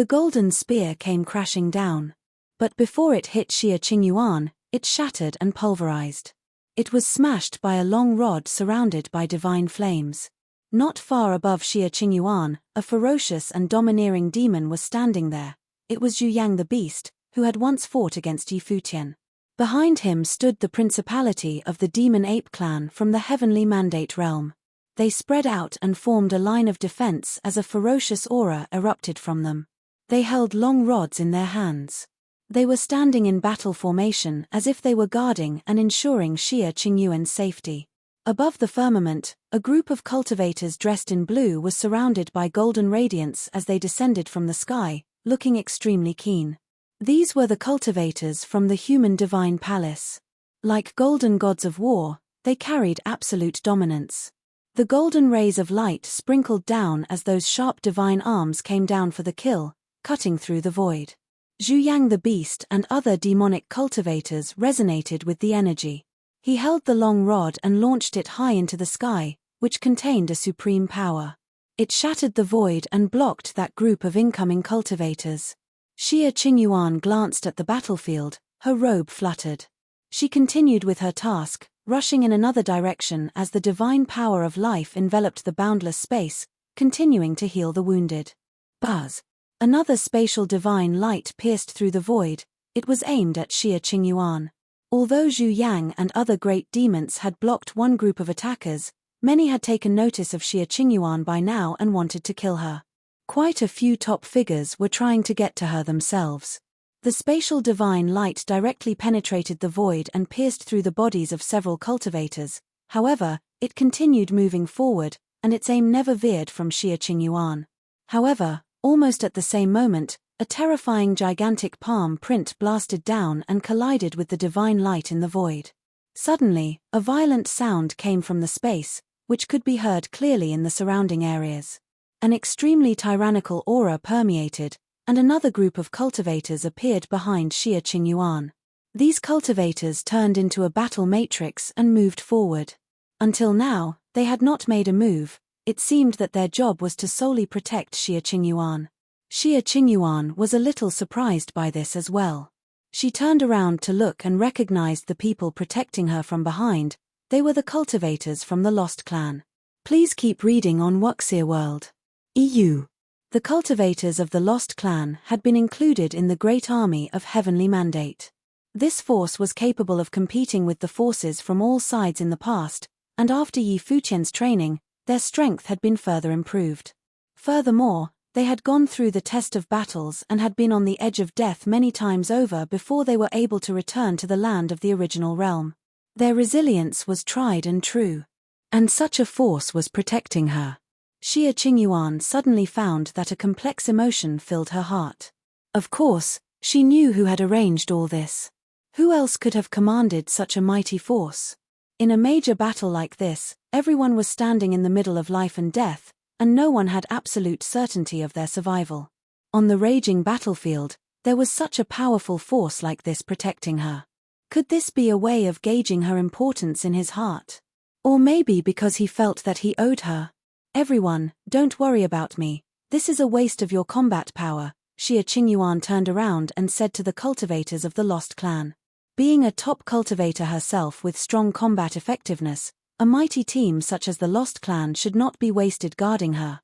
The golden spear came crashing down. But before it hit Xie Qingyuan, it shattered and pulverized. It was smashed by a long rod surrounded by divine flames. Not far above Xie Qingyuan, a ferocious and domineering demon was standing there. It was Zhu Yang the Beast, who had once fought against Yi Futian. Behind him stood the principality of the demon ape clan from the heavenly mandate realm. They spread out and formed a line of defense as a ferocious aura erupted from them. They held long rods in their hands. They were standing in battle formation as if they were guarding and ensuring Xie Qingyuan's safety. Above the firmament, a group of cultivators dressed in blue was surrounded by golden radiance as they descended from the sky, looking extremely keen. These were the cultivators from the human divine palace. Like golden gods of war, they carried absolute dominance. The golden rays of light sprinkled down as those sharp divine arms came down for the kill, cutting through the void. Zhu Yang the Beast and other demonic cultivators resonated with the energy. He held the long rod and launched it high into the sky, which contained a supreme power. It shattered the void and blocked that group of incoming cultivators. Xie Qingyuan glanced at the battlefield, her robe fluttered. She continued with her task, rushing in another direction as the divine power of life enveloped the boundless space, continuing to heal the wounded. Buzz! Another spatial divine light pierced through the void. It was aimed at Xie Qingyuan. Although Zhu Yang and other great demons had blocked one group of attackers, many had taken notice of Xie Qingyuan by now and wanted to kill her. Quite a few top figures were trying to get to her themselves. The spatial divine light directly penetrated the void and pierced through the bodies of several cultivators. However, it continued moving forward, and its aim never veered from Xie Qingyuan. However, almost at the same moment, a terrifying gigantic palm print blasted down and collided with the divine light in the void. Suddenly, a violent sound came from the space, which could be heard clearly in the surrounding areas. An extremely tyrannical aura permeated, and another group of cultivators appeared behind Xie Qingyuan. These cultivators turned into a battle matrix and moved forward. Until now, they had not made a move. It seemed that their job was to solely protect Xie Qingyuan. Xie Qingyuan was a little surprised by this as well. She turned around to look and recognized the people protecting her from behind. They were the cultivators from the Lost Clan. Please keep reading on Wuxia World. EU. The cultivators of the Lost Clan had been included in the Great Army of Heavenly Mandate. This force was capable of competing with the forces from all sides in the past, and after Yi Futian's training, their strength had been further improved. Furthermore, they had gone through the test of battles and had been on the edge of death many times over before they were able to return to the land of the original realm. Their resilience was tried and true. And such a force was protecting her. Xie Qingyuan suddenly found that a complex emotion filled her heart. Of course, she knew who had arranged all this. Who else could have commanded such a mighty force? In a major battle like this, everyone was standing in the middle of life and death, and no one had absolute certainty of their survival. On the raging battlefield, there was such a powerful force like this protecting her. Could this be a way of gauging her importance in his heart? Or maybe because he felt that he owed her? Everyone, don't worry about me. This is a waste of your combat power. Xie Qingyuan turned around and said to the cultivators of the Lost Clan. Being a top cultivator herself with strong combat effectiveness, a mighty team such as the Lost Clan should not be wasted guarding her.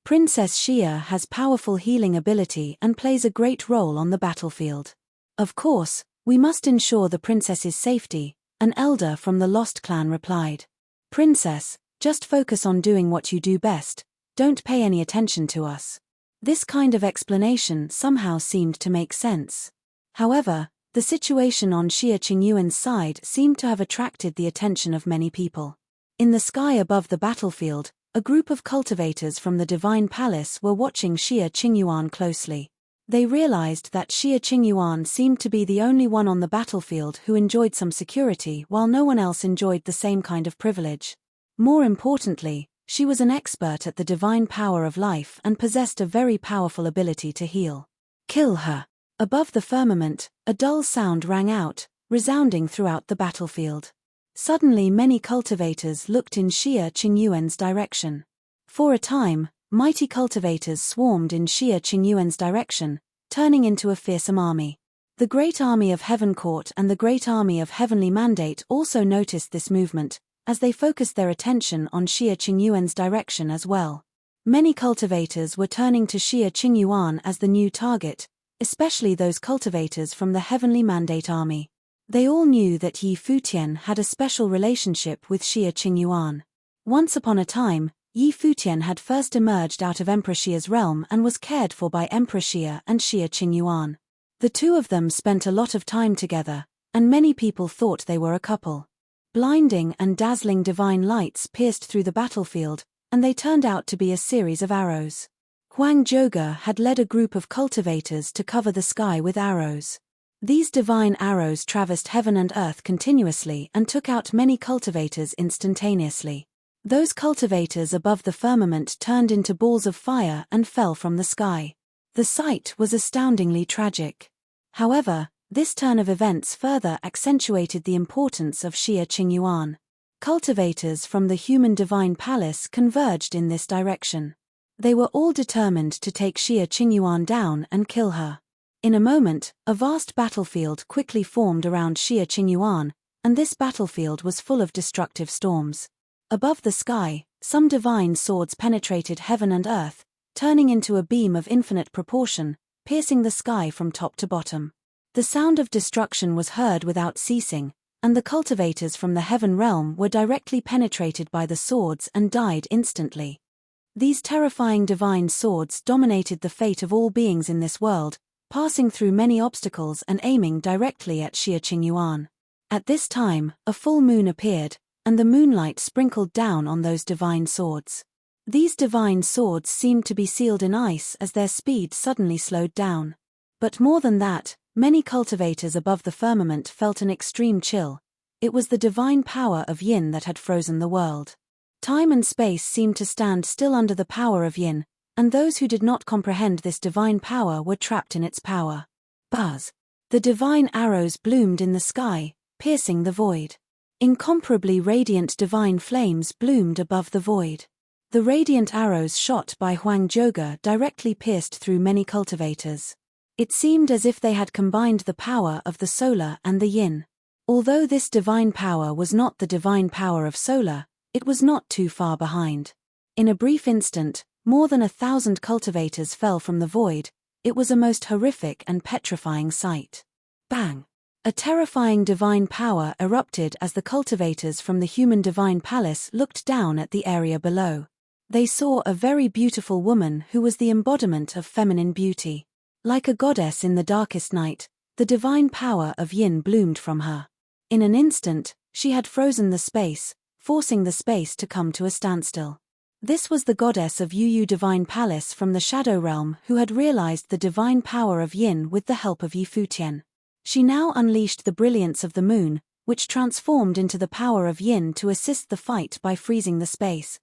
Princess Xie has powerful healing ability and plays a great role on the battlefield. Of course, we must ensure the princess's safety, an elder from the Lost Clan replied. Princess, just focus on doing what you do best, don't pay any attention to us. This kind of explanation somehow seemed to make sense. However, the situation on Xie Qingyuan's side seemed to have attracted the attention of many people. In the sky above the battlefield, a group of cultivators from the Divine Palace were watching Xie Qingyuan closely. They realized that Xie Qingyuan seemed to be the only one on the battlefield who enjoyed some security while no one else enjoyed the same kind of privilege. More importantly, she was an expert at the divine power of life and possessed a very powerful ability to heal. Kill her. Above the firmament, a dull sound rang out, resounding throughout the battlefield. Suddenly many cultivators looked in Xie Qingyuan's direction. For a time, mighty cultivators swarmed in Xia Qingyuan's direction, turning into a fearsome army. The Great Army of Heaven Court and the Great Army of Heavenly Mandate also noticed this movement, as they focused their attention on Xia Qingyuan's direction as well. Many cultivators were turning to Xia Qingyuan as the new target, especially those cultivators from the Heavenly Mandate Army. They all knew that Yi Futian had a special relationship with Xia Qingyuan. Once upon a time, Yi Futian had first emerged out of Emperor Xia's realm and was cared for by Emperor Xia and Xia Qingyuan. The two of them spent a lot of time together, and many people thought they were a couple. Blinding and dazzling divine lights pierced through the battlefield, and they turned out to be a series of arrows. Huang Zhouge had led a group of cultivators to cover the sky with arrows. These divine arrows traversed heaven and earth continuously and took out many cultivators instantaneously. Those cultivators above the firmament turned into balls of fire and fell from the sky. The sight was astoundingly tragic. However, this turn of events further accentuated the importance of Xia Qingyuan. Cultivators from the human divine palace converged in this direction. They were all determined to take Xia Qingyuan down and kill her. In a moment, a vast battlefield quickly formed around Xia Qingyuan, and this battlefield was full of destructive storms. Above the sky, some divine swords penetrated heaven and earth, turning into a beam of infinite proportion, piercing the sky from top to bottom. The sound of destruction was heard without ceasing, and the cultivators from the heaven realm were directly penetrated by the swords and died instantly. These terrifying divine swords dominated the fate of all beings in this world, passing through many obstacles and aiming directly at Xia Qingyuan. At this time, a full moon appeared, and the moonlight sprinkled down on those divine swords. These divine swords seemed to be sealed in ice as their speed suddenly slowed down. But more than that, many cultivators above the firmament felt an extreme chill. It was the divine power of Yin that had frozen the world. Time and space seemed to stand still under the power of Yin, and those who did not comprehend this divine power were trapped in its power. Buzz! The divine arrows bloomed in the sky, piercing the void. Incomparably radiant divine flames bloomed above the void. The radiant arrows shot by Huang Zhouge directly pierced through many cultivators. It seemed as if they had combined the power of the solar and the yin. Although this divine power was not the divine power of solar, it was not too far behind. In a brief instant, more than 1,000 cultivators fell from the void. It was a most horrific and petrifying sight. Bang! A terrifying divine power erupted as the cultivators from the human divine palace looked down at the area below. They saw a very beautiful woman who was the embodiment of feminine beauty. Like a goddess in the darkest night, the divine power of Yin bloomed from her. In an instant, she had frozen the space, forcing the space to come to a standstill. This was the goddess of Yu Divine Palace from the Shadow Realm who had realized the divine power of Yin with the help of Yi Futian. She now unleashed the brilliance of the moon, which transformed into the power of Yin to assist the fight by freezing the space.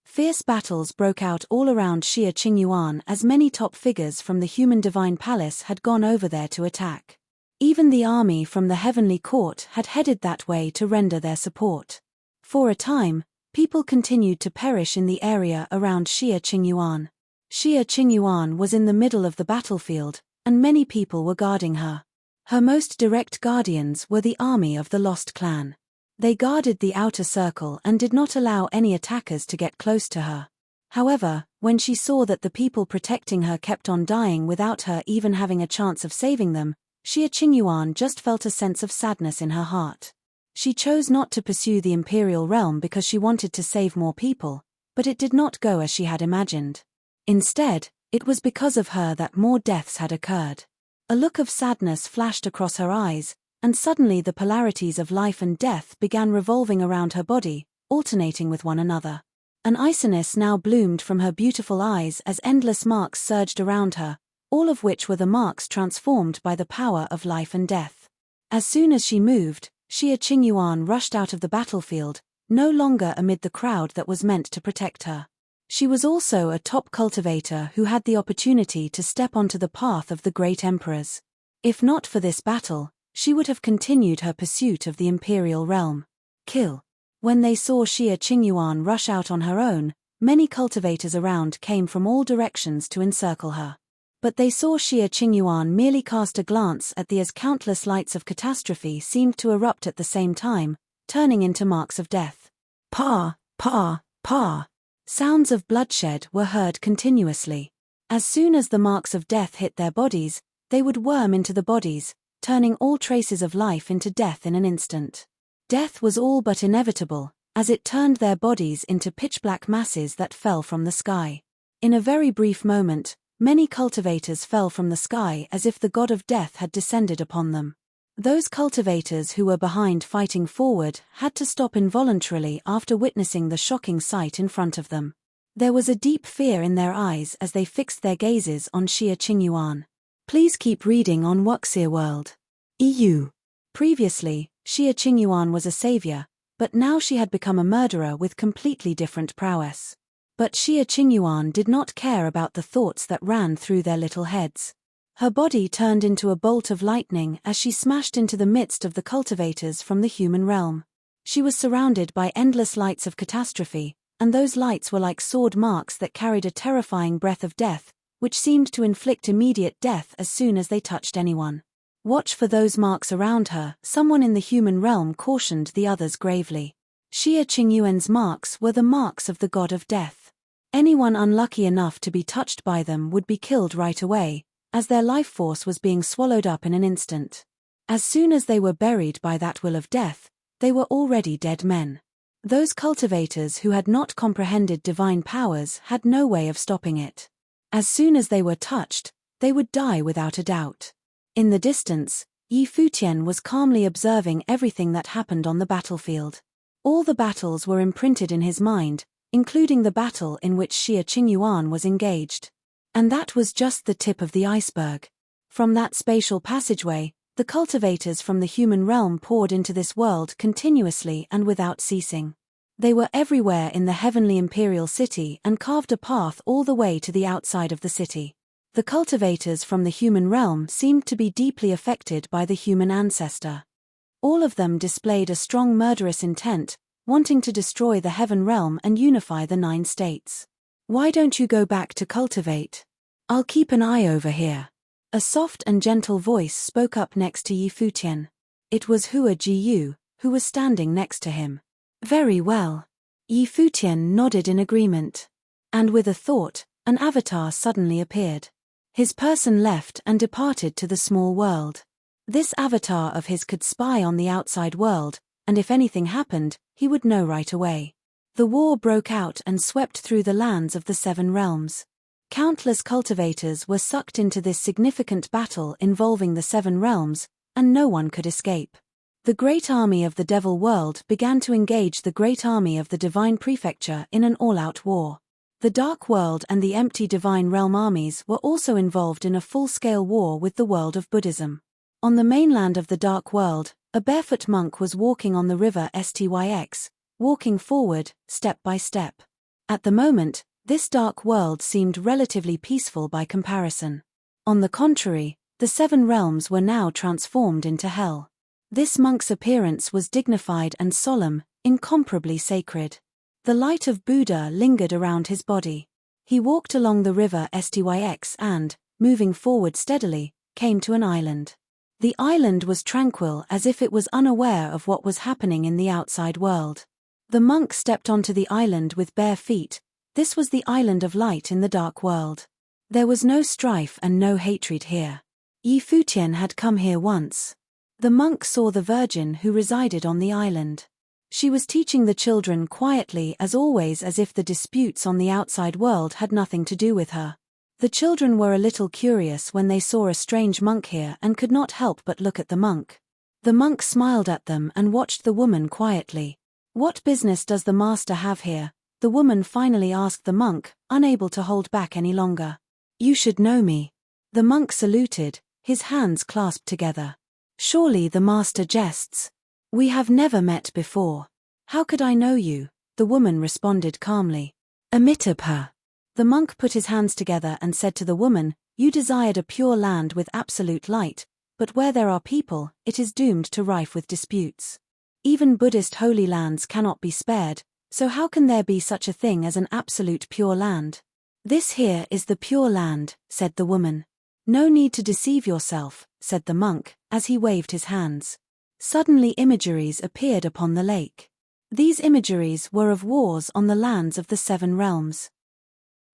Fierce battles broke out all around Xia Qingyuan as many top figures from the human divine palace had gone over there to attack. Even the army from the heavenly court had headed that way to render their support. For a time, people continued to perish in the area around Xia Qingyuan. Xia Qingyuan was in the middle of the battlefield, and many people were guarding her. Her most direct guardians were the army of the Lost Clan. They guarded the outer circle and did not allow any attackers to get close to her. However, when she saw that the people protecting her kept on dying without her even having a chance of saving them, Xia Qingyuan just felt a sense of sadness in her heart. She chose not to pursue the imperial realm because she wanted to save more people, but it did not go as she had imagined. Instead, it was because of her that more deaths had occurred. A look of sadness flashed across her eyes, and suddenly the polarities of life and death began revolving around her body, alternating with one another. An iciness now bloomed from her beautiful eyes as endless marks surged around her, all of which were the marks transformed by the power of life and death. As soon as she moved, Xia Qingyuan rushed out of the battlefield, no longer amid the crowd that was meant to protect her. She was also a top cultivator who had the opportunity to step onto the path of the great emperors. If not for this battle, she would have continued her pursuit of the imperial realm. Kill. When they saw Xia Qingyuan rush out on her own, Many cultivators around came from all directions to encircle her. But they saw Xia Qingyuan merely cast a glance at the as countless lights of catastrophe seemed to erupt at the same time, turning into marks of death. Pa, pa, pa. Sounds of bloodshed were heard continuously. As soon as the marks of death hit their bodies, they would worm into the bodies, turning all traces of life into death in an instant. Death was all but inevitable, as it turned their bodies into pitch-black masses that fell from the sky. In a very brief moment, many cultivators fell from the sky as if the god of death had descended upon them. Those cultivators who were behind fighting forward had to stop involuntarily after witnessing the shocking sight in front of them. There was a deep fear in their eyes as they fixed their gazes on Xia Qingyuan. Please keep reading on Wuxia World. EU. Previously, Xia Qingyuan was a savior, but now she had become a murderer with completely different prowess. But Xia Qingyuan did not care about the thoughts that ran through their little heads. Her body turned into a bolt of lightning as she smashed into the midst of the cultivators from the human realm. She was surrounded by endless lights of catastrophe, and those lights were like sword marks that carried a terrifying breath of death, which seemed to inflict immediate death as soon as they touched anyone. Watch for those marks around her, someone in the human realm cautioned the others gravely. Xia Qingyuan's marks were the marks of the god of death. Anyone unlucky enough to be touched by them would be killed right away, as their life force was being swallowed up in an instant. As soon as they were buried by that will of death, they were already dead men. Those cultivators who had not comprehended divine powers had no way of stopping it. As soon as they were touched, they would die without a doubt. In the distance, Futian was calmly observing everything that happened on the battlefield. All the battles were imprinted in his mind, including the battle in which Xia Qingyuan was engaged. And that was just the tip of the iceberg. From that spatial passageway, the cultivators from the human realm poured into this world continuously and without ceasing. They were everywhere in the heavenly imperial city and carved a path all the way to the outside of the city. The cultivators from the human realm seemed to be deeply affected by the human ancestor. All of them displayed a strong murderous intent, wanting to destroy the heaven realm and unify the 9 states. Why don't you go back to cultivate? I'll keep an eye over here. A soft and gentle voice spoke up next to Futian. It was Hua Jiyu, who was standing next to him. Very well. Futian nodded in agreement. And with a thought, an avatar suddenly appeared. His person left and departed to the small world. This avatar of his could spy on the outside world, and if anything happened, he would know right away. The war broke out and swept through the lands of the 7 realms. Countless cultivators were sucked into this significant battle involving the 7 realms, and no one could escape. The great army of the devil world began to engage the great army of the divine prefecture in an all-out war. The dark world and the empty divine realm armies were also involved in a full-scale war with the world of Buddhism. On the mainland of the dark world, a barefoot monk was walking on the river Styx, walking forward, step by step. At the moment, this dark world seemed relatively peaceful by comparison. On the contrary, the 7 realms were now transformed into hell. This monk's appearance was dignified and solemn, incomparably sacred. The light of Buddha lingered around his body. He walked along the river Styx and, moving forward steadily, came to an island. The island was tranquil as if it was unaware of what was happening in the outside world. The monk stepped onto the island with bare feet. This was the island of light in the dark world. There was no strife and no hatred here. Futian had come here once. The monk saw the virgin who resided on the island. She was teaching the children quietly as always, as if the disputes on the outside world had nothing to do with her. The children were a little curious when they saw a strange monk here and could not help but look at the monk. The monk smiled at them and watched the woman quietly. What business does the master have here? The woman finally asked the monk, unable to hold back any longer. You should know me. The monk saluted, his hands clasped together. Surely the master jests. We have never met before. How could I know you? The woman responded calmly. Amitabha. The monk put his hands together and said to the woman, You desired a pure land with absolute light, but where there are people, it is doomed to rife with disputes. Even Buddhist holy lands cannot be spared, So how can there be such a thing as an absolute pure land? This here is the pure land, said the woman. No need to deceive yourself, said the monk, as he waved his hands. Suddenly imageries appeared upon the lake. These imageries were of wars on the lands of the 7 realms.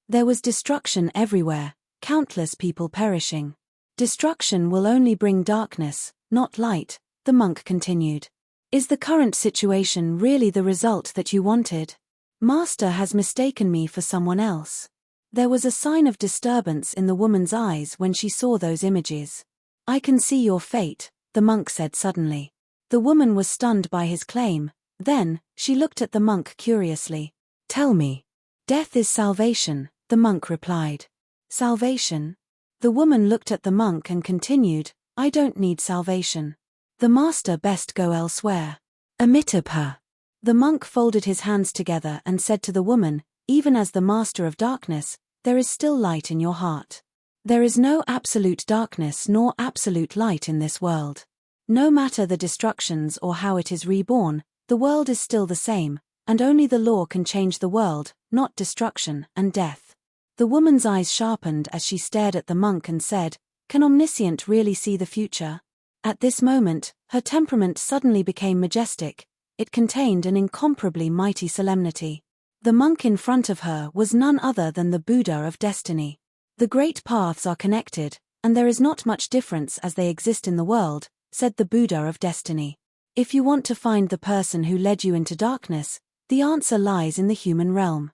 There was destruction everywhere, countless people perishing. Destruction will only bring darkness, not light, the monk continued. Is the current situation really the result that you wanted? Master has mistaken me for someone else. There was a sign of disturbance in the woman's eyes when she saw those images. I can see your fate, the monk said suddenly. The woman was stunned by his claim. Then, she looked at the monk curiously. Tell me. Death is salvation, the monk replied. Salvation? The woman looked at the monk and continued, I don't need salvation. The master best go elsewhere. Amitabha. The monk folded his hands together and said to the woman, even as the master of darkness, there is still light in your heart. There is no absolute darkness nor absolute light in this world. No matter the destructions or how it is reborn, the world is still the same, and only the law can change the world, not destruction and death. The woman's eyes sharpened as she stared at the monk and said, Can Omniscient really see the future? At this moment, her temperament suddenly became majestic. It contained an incomparably mighty solemnity. The monk in front of her was none other than the Buddha of destiny. The great paths are connected, and there is not much difference as they exist in the world, said the Buddha of destiny. If you want to find the person who led you into darkness, the answer lies in the human realm.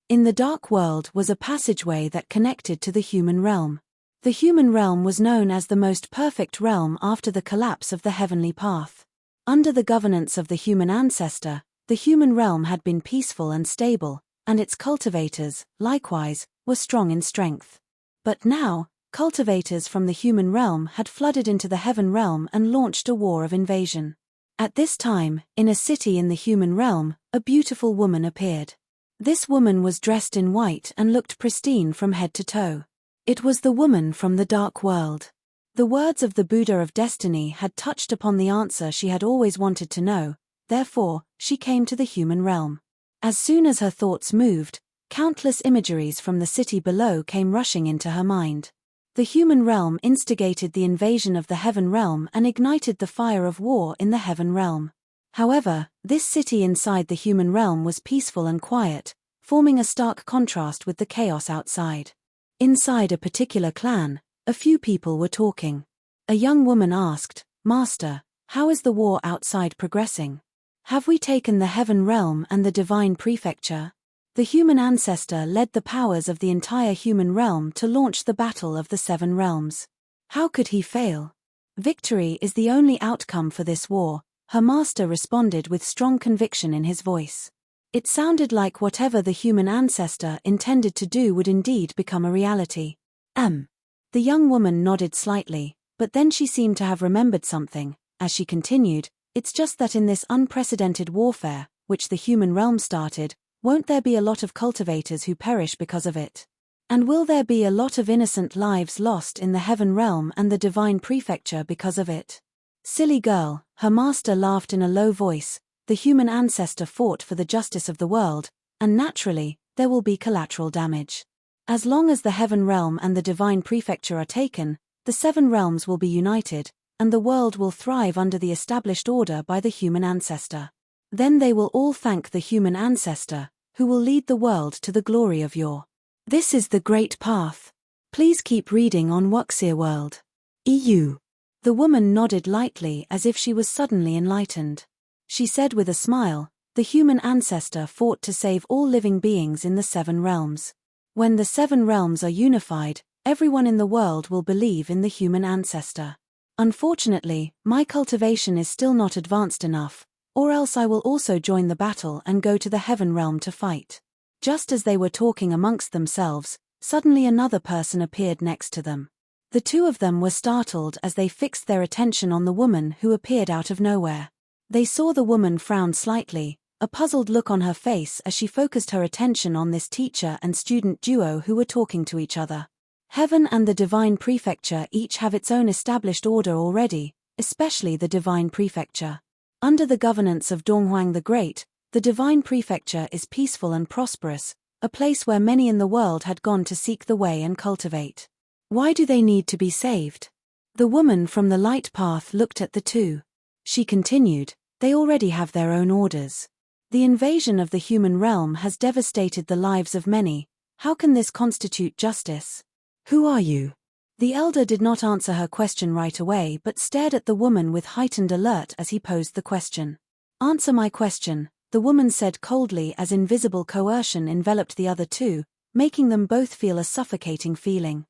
In the dark world was a passageway that connected to the human realm. The human realm was known as the most perfect realm after the collapse of the heavenly path. Under the governance of the human ancestor, the human realm had been peaceful and stable, and its cultivators, likewise, were strong in strength. But now, cultivators from the human realm had flooded into the heaven realm and launched a war of invasion. At this time, in a city in the human realm, a beautiful woman appeared. This woman was dressed in white and looked pristine from head to toe. It was the woman from the dark world. The words of the Buddha of destiny had touched upon the answer she had always wanted to know, therefore, she came to the human realm. As soon as her thoughts moved, countless imageries from the city below came rushing into her mind. The human realm instigated the invasion of the heaven realm and ignited the fire of war in the heaven realm. However, this city inside the human realm was peaceful and quiet, forming a stark contrast with the chaos outside. Inside a particular clan, a few people were talking. A young woman asked, Master, how is the war outside progressing? Have we taken the heaven realm and the divine prefecture? The human ancestor led the powers of the entire human realm to launch the battle of the 7 realms. How could he fail? Victory is the only outcome for this war, her master responded with strong conviction in his voice. It sounded like whatever the human ancestor intended to do would indeed become a reality. The young woman nodded slightly, but then she seemed to have remembered something, as she continued, it's just that in this unprecedented warfare, which the human realm started, won't there be a lot of cultivators who perish because of it? And will there be a lot of innocent lives lost in the heaven realm and the divine prefecture because of it? Silly girl, her master laughed in a low voice, the human ancestor fought for the justice of the world, and naturally, there will be collateral damage. As long as the heaven realm and the divine prefecture are taken, the 7 realms will be united, and the world will thrive under the established order by the human ancestor. Then they will all thank the human ancestor, who will lead the world to the glory of your. This is the great path. Please keep reading on Wuxia World. EU. The woman nodded lightly as if she was suddenly enlightened. She said with a smile, the human ancestor fought to save all living beings in the 7 realms. When the 7 realms are unified, everyone in the world will believe in the human ancestor. Unfortunately, my cultivation is still not advanced enough, or else I will also join the battle and go to the heaven realm to fight. Just as they were talking amongst themselves, suddenly another person appeared next to them. The 2 of them were startled as they fixed their attention on the woman who appeared out of nowhere. They saw the woman frown slightly, a puzzled look on her face as she focused her attention on this teacher and student duo who were talking to each other. Heaven and the divine prefecture each have its own established order already, especially the divine prefecture. Under the governance of Donghuang the Great, The divine prefecture is peaceful and prosperous, a place where many in the world had gone to seek the way and cultivate. Why do they need to be saved? The woman from the light path looked at the two. She continued, they already have their own orders. The invasion of the human realm has devastated the lives of many. How can this constitute justice? Who are you? The elder did not answer her question right away but stared at the woman with heightened alert as he posed the question. Answer my question, the woman said coldly as invisible coercion enveloped the other two, making them both feel a suffocating feeling.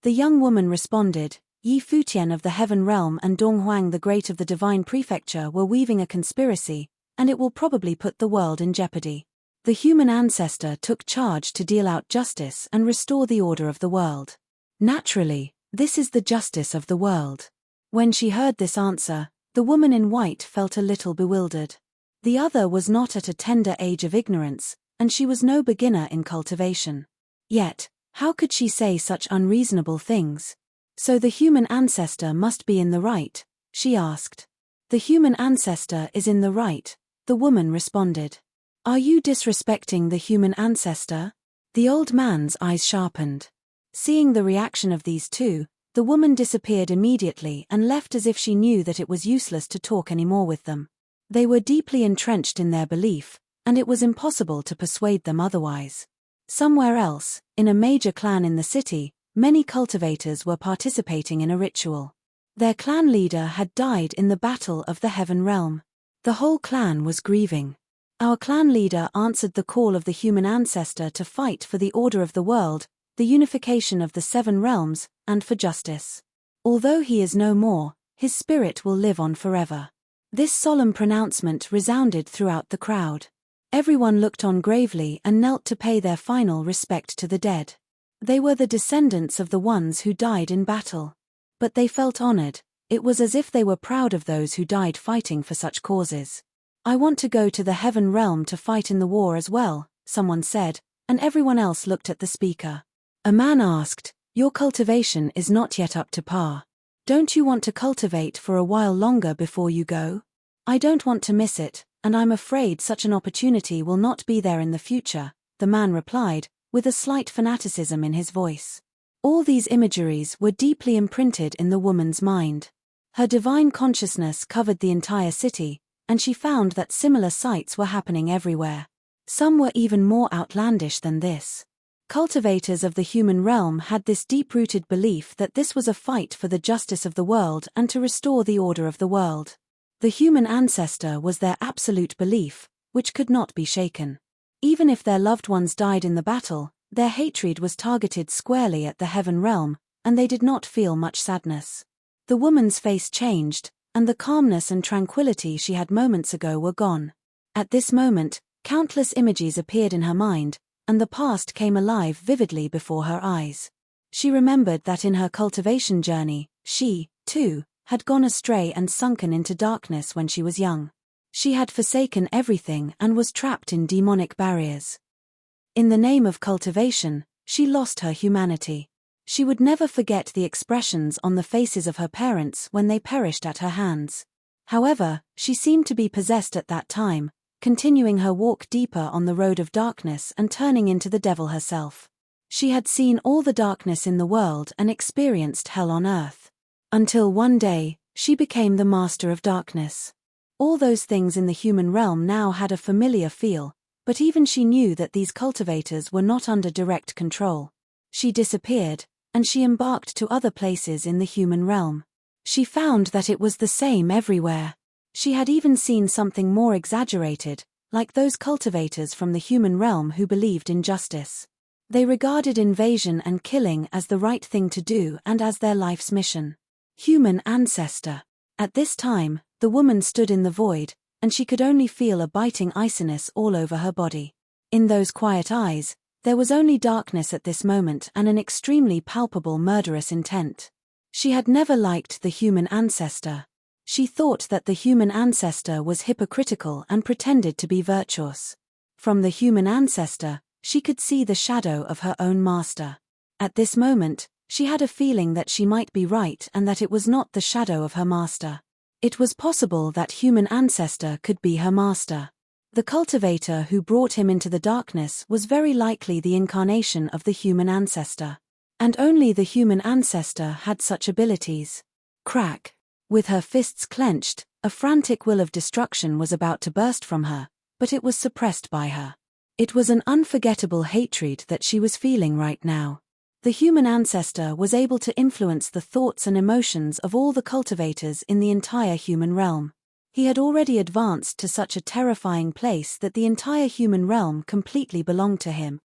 The young woman responded, Yi Futian of the Heaven Realm and Dong Huang the Great of the Divine Prefecture were weaving a conspiracy, and it will probably put the world in jeopardy. The human ancestor took charge to deal out justice and restore the order of the world. Naturally, this is the justice of the world. When she heard this answer, the woman in white felt a little bewildered. The other was not at a tender age of ignorance, and she was no beginner in cultivation. Yet, how could she say such unreasonable things? So the human ancestor must be in the right, she asked. The human ancestor is in the right, the woman responded. Are you disrespecting the human ancestor? The old man's eyes sharpened. Seeing the reaction of these two, the woman disappeared immediately and left as if she knew that it was useless to talk anymore with them. They were deeply entrenched in their belief, and it was impossible to persuade them otherwise. Somewhere else, in a major clan in the city, many cultivators were participating in a ritual. Their clan leader had died in the Battle of the Heaven Realm. The whole clan was grieving. Our clan leader answered the call of the human ancestor to fight for the order of the world, the unification of the 7 realms, and for justice. Although he is no more, his spirit will live on forever. This solemn pronouncement resounded throughout the crowd. Everyone looked on gravely and knelt to pay their final respect to the dead. They were the descendants of the ones who died in battle. But they felt honored. It was as if they were proud of those who died fighting for such causes. I want to go to the Heaven Realm to fight in the war as well, someone said, and everyone else looked at the speaker. A man asked, your cultivation is not yet up to par. Don't you want to cultivate for a while longer before you go? I don't want to miss it, and I'm afraid such an opportunity will not be there in the future, the man replied, with a slight fanaticism in his voice. All these imageries were deeply imprinted in the woman's mind. Her divine consciousness covered the entire city, and she found that similar sights were happening everywhere. Some were even more outlandish than this. Cultivators of the human realm had this deep-rooted belief that this was a fight for the justice of the world and to restore the order of the world. The human ancestor was their absolute belief, which could not be shaken. Even if their loved ones died in the battle, their hatred was targeted squarely at the Heaven Realm, and they did not feel much sadness. The woman's face changed, and the calmness and tranquility she had moments ago were gone. At this moment, countless images appeared in her mind, and the past came alive vividly before her eyes. She remembered that in her cultivation journey, she, too, had gone astray and sunken into darkness when she was young. She had forsaken everything and was trapped in demonic barriers. In the name of cultivation, she lost her humanity. She would never forget the expressions on the faces of her parents when they perished at her hands. However, she seemed to be possessed at that time, continuing her walk deeper on the road of darkness and turning into the devil herself. She had seen all the darkness in the world and experienced hell on earth. Until one day, she became the master of darkness. All those things in the human realm now had a familiar feel, but even she knew that these cultivators were not under direct control. She disappeared, and she embarked to other places in the human realm. She found that it was the same everywhere. She had even seen something more exaggerated, like those cultivators from the human realm who believed in justice. They regarded invasion and killing as the right thing to do and as their life's mission. Human ancestor. At this time, the woman stood in the void, and she could only feel a biting iciness all over her body. In those quiet eyes, there was only darkness at this moment and an extremely palpable murderous intent. She had never liked the human ancestor. She thought that the human ancestor was hypocritical and pretended to be virtuous. From the human ancestor, she could see the shadow of her own master. At this moment, she had a feeling that she might be right and that it was not the shadow of her master. It was possible that human ancestor could be her master. The cultivator who brought him into the darkness was very likely the incarnation of the human ancestor. And only the human ancestor had such abilities. Crack. With her fists clenched, a frantic will of destruction was about to burst from her, but it was suppressed by her. It was an unforgettable hatred that she was feeling right now. The human ancestor was able to influence the thoughts and emotions of all the cultivators in the entire human realm. He had already advanced to such a terrifying place that the entire human realm completely belonged to him.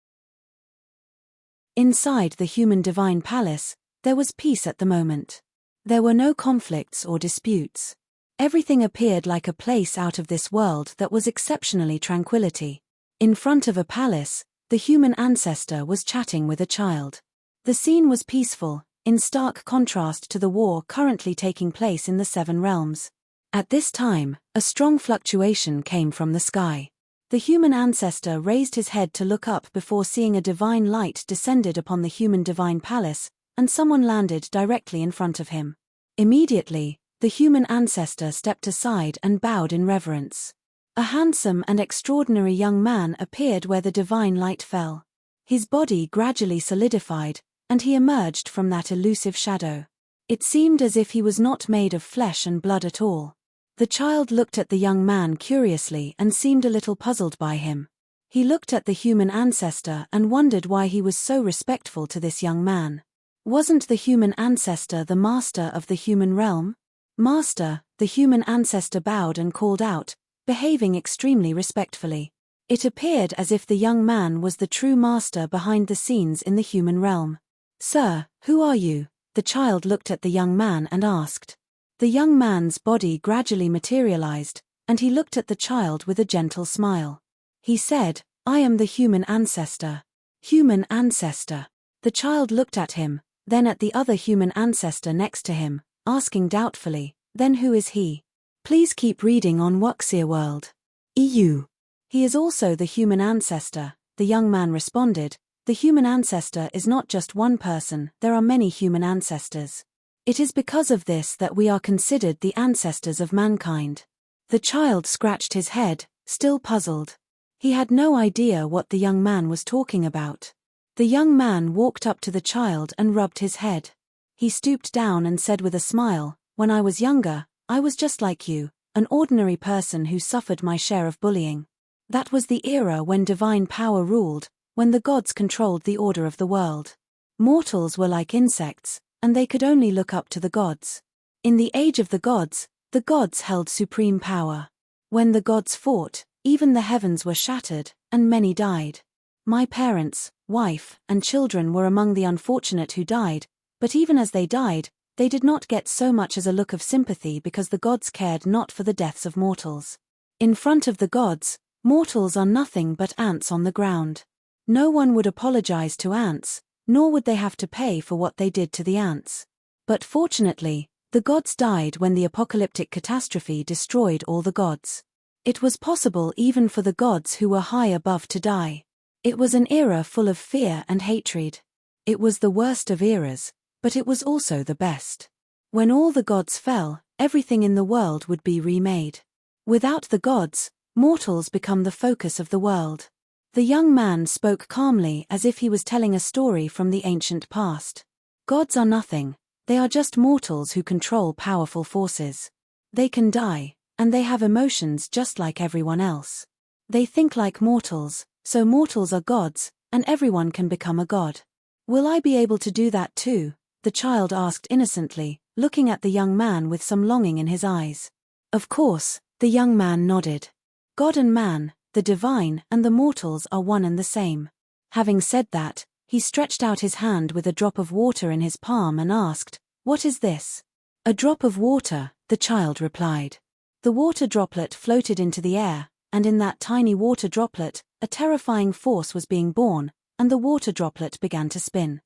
Inside the human divine palace, there was peace at the moment. There were no conflicts or disputes. Everything appeared like a place out of this world that was exceptionally tranquility. In front of a palace, the human ancestor was chatting with a child. The scene was peaceful, in stark contrast to the war currently taking place in the Seven Realms. At this time, a strong fluctuation came from the sky. The human ancestor raised his head to look up before seeing a divine light descended upon the human divine palace, and someone landed directly in front of him. Immediately, the human ancestor stepped aside and bowed in reverence. A handsome and extraordinary young man appeared where the divine light fell. His body gradually solidified, and he emerged from that elusive shadow. It seemed as if he was not made of flesh and blood at all. The child looked at the young man curiously and seemed a little puzzled by him. He looked at the human ancestor and wondered why he was so respectful to this young man. Wasn't the human ancestor the master of the human realm? Master, the human ancestor bowed and called out, behaving extremely respectfully. It appeared as if the young man was the true master behind the scenes in the human realm. Sir, who are you? The child looked at the young man and asked. The young man's body gradually materialized, and he looked at the child with a gentle smile. He said, I am the human ancestor. Human ancestor. The child looked at him, then at the other human ancestor next to him, asking doubtfully, then who is he? Please keep reading on Wuxia World. EU. He is also the human ancestor, the young man responded. The human ancestor is not just one person, there are many human ancestors. It is because of this that we are considered the ancestors of mankind. The child scratched his head, still puzzled. He had no idea what the young man was talking about. The young man walked up to the child and rubbed his head. He stooped down and said with a smile, when I was younger, I was just like you, an ordinary person who suffered my share of bullying. That was the era when divine power ruled, when the gods controlled the order of the world. Mortals were like insects, and they could only look up to the gods. In the age of the gods held supreme power. When the gods fought, even the heavens were shattered, and many died. My parents, wife, and children were among the unfortunate who died, but even as they died, they did not get so much as a look of sympathy because the gods cared not for the deaths of mortals. In front of the gods, mortals are nothing but ants on the ground. No one would apologize to ants, nor would they have to pay for what they did to the ants. But fortunately, the gods died when the apocalyptic catastrophe destroyed all the gods. It was possible even for the gods who were high above to die. It was an era full of fear and hatred. It was the worst of eras, but it was also the best. When all the gods fell, everything in the world would be remade. Without the gods, mortals become the focus of the world. The young man spoke calmly as if he was telling a story from the ancient past. Gods are nothing, they are just mortals who control powerful forces. They can die, and they have emotions just like everyone else. They think like mortals, so mortals are gods, and everyone can become a god. Will I be able to do that too? The child asked innocently, looking at the young man with some longing in his eyes. Of course, the young man nodded. God and man, the divine and the mortals are one and the same. Having said that, he stretched out his hand with a drop of water in his palm and asked, What is this? A drop of water, the child replied. The water droplet floated into the air, and in that tiny water droplet, a terrifying force was being born, and the water droplet began to spin.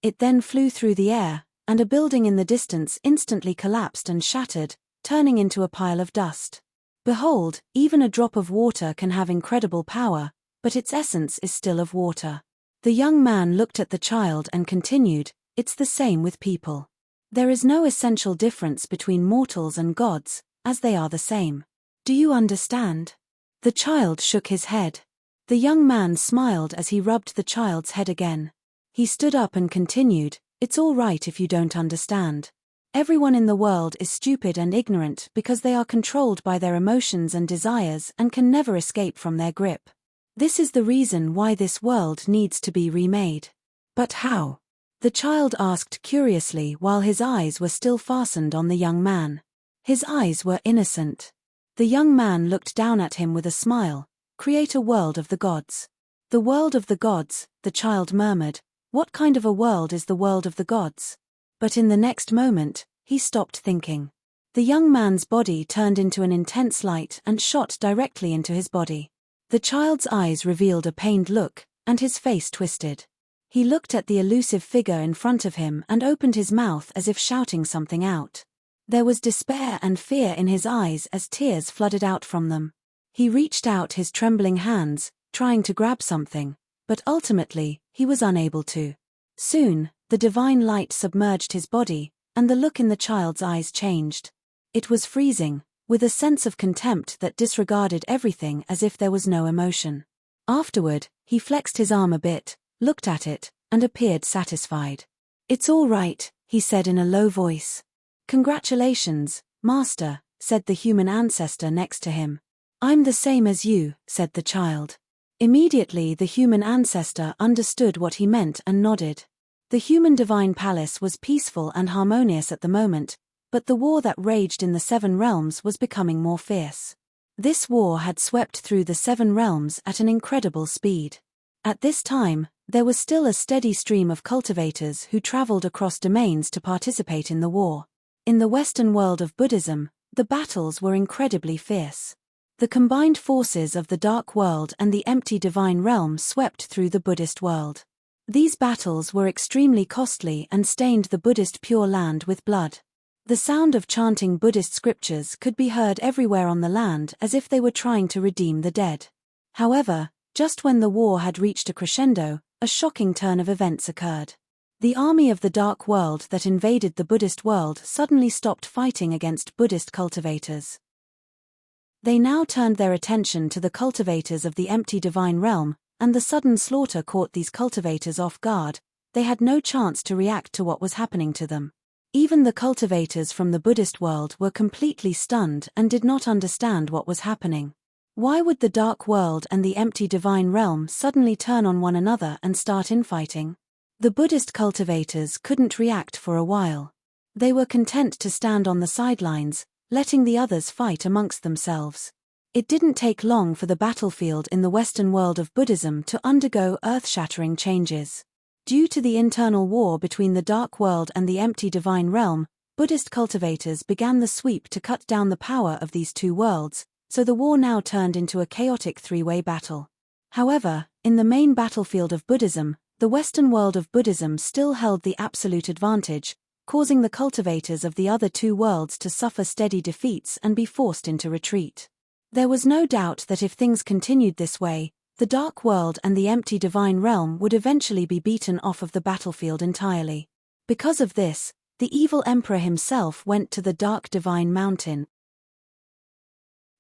It then flew through the air, and a building in the distance instantly collapsed and shattered, turning into a pile of dust. Behold, even a drop of water can have incredible power, but its essence is still of water. The young man looked at the child and continued, It's the same with people. There is no essential difference between mortals and gods, as they are the same. Do you understand? The child shook his head. The young man smiled as he rubbed the child's head again. He stood up and continued, "It's all right if you don't understand. Everyone in the world is stupid and ignorant because they are controlled by their emotions and desires and can never escape from their grip. This is the reason why this world needs to be remade." "But how?" the child asked curiously while his eyes were still fastened on the young man. His eyes were innocent. The young man looked down at him with a smile. "Create a world of the gods." "The world of the gods," the child murmured. "What kind of a world is the world of the gods?" But in the next moment, he stopped thinking. The young man's body turned into an intense light and shot directly into his body. The child's eyes revealed a pained look, and his face twisted. He looked at the elusive figure in front of him and opened his mouth as if shouting something out. There was despair and fear in his eyes as tears flooded out from them. He reached out his trembling hands, trying to grab something, but ultimately, he was unable to. Soon, the divine light submerged his body, and the look in the child's eyes changed. It was freezing, with a sense of contempt that disregarded everything as if there was no emotion. Afterward, he flexed his arm a bit, looked at it, and appeared satisfied. "It's all right," he said in a low voice. "Congratulations, Master," said the human ancestor next to him. "I'm the same as you," said the child. Immediately the human ancestor understood what he meant and nodded. The human divine palace was peaceful and harmonious at the moment, but the war that raged in the 7 realms was becoming more fierce. This war had swept through the 7 realms at an incredible speed. At this time, there was still a steady stream of cultivators who traveled across domains to participate in the war. In the Western world of Buddhism, the battles were incredibly fierce. The combined forces of the Dark World and the empty Divine Realm swept through the Buddhist world. These battles were extremely costly and stained the Buddhist Pure Land with blood. The sound of chanting Buddhist scriptures could be heard everywhere on the land as if they were trying to redeem the dead. However, just when the war had reached a crescendo, a shocking turn of events occurred. The army of the Dark World that invaded the Buddhist world suddenly stopped fighting against Buddhist cultivators. They now turned their attention to the cultivators of the empty Divine Realm, and the sudden slaughter caught these cultivators off guard. They had no chance to react to what was happening to them. Even the cultivators from the Buddhist world were completely stunned and did not understand what was happening. Why would the Dark World and the empty Divine Realm suddenly turn on one another and start infighting? The Buddhist cultivators couldn't react for a while. They were content to stand on the sidelines, letting the others fight amongst themselves. It didn't take long for the battlefield in the Western world of Buddhism to undergo earth-shattering changes. Due to the internal war between the Dark World and the empty Divine Realm, Buddhist cultivators began the sweep to cut down the power of these two worlds, so the war now turned into a chaotic 3-way battle. However, in the main battlefield of Buddhism, the Western world of Buddhism still held the absolute advantage, causing the cultivators of the other two worlds to suffer steady defeats and be forced into retreat. There was no doubt that if things continued this way, the Dark World and the empty Divine Realm would eventually be beaten off of the battlefield entirely. Because of this, the evil emperor himself went to the Dark Divine Mountain.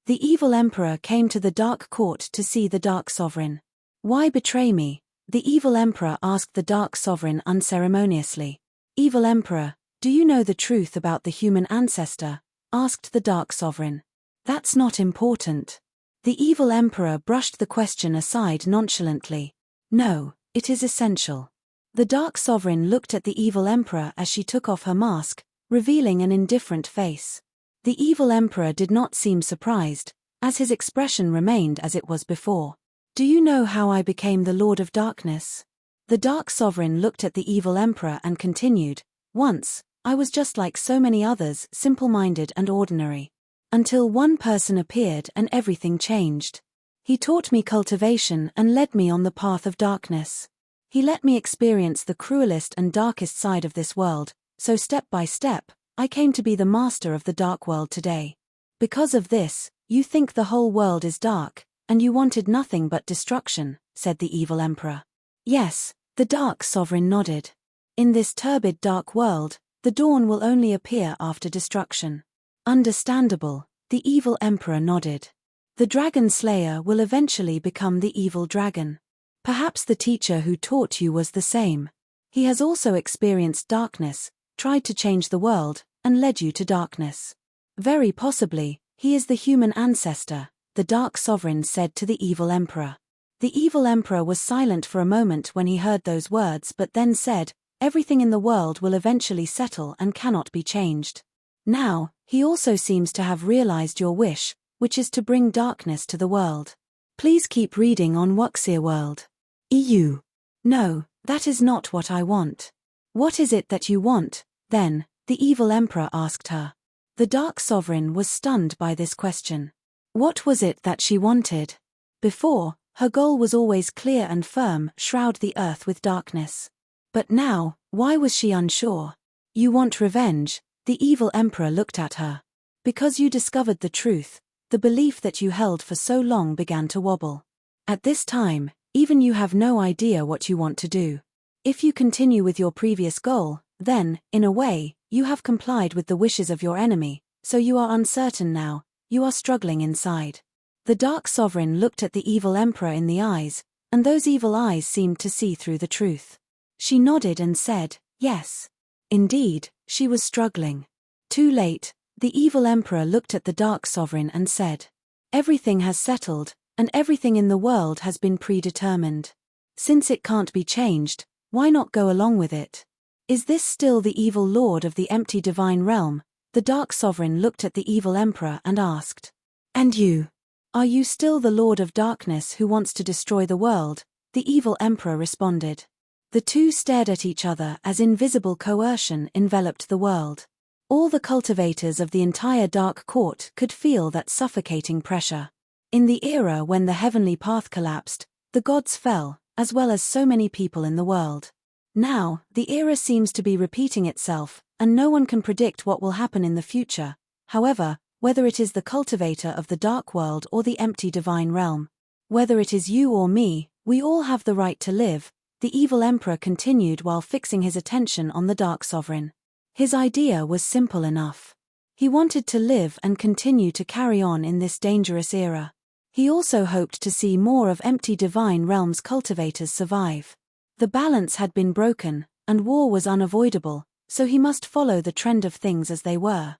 The evil emperor came to the Dark Court to see the Dark Sovereign. "Why betray me?" the evil emperor asked the Dark Sovereign unceremoniously. "Evil emperor, do you know the truth about the human ancestor?" asked the Dark Sovereign. "That's not important." The evil emperor brushed the question aside nonchalantly. "No, it is essential." The Dark Sovereign looked at the evil emperor as she took off her mask, revealing an indifferent face. The evil emperor did not seem surprised, as his expression remained as it was before. "Do you know how I became the Lord of Darkness?" The Dark Sovereign looked at the evil emperor and continued, "Once, I was just like so many others, simple-minded and ordinary. Until one person appeared and everything changed. He taught me cultivation and led me on the path of darkness. He let me experience the cruelest and darkest side of this world, so step by step, I came to be the master of the Dark World today. Because of this, you think the whole world is dark, and you wanted nothing but destruction," said the evil emperor. "Yes," the Dark Sovereign nodded. "In this turbid dark world, the dawn will only appear after destruction." "Understandable," the evil emperor nodded. The dragon slayer will eventually become the evil dragon. Perhaps the teacher who taught you was the same. He has also experienced darkness, tried to change the world, and led you to darkness. Very possibly, he is the human ancestor, the Dark Sovereign said to the evil emperor. The evil emperor was silent for a moment when he heard those words but then said, "Everything in the world will eventually settle and cannot be changed." Now, he also seems to have realized your wish, which is to bring darkness to the world. Please keep reading on Wuxia World. EU. No, that is not what I want. What is it that you want, then? The evil emperor asked her. The Dark Sovereign was stunned by this question. What was it that she wanted? Before, her goal was always clear and firm, shroud the earth with darkness. But now, why was she unsure? You want revenge? The evil emperor looked at her. Because you discovered the truth, the belief that you held for so long began to wobble. At this time, even you have no idea what you want to do. If you continue with your previous goal, then, in a way, you have complied with the wishes of your enemy, so you are uncertain now, you are struggling inside. The Dark Sovereign looked at the evil emperor in the eyes, and those evil eyes seemed to see through the truth. She nodded and said, yes. Indeed, she was struggling. Too late, the evil emperor looked at the Dark Sovereign and said, everything has settled, and everything in the world has been predetermined. Since it can't be changed, why not go along with it? Is this still the evil lord of the empty divine realm? The Dark Sovereign looked at the evil emperor and asked. And you? Are you still the Lord of Darkness who wants to destroy the world? The evil emperor responded. The two stared at each other as invisible coercion enveloped the world. All the cultivators of the entire Dark Court could feel that suffocating pressure. In the era when the heavenly path collapsed, the gods fell, as well as so many people in the world. Now, the era seems to be repeating itself, and no one can predict what will happen in the future. However, whether it is the cultivator of the dark world or the empty divine realm, whether it is you or me, we all have the right to live, the evil emperor continued while fixing his attention on the Dark Sovereign. His idea was simple enough. He wanted to live and continue to carry on in this dangerous era. He also hoped to see more of empty divine realms cultivators survive. The balance had been broken, and war was unavoidable, so he must follow the trend of things as they were.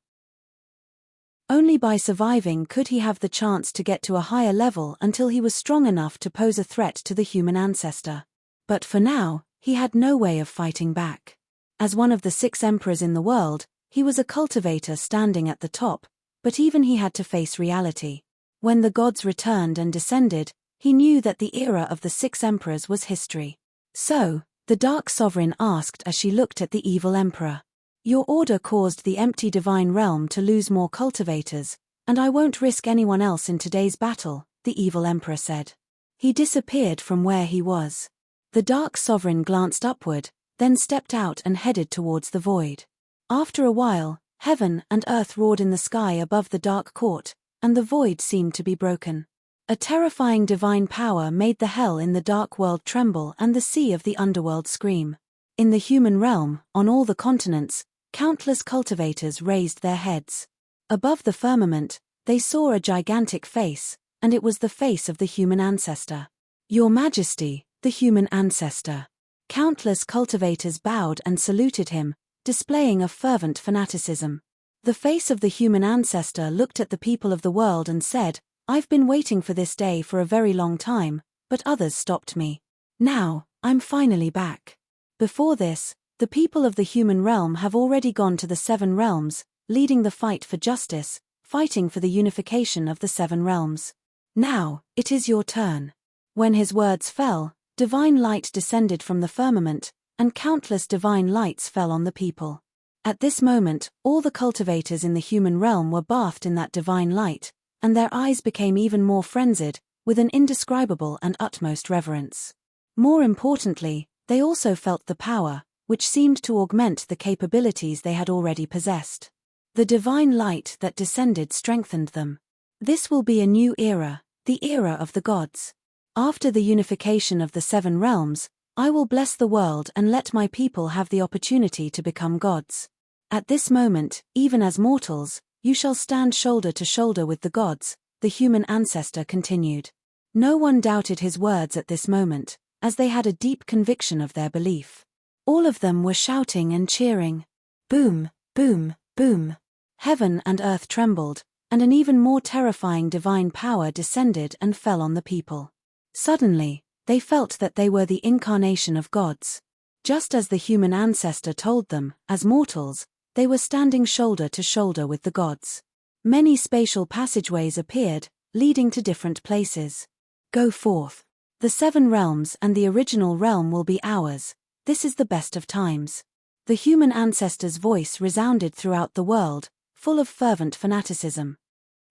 Only by surviving could he have the chance to get to a higher level until he was strong enough to pose a threat to the human ancestor. But for now, he had no way of fighting back. As one of the 6 emperors in the world, he was a cultivator standing at the top, but even he had to face reality. When the gods returned and descended, he knew that the era of the 6 emperors was history. So, the Dark Sovereign asked as she looked at the evil emperor. Your order caused the empty divine realm to lose more cultivators, and I won't risk anyone else in today's battle, the evil emperor said. He disappeared from where he was. The Dark Sovereign glanced upward, then stepped out and headed towards the void. After a while, heaven and earth roared in the sky above the Dark Court, and the void seemed to be broken. A terrifying divine power made the hell in the dark world tremble and the sea of the underworld scream. In the human realm, on all the continents, countless cultivators raised their heads. Above the firmament, they saw a gigantic face, and it was the face of the human ancestor. Your Majesty, the human ancestor. Countless cultivators bowed and saluted him, displaying a fervent fanaticism. The face of the human ancestor looked at the people of the world and said, I've been waiting for this day for a very long time, but others stopped me. Now, I'm finally back. Before this, the people of the human realm have already gone to the 7 realms, leading the fight for justice, fighting for the unification of the 7 realms. Now, it is your turn. When his words fell, divine light descended from the firmament, and countless divine lights fell on the people. At this moment, all the cultivators in the human realm were bathed in that divine light, and their eyes became even more frenzied, with an indescribable and utmost reverence. More importantly, they also felt the power, which seemed to augment the capabilities they had already possessed. The divine light that descended strengthened them. This will be a new era, the era of the gods. After the unification of the 7 realms, I will bless the world and let my people have the opportunity to become gods. At this moment, even as mortals, you shall stand shoulder to shoulder with the gods, the human ancestor continued. No one doubted his words at this moment, as they had a deep conviction of their belief. All of them were shouting and cheering. Boom, boom, boom. Heaven and earth trembled, and an even more terrifying divine power descended and fell on the people. Suddenly, they felt that they were the incarnation of gods. Just as the human ancestor told them, as mortals, they were standing shoulder to shoulder with the gods. Many spatial passageways appeared, leading to different places. Go forth. The 7 realms and the original realm will be ours. This is the best of times. The human ancestor's voice resounded throughout the world, full of fervent fanaticism.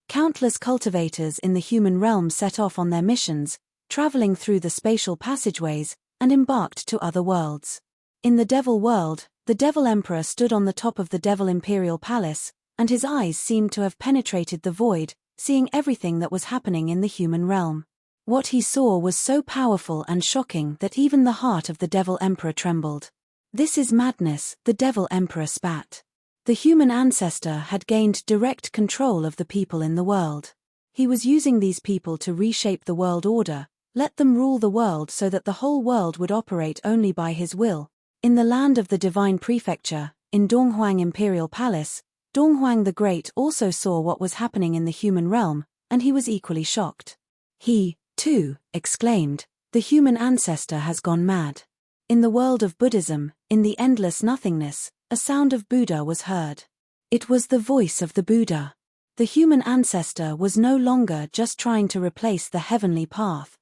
Countless cultivators in the human realm set off on their missions, traveling through the spatial passageways, and embarked to other worlds. In the Devil world, the Devil Emperor stood on the top of the Devil Imperial Palace, and his eyes seemed to have penetrated the void, seeing everything that was happening in the human realm. What he saw was so powerful and shocking that even the heart of the Devil Emperor trembled. This is madness, the Devil Emperor spat. The human ancestor had gained direct control of the people in the world. He was using these people to reshape the world order, let them rule the world so that the whole world would operate only by his will. In the land of the divine prefecture, in Donghuang Imperial Palace, Donghuang the Great also saw what was happening in the human realm, and he was equally shocked. He, too, exclaimed, "The human ancestor has gone mad." In the world of Buddhism, in the endless nothingness, a sound of Buddha was heard. It was the voice of the Buddha. The human ancestor was no longer just trying to replace the heavenly path.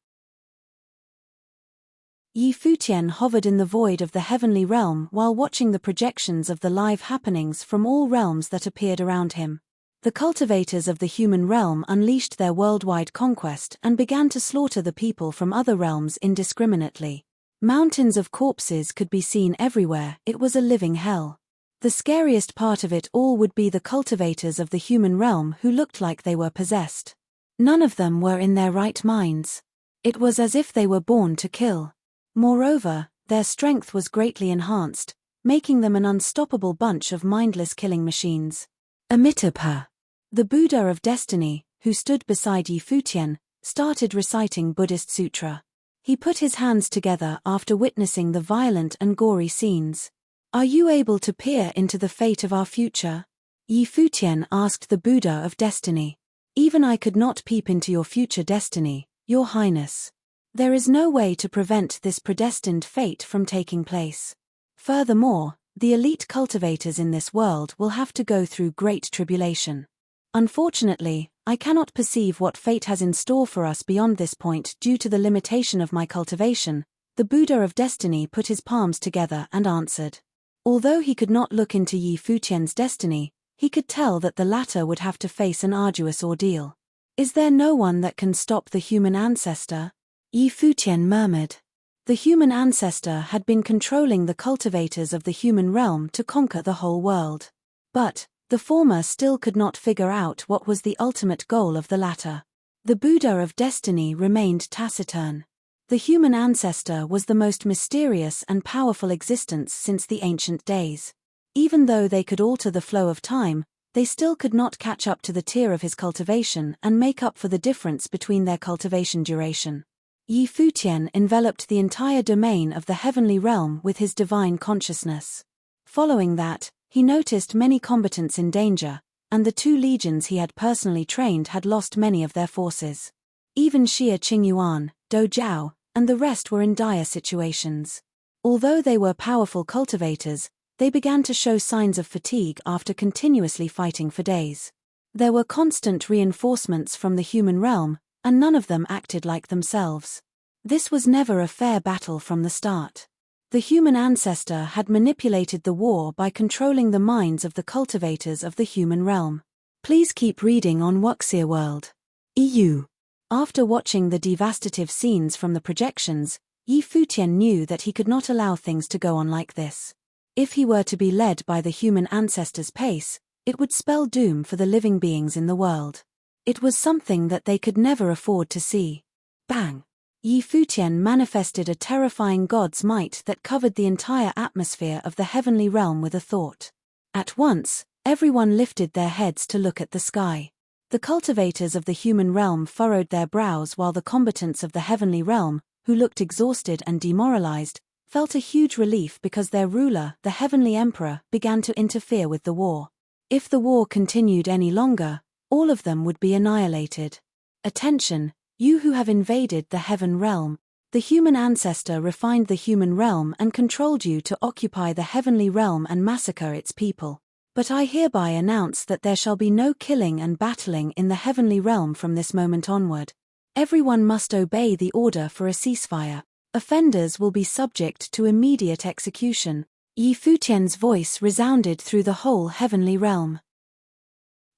Futian hovered in the void of the heavenly realm while watching the projections of the live happenings from all realms that appeared around him. The cultivators of the human realm unleashed their worldwide conquest and began to slaughter the people from other realms indiscriminately. Mountains of corpses could be seen everywhere. It was a living hell. The scariest part of it all would be the cultivators of the human realm who looked like they were possessed. None of them were in their right minds. It was as if they were born to kill. Moreover, their strength was greatly enhanced, making them an unstoppable bunch of mindless killing machines. Amitabha, the Buddha of Destiny, who stood beside Futian, started reciting Buddhist sutra. He put his hands together after witnessing the violent and gory scenes. "Are you able to peer into the fate of our future?" Futian asked the Buddha of Destiny. "Even I could not peep into your future destiny, Your Highness. There is no way to prevent this predestined fate from taking place. Furthermore, the elite cultivators in this world will have to go through great tribulation. Unfortunately, I cannot perceive what fate has in store for us beyond this point due to the limitation of my cultivation." The Buddha of Destiny put his palms together and answered. Although he could not look into Futian's destiny, he could tell that the latter would have to face an arduous ordeal. "Is there no one that can stop the human ancestor?" Futian murmured. The human ancestor had been controlling the cultivators of the human realm to conquer the whole world. But the former still could not figure out what was the ultimate goal of the latter. The Buddha of Destiny remained taciturn. The human ancestor was the most mysterious and powerful existence since the ancient days. Even though they could alter the flow of time, they still could not catch up to the tier of his cultivation and make up for the difference between their cultivation duration. Futian enveloped the entire domain of the heavenly realm with his divine consciousness. Following that, he noticed many combatants in danger, and the 2 legions he had personally trained had lost many of their forces. Even Xia Qingyuan, Do Zhao, and the rest were in dire situations. Although they were powerful cultivators, they began to show signs of fatigue after continuously fighting for days. There were constant reinforcements from the human realm, and none of them acted like themselves. This was never a fair battle from the start. The human ancestor had manipulated the war by controlling the minds of the cultivators of the human realm. Please keep reading on Wuxia World. EU. After watching the devastative scenes from the projections, Futian knew that he could not allow things to go on like this. If he were to be led by the human ancestor's pace, it would spell doom for the living beings in the world. It was something that they could never afford to see. Bang! Futian manifested a terrifying god's might that covered the entire atmosphere of the heavenly realm with a thought. At once, everyone lifted their heads to look at the sky. The cultivators of the human realm furrowed their brows while the combatants of the heavenly realm, who looked exhausted and demoralized, felt a huge relief because their ruler, the heavenly emperor, began to interfere with the war. If the war continued any longer, all of them would be annihilated. Attention, you who have invaded the heaven realm. The human ancestor refined the human realm and controlled you to occupy the heavenly realm and massacre its people. But I hereby announce that there shall be no killing and battling in the heavenly realm from this moment onward. Everyone must obey the order for a ceasefire. Offenders will be subject to immediate execution. Futian's voice resounded through the whole heavenly realm.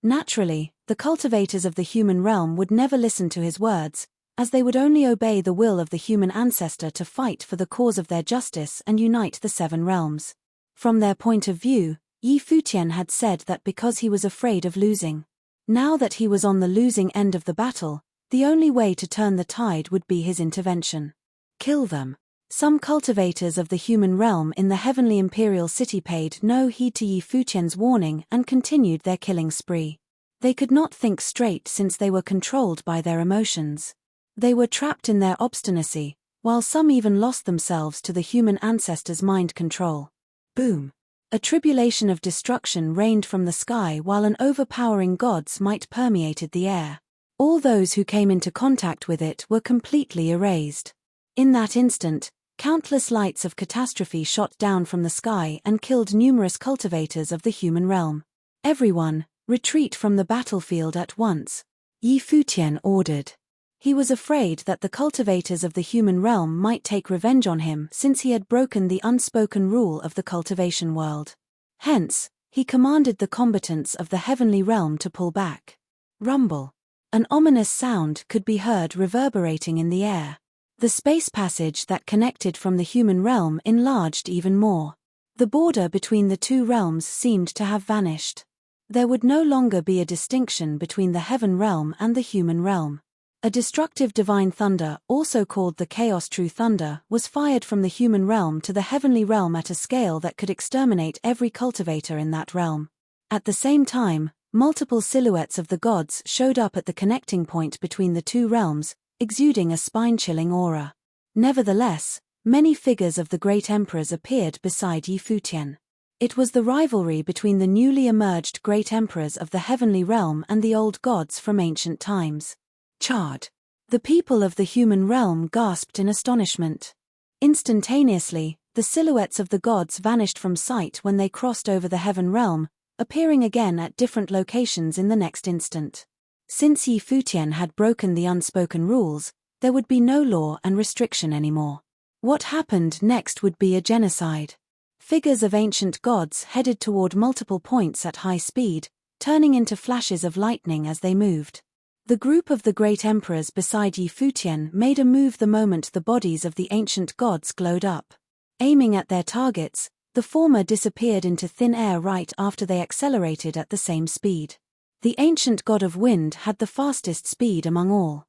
Naturally, the cultivators of the human realm would never listen to his words, as they would only obey the will of the human ancestor to fight for the cause of their justice and unite the seven realms. From their point of view, Futian had said that because he was afraid of losing. Now that he was on the losing end of the battle, the only way to turn the tide would be his intervention. Kill them. Some cultivators of the human realm in the heavenly imperial city paid no heed to Futian's warning and continued their killing spree. They could not think straight since they were controlled by their emotions. They were trapped in their obstinacy, while some even lost themselves to the human ancestor's mind control. Boom! A tribulation of destruction rained from the sky while an overpowering God's might permeated the air. All those who came into contact with it were completely erased. In that instant, countless lights of catastrophe shot down from the sky and killed numerous cultivators of the human realm. Everyone, retreat from the battlefield at once. Futian ordered. He was afraid that the cultivators of the human realm might take revenge on him since he had broken the unspoken rule of the cultivation world. Hence, he commanded the combatants of the heavenly realm to pull back. Rumble. An ominous sound could be heard reverberating in the air. The space passage that connected from the human realm enlarged even more. The border between the two realms seemed to have vanished. There would no longer be a distinction between the heaven realm and the human realm. A destructive divine thunder, also called the Chaos True Thunder, was fired from the human realm to the heavenly realm at a scale that could exterminate every cultivator in that realm. At the same time, multiple silhouettes of the gods showed up at the connecting point between the two realms, exuding a spine-chilling aura. Nevertheless, many figures of the great emperors appeared beside Futian. It was the rivalry between the newly emerged great emperors of the heavenly realm and the old gods from ancient times. Charred. The people of the human realm gasped in astonishment. Instantaneously, the silhouettes of the gods vanished from sight when they crossed over the heaven realm, appearing again at different locations in the next instant. Since Futian had broken the unspoken rules, there would be no law and restriction anymore. What happened next would be a genocide. Figures of ancient gods headed toward multiple points at high speed, turning into flashes of lightning as they moved. The group of the great emperors beside Futian made a move the moment the bodies of the ancient gods glowed up. Aiming at their targets, the former disappeared into thin air right after they accelerated at the same speed. The ancient god of wind had the fastest speed among all.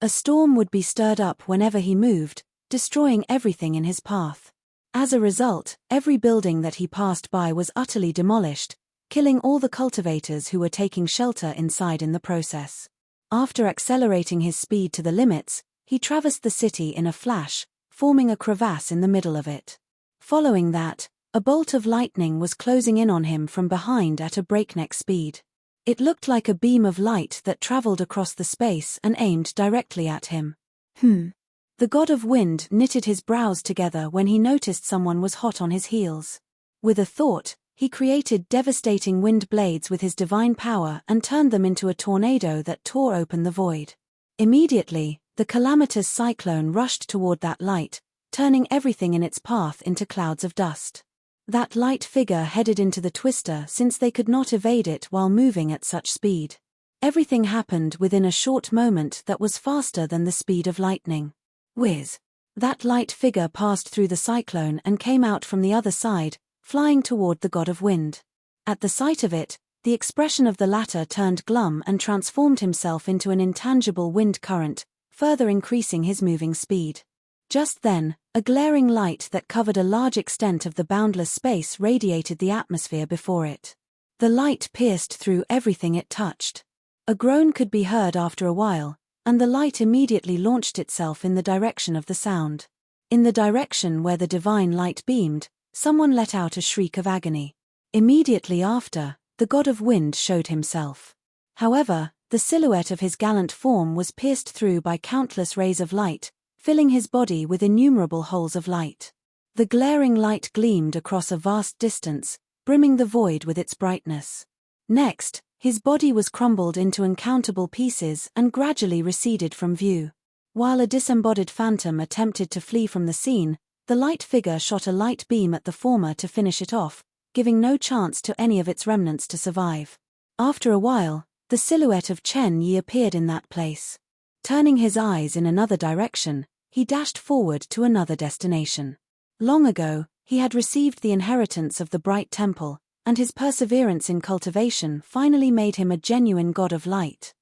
A storm would be stirred up whenever he moved, destroying everything in his path. As a result, every building that he passed by was utterly demolished, killing all the cultivators who were taking shelter inside in the process. After accelerating his speed to the limits, he traversed the city in a flash, forming a crevasse in the middle of it. Following that, a bolt of lightning was closing in on him from behind at a breakneck speed. It looked like a beam of light that traveled across the space and aimed directly at him. The god of wind knitted his brows together when he noticed someone was hot on his heels. With a thought, he created devastating wind blades with his divine power and turned them into a tornado that tore open the void. Immediately, the calamitous cyclone rushed toward that light, turning everything in its path into clouds of dust. That light figure headed into the twister since they could not evade it while moving at such speed. Everything happened within a short moment that was faster than the speed of lightning. Whiz! That light figure passed through the cyclone and came out from the other side, flying toward the god of wind. At the sight of it, the expression of the latter turned glum and transformed himself into an intangible wind current, further increasing his moving speed. Just then, a glaring light that covered a large extent of the boundless space radiated the atmosphere before it. The light pierced through everything it touched. A groan could be heard after a while, and the light immediately launched itself in the direction of the sound. In the direction where the divine light beamed, someone let out a shriek of agony. Immediately after, the god of wind showed himself. However, the silhouette of his gallant form was pierced through by countless rays of light, filling his body with innumerable holes of light. The glaring light gleamed across a vast distance, brimming the void with its brightness. Next, his body was crumbled into uncountable pieces and gradually receded from view. While a disembodied phantom attempted to flee from the scene, the light figure shot a light beam at the former to finish it off, giving no chance to any of its remnants to survive. After a while, the silhouette of Chen Yi appeared in that place. Turning his eyes in another direction, he dashed forward to another destination. Long ago, he had received the inheritance of the Bright Temple, and his perseverance in cultivation finally made him a genuine god of light.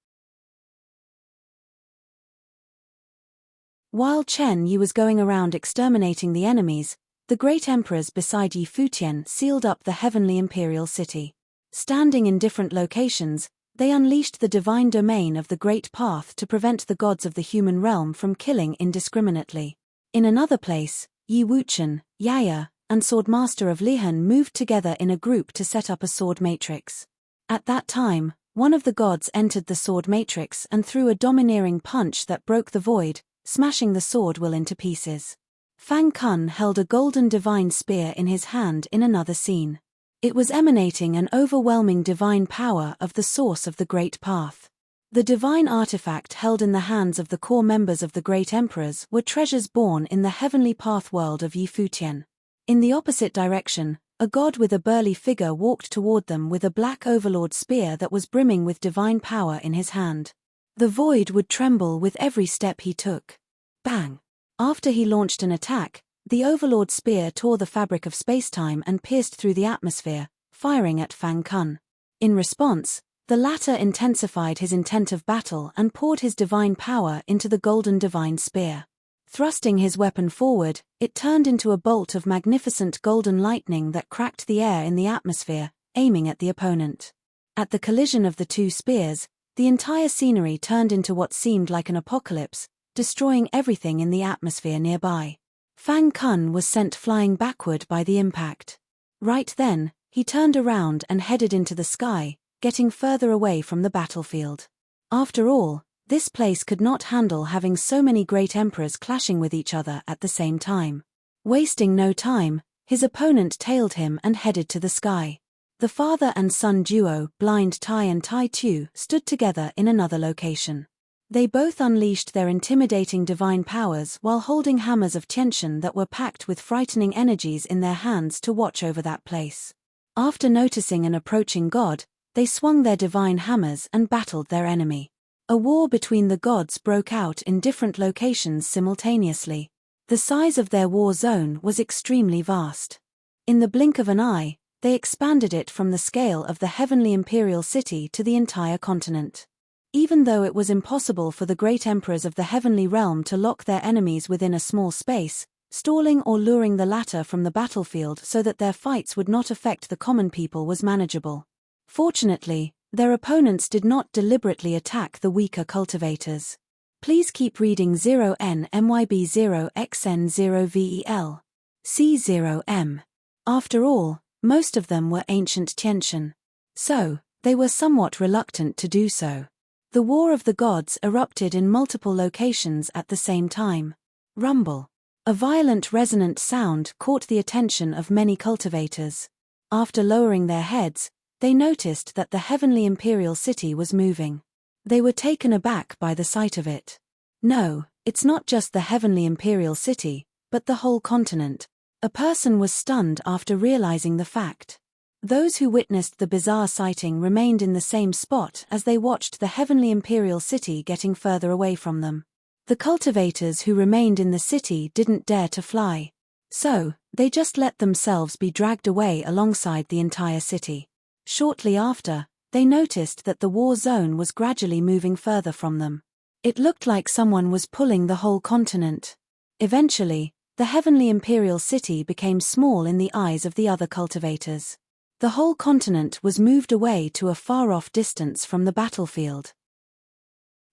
While Chen Yi was going around exterminating the enemies, the great emperors beside Yi Futian sealed up the heavenly imperial city. Standing in different locations, they unleashed the divine domain of the Great Path to prevent the gods of the human realm from killing indiscriminately. In another place, Yi Wuchen, Yaya, and Swordmaster of Lihan moved together in a group to set up a sword matrix. At that time, one of the gods entered the sword matrix and threw a domineering punch that broke the void, smashing the sword will into pieces. Fang Kun held a golden divine spear in his hand in another scene. It was emanating an overwhelming divine power of the source of the Great Path. The divine artifact held in the hands of the core members of the great emperors were treasures born in the heavenly path world of Yi Futian. In the opposite direction, a god with a burly figure walked toward them with a black overlord spear that was brimming with divine power in his hand. The void would tremble with every step he took. Bang! After he launched an attack, the overlord spear tore the fabric of spacetime and pierced through the atmosphere, firing at Fang Kun. In response, the latter intensified his intent of battle and poured his divine power into the golden divine spear. Thrusting his weapon forward, it turned into a bolt of magnificent golden lightning that cracked the air in the atmosphere, aiming at the opponent. At the collision of the two spears, the entire scenery turned into what seemed like an apocalypse, destroying everything in the atmosphere nearby. Fang Kun was sent flying backward by the impact. Right then, he turned around and headed into the sky, getting further away from the battlefield. After all, this place could not handle having so many great emperors clashing with each other at the same time. Wasting no time, his opponent tailed him and headed to the sky. The father and son duo, Blind Tai and Tai Tu, stood together in another location. They both unleashed their intimidating divine powers while holding hammers of Tiantian that were packed with frightening energies in their hands to watch over that place. After noticing an approaching god, they swung their divine hammers and battled their enemy. A war between the gods broke out in different locations simultaneously. The size of their war zone was extremely vast. In the blink of an eye, they expanded it from the scale of the heavenly imperial city to the entire continent. Even though it was impossible for the great emperors of the heavenly realm to lock their enemies within a small space, stalling or luring the latter from the battlefield so that their fights would not affect the common people was manageable. Fortunately, their opponents did not deliberately attack the weaker cultivators. Please keep reading 0NMYB0XN0VEL. C0M. After all, most of them were ancient Tiantian. So, they were somewhat reluctant to do so. The War of the Gods erupted in multiple locations at the same time. Rumble. A violent resonant sound caught the attention of many cultivators. After lowering their heads, they noticed that the heavenly imperial city was moving. They were taken aback by the sight of it. No, it's not just the heavenly imperial city, but the whole continent. A person was stunned after realizing the fact. Those who witnessed the bizarre sighting remained in the same spot as they watched the heavenly imperial city getting further away from them. The cultivators who remained in the city didn't dare to fly. So, they just let themselves be dragged away alongside the entire city. Shortly after, they noticed that the war zone was gradually moving further from them. It looked like someone was pulling the whole continent. Eventually, the heavenly imperial city became small in the eyes of the other cultivators. The whole continent was moved away to a far-off distance from the battlefield.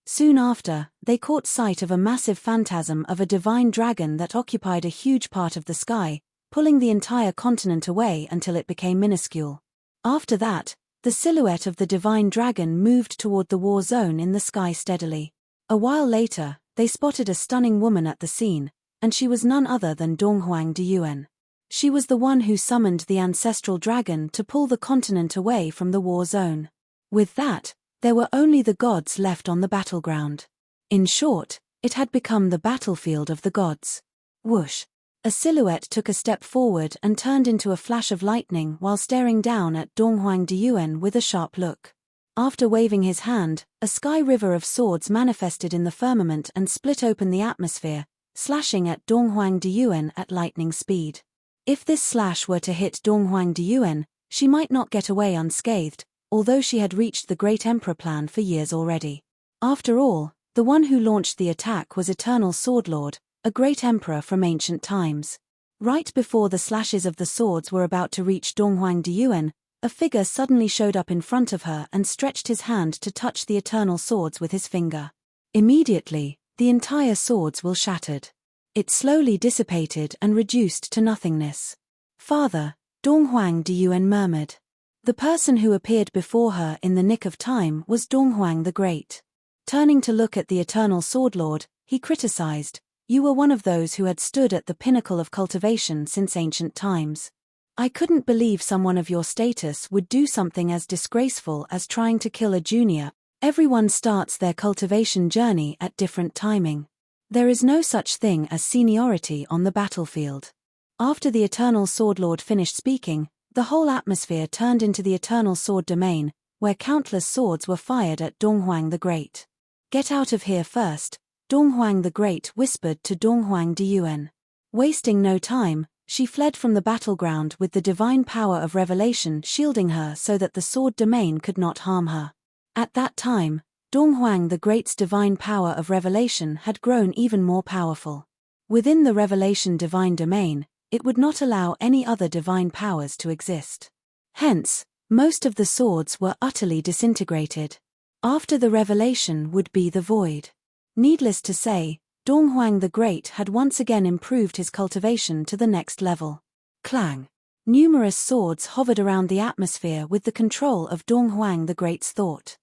Soon after, they caught sight of a massive phantasm of a divine dragon that occupied a huge part of the sky, pulling the entire continent away until it became minuscule. After that, the silhouette of the divine dragon moved toward the war zone in the sky steadily. A while later, they spotted a stunning woman at the scene, and she was none other than Donghuang Diyuan. She was the one who summoned the ancestral dragon to pull the continent away from the war zone. With that, there were only the gods left on the battleground. In short, it had become the battlefield of the gods. Whoosh! A silhouette took a step forward and turned into a flash of lightning while staring down at Donghuang Diyuan with a sharp look. After waving his hand, a sky river of swords manifested in the firmament and split open the atmosphere, slashing at Donghuang Diyuan at lightning speed. If this slash were to hit Donghuang Diyuan, she might not get away unscathed, although she had reached the Great Emperor plan for years already. After all, the one who launched the attack was Eternal Swordlord, a great emperor from ancient times. Right before the slashes of the swords were about to reach Donghuang Diyuan, a figure suddenly showed up in front of her and stretched his hand to touch the eternal swords with his finger. Immediately, the entire swords were shattered. It slowly dissipated and reduced to nothingness. "Father," Donghuang Diyuan murmured. The person who appeared before her in the nick of time was Donghuang the Great. Turning to look at the Eternal Swordlord, he criticized, "You were one of those who had stood at the pinnacle of cultivation since ancient times. I couldn't believe someone of your status would do something as disgraceful as trying to kill a junior. Everyone starts their cultivation journey at different timing. There is no such thing as seniority on the battlefield." After the Eternal Swordlord finished speaking, the whole atmosphere turned into the Eternal Sword domain, where countless swords were fired at Donghuang the Great. "Get out of here first," Donghuang the Great whispered to Donghuang Diyuan. Wasting no time, she fled from the battleground with the divine power of revelation shielding her so that the sword domain could not harm her. At that time, Donghuang the Great's divine power of revelation had grown even more powerful. Within the revelation divine domain, it would not allow any other divine powers to exist. Hence, most of the swords were utterly disintegrated. After the revelation would be the void. Needless to say, Donghuang the Great had once again improved his cultivation to the next level. Clang! Numerous swords hovered around the atmosphere with the control of Donghuang the Great's thought.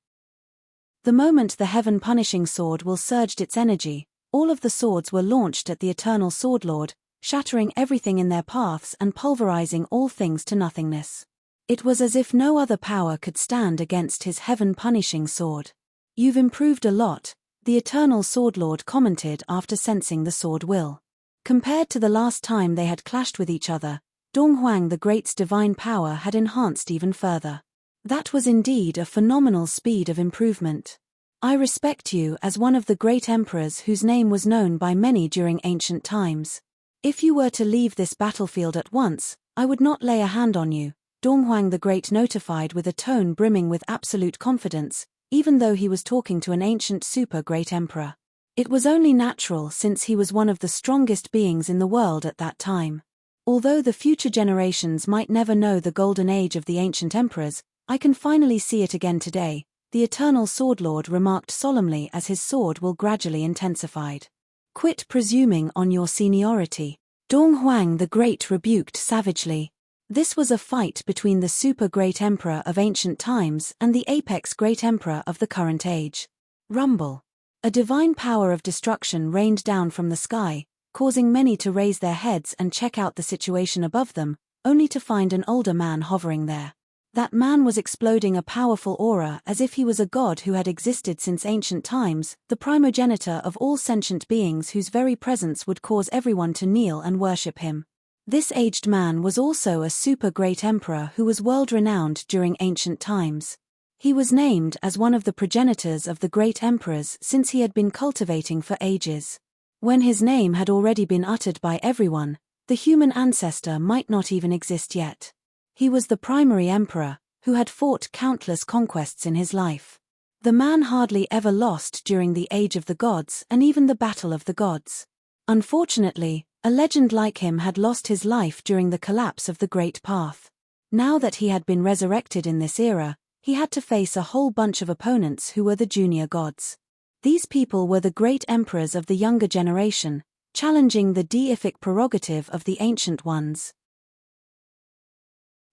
The moment the heaven-punishing sword will surged its energy, all of the swords were launched at the Eternal Swordlord, shattering everything in their paths and pulverizing all things to nothingness. It was as if no other power could stand against his heaven-punishing sword. "You've improved a lot," the Eternal Swordlord commented after sensing the sword will. Compared to the last time they had clashed with each other, Donghuang the Great's divine power had enhanced even further. That was indeed a phenomenal speed of improvement. "I respect you as one of the great emperors whose name was known by many during ancient times. If you were to leave this battlefield at once, I would not lay a hand on you," Donghuang the Great notified with a tone brimming with absolute confidence, even though he was talking to an ancient super-great emperor. It was only natural since he was one of the strongest beings in the world at that time. "Although the future generations might never know the golden age of the ancient emperors, I can finally see it again today," the Eternal Swordlord remarked solemnly as his sword will gradually intensified. "Quit presuming on your seniority," Donghuang the Great rebuked savagely. This was a fight between the super-great emperor of ancient times and the apex great emperor of the current age. Rumble. A divine power of destruction rained down from the sky, causing many to raise their heads and check out the situation above them, only to find an older man hovering there. That man was exploding a powerful aura as if he was a god who had existed since ancient times, the primogenitor of all sentient beings whose very presence would cause everyone to kneel and worship him. This aged man was also a super-great emperor who was world-renowned during ancient times. He was named as one of the progenitors of the great emperors since he had been cultivating for ages. When his name had already been uttered by everyone, the human ancestor might not even exist yet. He was the primary emperor, who had fought countless conquests in his life. The man hardly ever lost during the Age of the Gods and even the Battle of the Gods. Unfortunately, a legend like him had lost his life during the collapse of the Great Path. Now that he had been resurrected in this era, he had to face a whole bunch of opponents who were the junior gods. These people were the great emperors of the younger generation, challenging the deific prerogative of the ancient ones.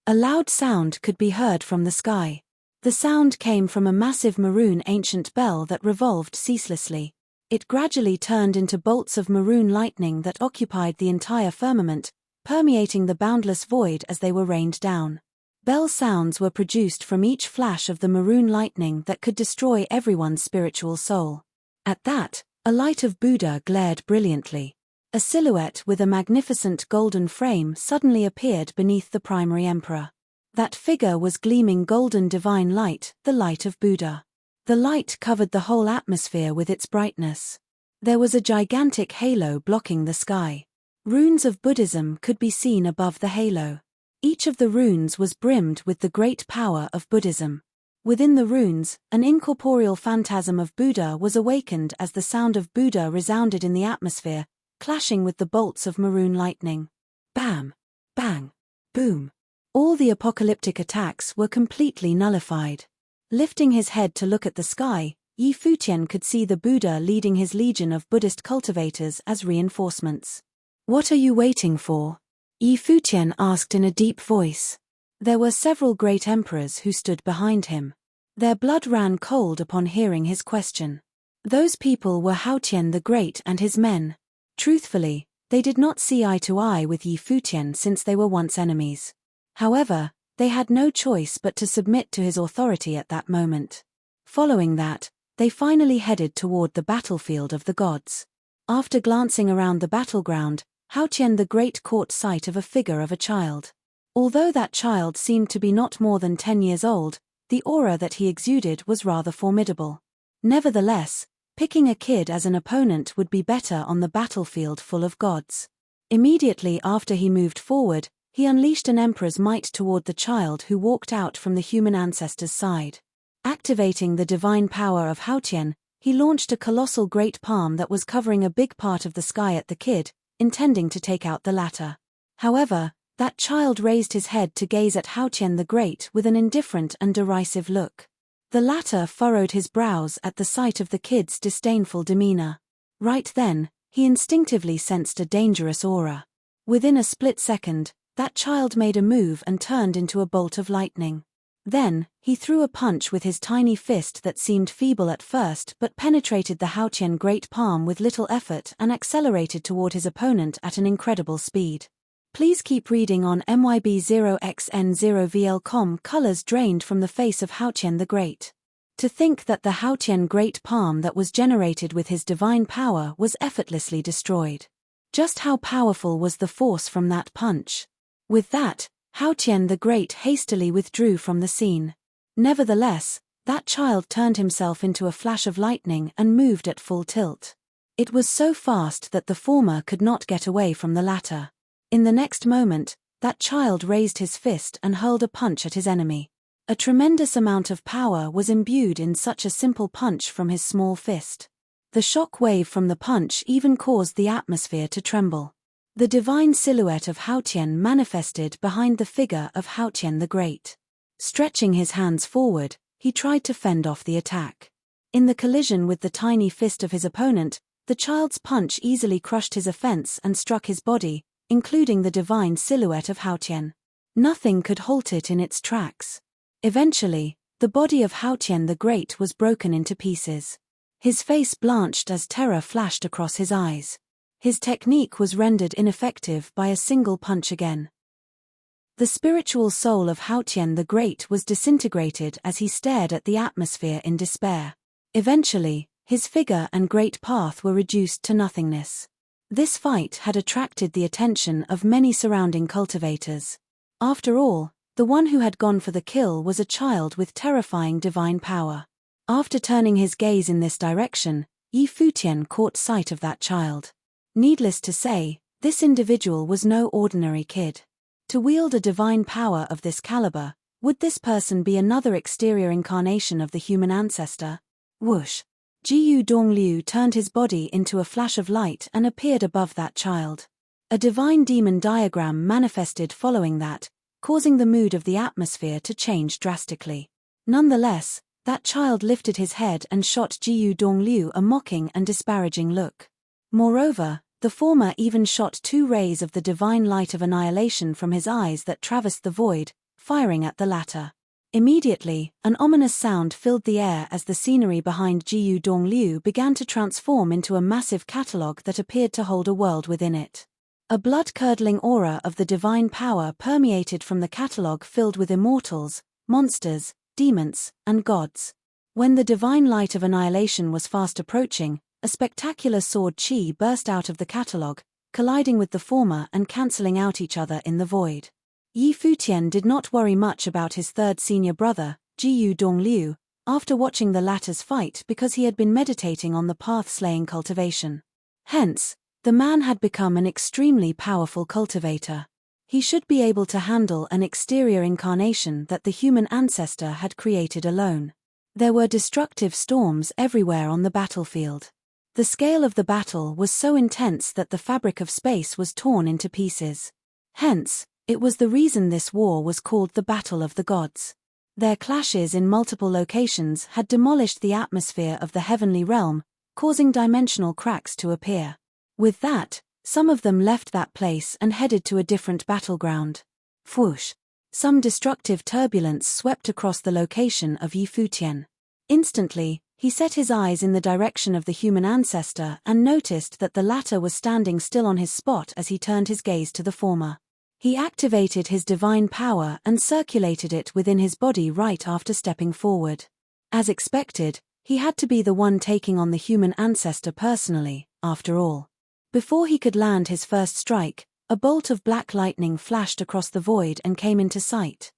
A loud sound could be heard from the sky. The sound came from a massive maroon ancient bell that revolved ceaselessly. It gradually turned into bolts of maroon lightning that occupied the entire firmament, permeating the boundless void as they were rained down. Bell sounds were produced from each flash of the maroon lightning that could destroy everyone's spiritual soul. At that, a light of Buddha glared brilliantly. A silhouette with a magnificent golden frame suddenly appeared beneath the primary emperor. That figure was gleaming golden divine light, the light of Buddha. The light covered the whole atmosphere with its brightness. There was a gigantic halo blocking the sky. Runes of Buddhism could be seen above the halo. Each of the runes was brimmed with the great power of Buddhism. Within the runes, an incorporeal phantasm of Buddha was awakened as the sound of Buddha resounded in the atmosphere, clashing with the bolts of maroon lightning. Bam! Bang! Boom! All the apocalyptic attacks were completely nullified. Lifting his head to look at the sky, Futian could see the Buddha leading his legion of Buddhist cultivators as reinforcements. "What are you waiting for?" Futian asked in a deep voice. There were several great emperors who stood behind him. Their blood ran cold upon hearing his question. Those people were Futian the Great and his men. Truthfully, they did not see eye to eye with Futian since they were once enemies. However, they had no choice but to submit to his authority at that moment. Following that, they finally headed toward the battlefield of the gods. After glancing around the battleground, Futian the Great caught sight of a figure of a child. Although that child seemed to be not more than 10 years old, the aura that he exuded was rather formidable. Nevertheless, picking a kid as an opponent would be better on the battlefield full of gods. Immediately after he moved forward, he unleashed an emperor's might toward the child who walked out from the human ancestor's side. Activating the divine power of Futian, he launched a colossal great palm that was covering a big part of the sky at the kid, intending to take out the latter. However, that child raised his head to gaze at Futian the Great with an indifferent and derisive look. The latter furrowed his brows at the sight of the kid's disdainful demeanor. Right then, he instinctively sensed a dangerous aura. Within a split second, that child made a move and turned into a bolt of lightning. Then, he threw a punch with his tiny fist that seemed feeble at first but penetrated the Futian great palm with little effort and accelerated toward his opponent at an incredible speed. Please keep reading on MYB0XN0VL.com. Colors drained from the face of Futian the Great. To think that the Futian great palm that was generated with his divine power was effortlessly destroyed. Just how powerful was the force from that punch? With that, Futian the Great hastily withdrew from the scene. Nevertheless, that child turned himself into a flash of lightning and moved at full tilt. It was so fast that the former could not get away from the latter. In the next moment, that child raised his fist and hurled a punch at his enemy. A tremendous amount of power was imbued in such a simple punch from his small fist. The shock wave from the punch even caused the atmosphere to tremble. The divine silhouette of Futian manifested behind the figure of Futian the Great. Stretching his hands forward, he tried to fend off the attack. In the collision with the tiny fist of his opponent, the child's punch easily crushed his offense and struck his body, including the divine silhouette of Futian. Nothing could halt it in its tracks. Eventually, the body of Futian the Great was broken into pieces. His face blanched as terror flashed across his eyes. His technique was rendered ineffective by a single punch again. The spiritual soul of Futian the Great was disintegrated as he stared at the atmosphere in despair. Eventually, his figure and great path were reduced to nothingness. This fight had attracted the attention of many surrounding cultivators. After all, the one who had gone for the kill was a child with terrifying divine power. After turning his gaze in this direction, Futian caught sight of that child. Needless to say, this individual was no ordinary kid. To wield a divine power of this caliber, would this person be another exterior incarnation of the human ancestor? Whoosh! Jiu Dongliu turned his body into a flash of light and appeared above that child. A divine demon diagram manifested following that, causing the mood of the atmosphere to change drastically. Nonetheless, that child lifted his head and shot Jiyu Dongliu a mocking and disparaging look. Moreover, the former even shot 2 rays of the divine light of annihilation from his eyes that traversed the void, firing at the latter. Immediately, an ominous sound filled the air as the scenery behind Jiyu Dongliu began to transform into a massive catalogue that appeared to hold a world within it. A blood-curdling aura of the divine power permeated from the catalogue filled with immortals, monsters, demons, and gods. When the divine light of annihilation was fast approaching, a spectacular sword chi burst out of the catalogue, colliding with the former and cancelling out each other in the void. Yi Futian did not worry much about his third senior brother, Jiyu Dongliu, after watching the latter's fight because he had been meditating on the path-slaying cultivation. Hence, the man had become an extremely powerful cultivator. He should be able to handle an exterior incarnation that the human ancestor had created alone. There were destructive storms everywhere on the battlefield. The scale of the battle was so intense that the fabric of space was torn into pieces. Hence, it was the reason this war was called the Battle of the Gods. Their clashes in multiple locations had demolished the atmosphere of the heavenly realm, causing dimensional cracks to appear. With that, some of them left that place and headed to a different battleground. Whoosh! Some destructive turbulence swept across the location of Yi Futian. Instantly, he set his eyes in the direction of the human ancestor and noticed that the latter was standing still on his spot as he turned his gaze to the former. He activated his divine power and circulated it within his body right after stepping forward. As expected, he had to be the one taking on the human ancestor personally, after all. Before he could land his first strike, a bolt of black lightning flashed across the void and came into sight.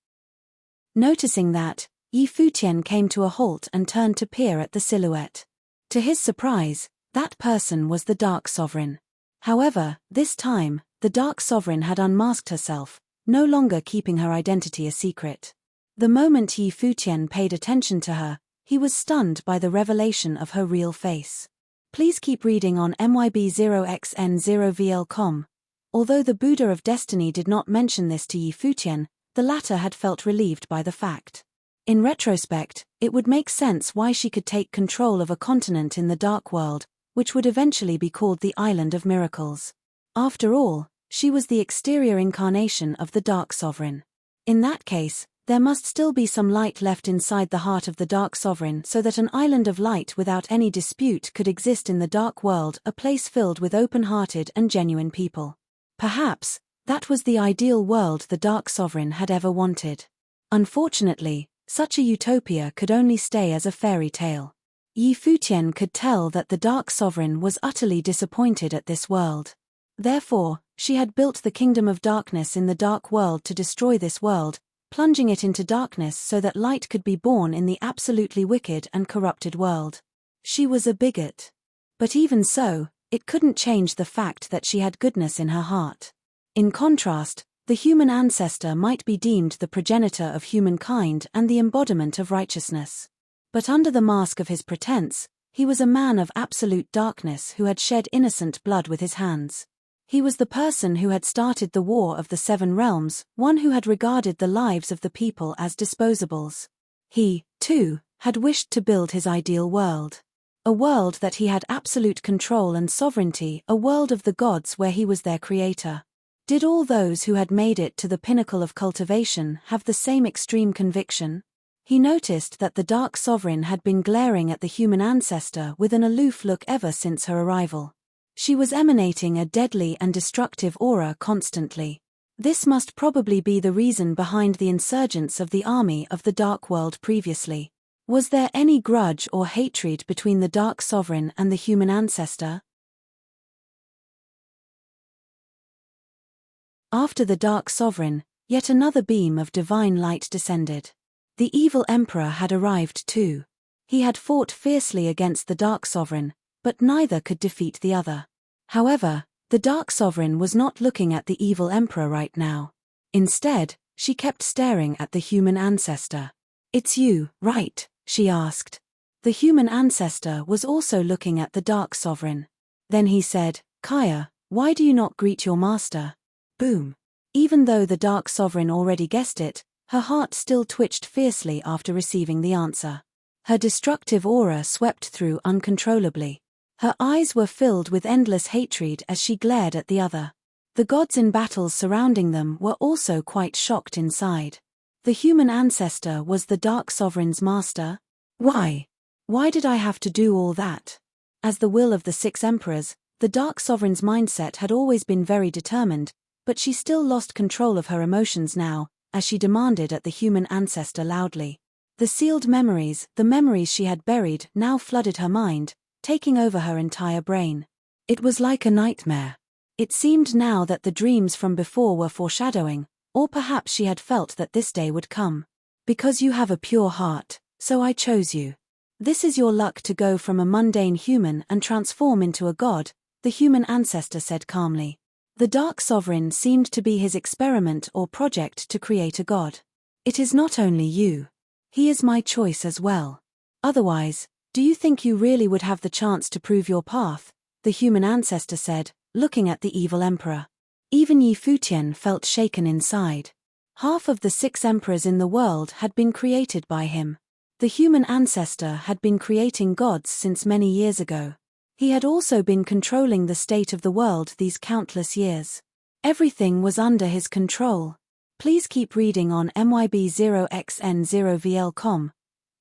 Noticing that, Yi Futian came to a halt and turned to peer at the silhouette. To his surprise, that person was the Dark Sovereign. However, this time, the Dark Sovereign had unmasked herself, no longer keeping her identity a secret. The moment Yi Futian paid attention to her, he was stunned by the revelation of her real face. Please keep reading on myb0xn0vl.com. Although the Buddha of Destiny did not mention this to Yi Futian, the latter had felt relieved by the fact. In retrospect, it would make sense why she could take control of a continent in the Dark World, which would eventually be called the Island of Miracles. After all, she was the exterior incarnation of the Dark Sovereign. In that case, there must still be some light left inside the heart of the Dark Sovereign so that an island of light without any dispute could exist in the Dark World, a place filled with open-hearted and genuine people. Perhaps, that was the ideal world the Dark Sovereign had ever wanted. Unfortunately, such a utopia could only stay as a fairy tale. Yi Futian could tell that the Dark Sovereign was utterly disappointed at this world. Therefore, she had built the kingdom of darkness in the Dark World to destroy this world, plunging it into darkness so that light could be born in the absolutely wicked and corrupted world. She was a bigot. But even so, it couldn't change the fact that she had goodness in her heart. In contrast, the human ancestor might be deemed the progenitor of humankind and the embodiment of righteousness. But under the mask of his pretense, he was a man of absolute darkness who had shed innocent blood with his hands. He was the person who had started the War of the Seven Realms, one who had regarded the lives of the people as disposables. He, too, had wished to build his ideal world. A world that he had absolute control and sovereignty, a world of the gods where he was their creator. Did all those who had made it to the pinnacle of cultivation have the same extreme conviction? He noticed that the Dark Sovereign had been glaring at the human ancestor with an aloof look ever since her arrival. She was emanating a deadly and destructive aura constantly. This must probably be the reason behind the insurgence of the army of the Dark World previously. Was there any grudge or hatred between the Dark Sovereign and the human ancestor? After the Dark Sovereign, yet another beam of divine light descended. The evil emperor had arrived too. He had fought fiercely against the Dark Sovereign, but neither could defeat the other. However, the Dark Sovereign was not looking at the evil emperor right now. Instead, she kept staring at the human ancestor. "It's you, right?" she asked. The human ancestor was also looking at the Dark Sovereign. Then he said, "Kaya, why do you not greet your master?" Boom. Even though the Dark Sovereign already guessed it, her heart still twitched fiercely after receiving the answer. Her destructive aura swept through uncontrollably. Her eyes were filled with endless hatred as she glared at the other. The gods in battles surrounding them were also quite shocked inside. The human ancestor was the Dark Sovereign's master? Why? Why did I have to do all that? As the will of the 6 emperors, the Dark Sovereign's mindset had always been very determined, but she still lost control of her emotions now, as she demanded at the human ancestor loudly. The sealed memories, the memories she had buried, now flooded her mind, taking over her entire brain. It was like a nightmare. It seemed now that the dreams from before were foreshadowing, or perhaps she had felt that this day would come. Because you have a pure heart, so I chose you. This is your luck to go from a mundane human and transform into a god, the human ancestor said calmly. The Dark Sovereign seemed to be his experiment or project to create a god. It is not only you. He is my choice as well. Otherwise, do you think you really would have the chance to prove your path? The human ancestor said, looking at the evil emperor. Even Futian felt shaken inside. Half of the 6 emperors in the world had been created by him. The human ancestor had been creating gods since many years ago. He had also been controlling the state of the world these countless years. Everything was under his control. Please keep reading on myb0xn0vl.com.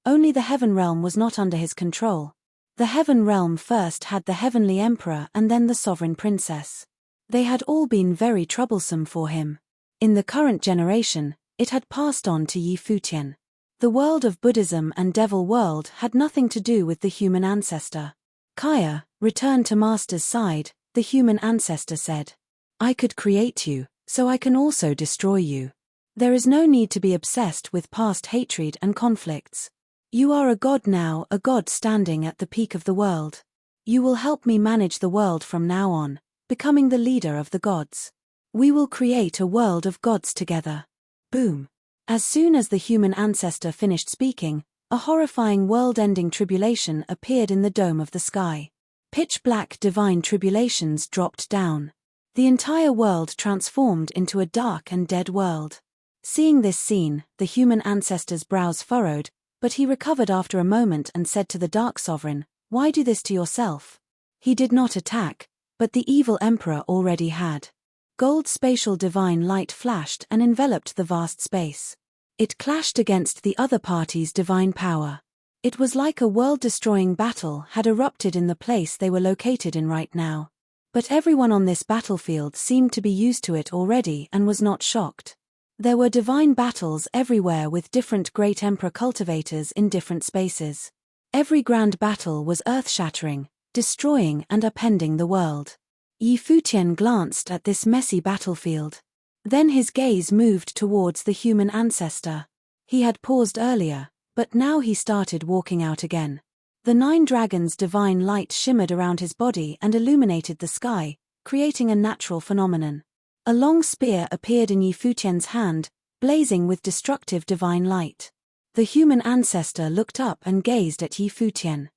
Only the Heaven Realm was not under his control. The Heaven Realm first had the Heavenly Emperor and then the Sovereign Princess. They had all been very troublesome for him. In the current generation, it had passed on to Futian. The world of Buddhism and Devil World had nothing to do with the human ancestor. Kaya, return to Master's side, the human ancestor said. I could create you, so I can also destroy you. There is no need to be obsessed with past hatred and conflicts. You are a god now, a god standing at the peak of the world. You will help me manage the world from now on, becoming the leader of the gods. We will create a world of gods together. Boom. As soon as the human ancestor finished speaking, a horrifying world-ending tribulation appeared in the dome of the sky. Pitch-black divine tribulations dropped down. The entire world transformed into a dark and dead world. Seeing this scene, the human ancestor's brows furrowed, but he recovered after a moment and said to the Dark Sovereign, "Why do this to yourself?" He did not attack, but the evil emperor already had. Gold spatial divine light flashed and enveloped the vast space. It clashed against the other party's divine power. It was like a world-destroying battle had erupted in the place they were located in right now. But everyone on this battlefield seemed to be used to it already and was not shocked. There were divine battles everywhere with different great emperor cultivators in different spaces. Every grand battle was earth-shattering, destroying and upending the world. Futian glanced at this messy battlefield. Then his gaze moved towards the human ancestor. He had paused earlier, but now he started walking out again. The 9 dragons' divine light shimmered around his body and illuminated the sky, creating a natural phenomenon. A long spear appeared in Futian's hand, blazing with destructive divine light. The human ancestor looked up and gazed at Futian.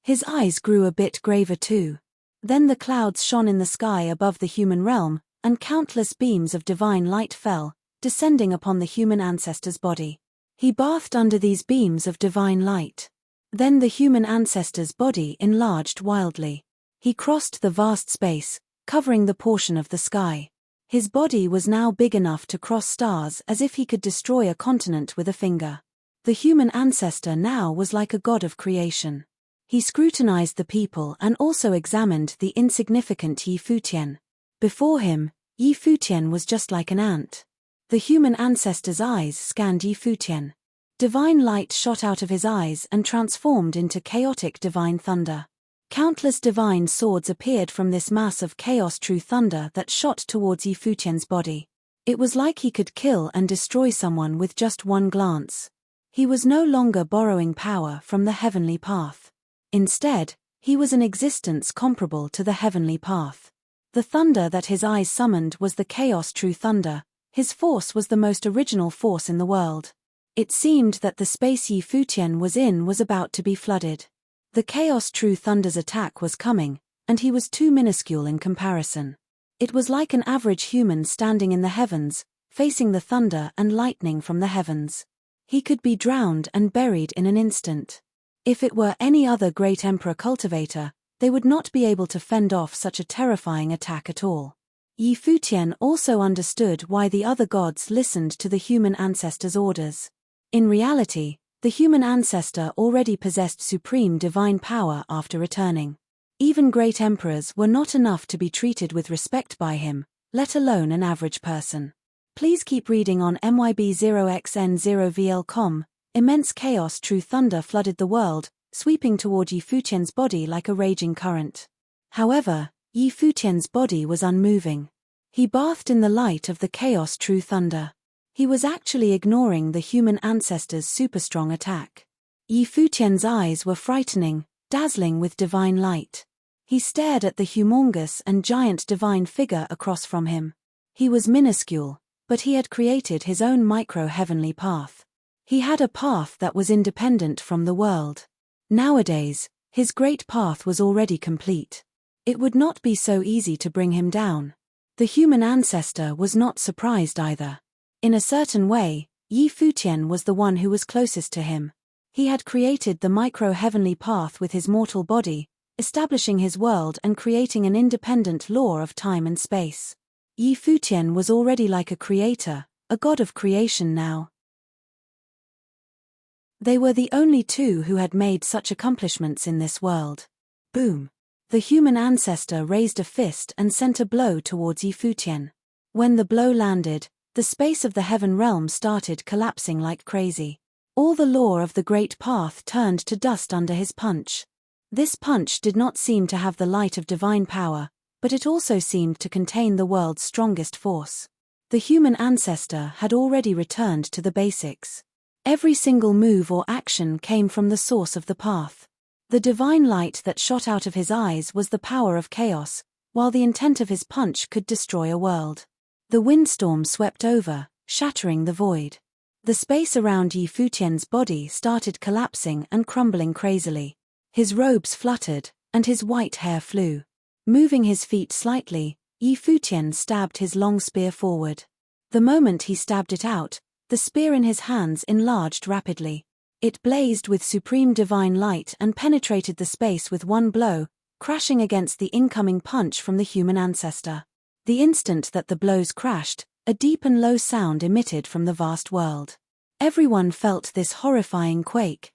His eyes grew a bit graver too. Then the clouds shone in the sky above the human realm, and countless beams of divine light fell, descending upon the human ancestor's body. He bathed under these beams of divine light. Then the human ancestor's body enlarged wildly. He crossed the vast space, covering the portion of the sky. His body was now big enough to cross stars as if he could destroy a continent with a finger. The human ancestor now was like a god of creation. He scrutinized the people and also examined the insignificant Futian. Before him, Futian was just like an ant. The human ancestor's eyes scanned Futian. Divine light shot out of his eyes and transformed into chaotic divine thunder. Countless divine swords appeared from this mass of chaos true thunder that shot towards Futian's body. It was like he could kill and destroy someone with just one glance. He was no longer borrowing power from the heavenly path. Instead, he was an existence comparable to the heavenly path. The thunder that his eyes summoned was the chaos true thunder. His force was the most original force in the world. It seemed that the space Futian was in was about to be flooded. The chaos true thunder's attack was coming, and he was too minuscule in comparison. It was like an average human standing in the heavens, facing the thunder and lightning from the heavens. He could be drowned and buried in an instant. If it were any other great emperor cultivator, they would not be able to fend off such a terrifying attack at all. Futian also understood why the other gods listened to the human ancestor's orders. In reality, the human ancestor already possessed supreme divine power after returning. Even great emperors were not enough to be treated with respect by him, let alone an average person. Please keep reading on MYB0xN0VL.com. Immense chaos, true thunder flooded the world, sweeping toward Futian's body like a raging current. However, Futian's body was unmoving. He bathed in the light of the chaos, true thunder. He was actually ignoring the human ancestor's super-strong attack. Futian's eyes were frightening, dazzling with divine light. He stared at the humongous and giant divine figure across from him. He was minuscule, but he had created his own micro-heavenly path. He had a path that was independent from the world. Nowadays, his great path was already complete. It would not be so easy to bring him down. The human ancestor was not surprised either. In a certain way, Futian was the one who was closest to him. He had created the micro-heavenly path with his mortal body, establishing his world and creating an independent law of time and space. Futian was already like a creator, a god of creation now. They were the only two who had made such accomplishments in this world. Boom! The human ancestor raised a fist and sent a blow towards Futian. When the blow landed, the space of the heaven realm started collapsing like crazy. All the law of the great path turned to dust under his punch. This punch did not seem to have the light of divine power, but it also seemed to contain the world's strongest force. The human ancestor had already returned to the basics. Every single move or action came from the source of the path. The divine light that shot out of his eyes was the power of chaos, while the intent of his punch could destroy a world. The windstorm swept over, shattering the void. The space around Futian's body started collapsing and crumbling crazily. His robes fluttered, and his white hair flew. Moving his feet slightly, Futian stabbed his long spear forward. The moment he stabbed it out, the spear in his hands enlarged rapidly. It blazed with supreme divine light and penetrated the space with one blow, crashing against the incoming punch from the human ancestor. The instant that the blows crashed, a deep and low sound emitted from the vast world. Everyone felt this horrifying quake.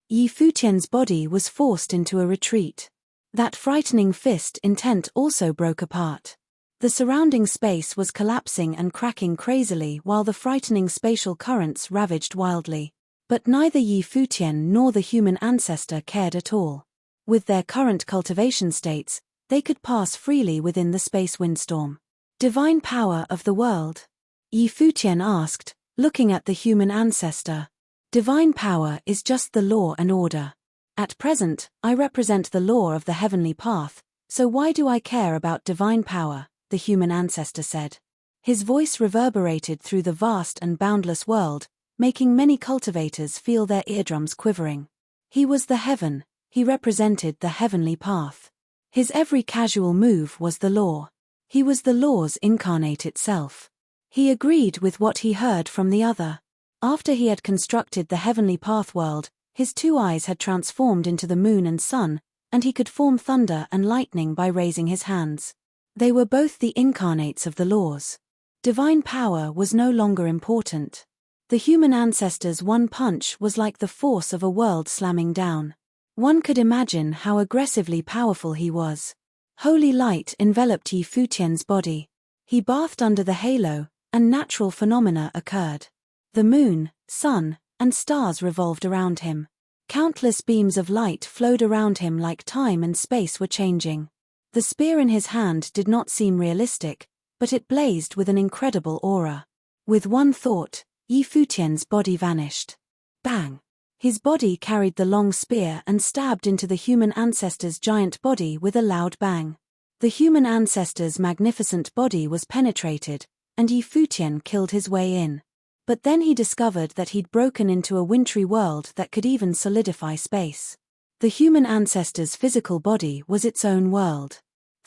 Futian's body was forced into a retreat. That frightening fist intent also broke apart. The surrounding space was collapsing and cracking crazily while the frightening spatial currents ravaged wildly. But neither Futian nor the human ancestor cared at all. With their current cultivation states, they could pass freely within the space windstorm. Divine power of the world? Futian asked, looking at the human ancestor. Divine power is just the law and order. At present, I represent the law of the heavenly path, so why do I care about divine power? The human ancestor said. His voice reverberated through the vast and boundless world, making many cultivators feel their eardrums quivering. He was the heaven, he represented the heavenly path. His every casual move was the law. He was the law's incarnate itself. He agreed with what he heard from the other. After he had constructed the heavenly path world, his two eyes had transformed into the moon and sun, and he could form thunder and lightning by raising his hands. They were both the incarnates of the laws. Divine power was no longer important. The human ancestor's one punch was like the force of a world slamming down. One could imagine how aggressively powerful he was. Holy light enveloped Futian's body. He bathed under the halo, and natural phenomena occurred. The moon, sun, and stars revolved around him. Countless beams of light flowed around him like time and space were changing. The spear in his hand did not seem realistic, but it blazed with an incredible aura. With one thought, Futian's body vanished. Bang! His body carried the long spear and stabbed into the human ancestor's giant body with a loud bang. The human ancestor's magnificent body was penetrated, and Futian killed his way in. But then he discovered that he'd broken into a wintry world that could even solidify space. The human ancestor's physical body was its own world.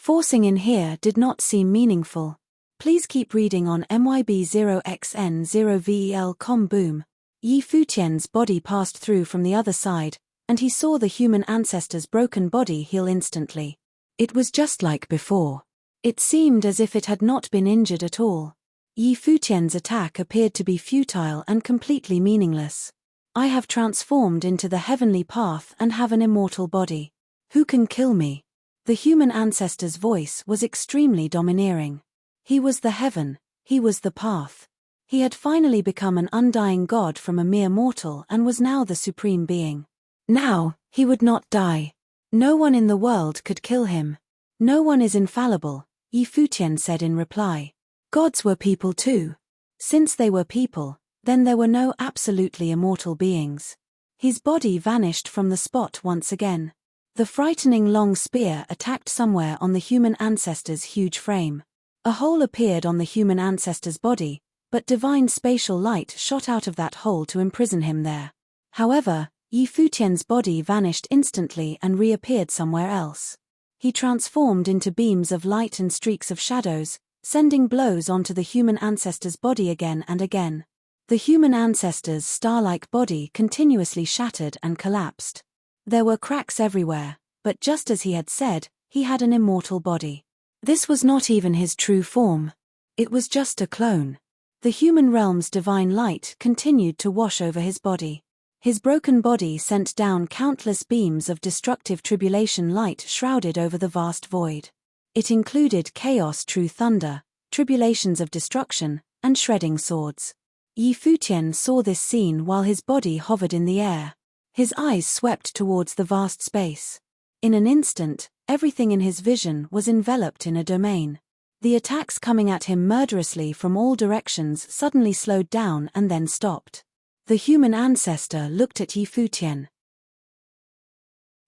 Forcing in here did not seem meaningful. Please keep reading on MYB0XN0VEL. Boom. Yi Futian's body passed through from the other side, and he saw the human ancestor's broken body heal instantly. It was just like before. It seemed as if it had not been injured at all. Yi Futian's attack appeared to be futile and completely meaningless. I have transformed into the heavenly path and have an immortal body. Who can kill me? The human ancestor's voice was extremely domineering. He was the heaven, he was the path. He had finally become an undying god from a mere mortal and was now the supreme being. Now, he would not die. No one in the world could kill him. No one is infallible, Yi Futian said in reply. Gods were people too. Since they were people, then there were no absolutely immortal beings. His body vanished from the spot once again. The frightening long spear attacked somewhere on the human ancestor's huge frame. A hole appeared on the human ancestor's body, but divine spatial light shot out of that hole to imprison him there. However, Yi Futian's body vanished instantly and reappeared somewhere else. He transformed into beams of light and streaks of shadows, sending blows onto the human ancestor's body again and again. The human ancestor's star-like body continuously shattered and collapsed. There were cracks everywhere, but just as he had said, he had an immortal body. This was not even his true form. It was just a clone. The human realm's divine light continued to wash over his body. His broken body sent down countless beams of destructive tribulation light shrouded over the vast void. It included chaos, true thunder, tribulations of destruction, and shredding swords. Yi Futian saw this scene while his body hovered in the air. His eyes swept towards the vast space. In an instant, everything in his vision was enveloped in a domain. The attacks coming at him murderously from all directions suddenly slowed down and then stopped. The human ancestor looked at Yi Futian.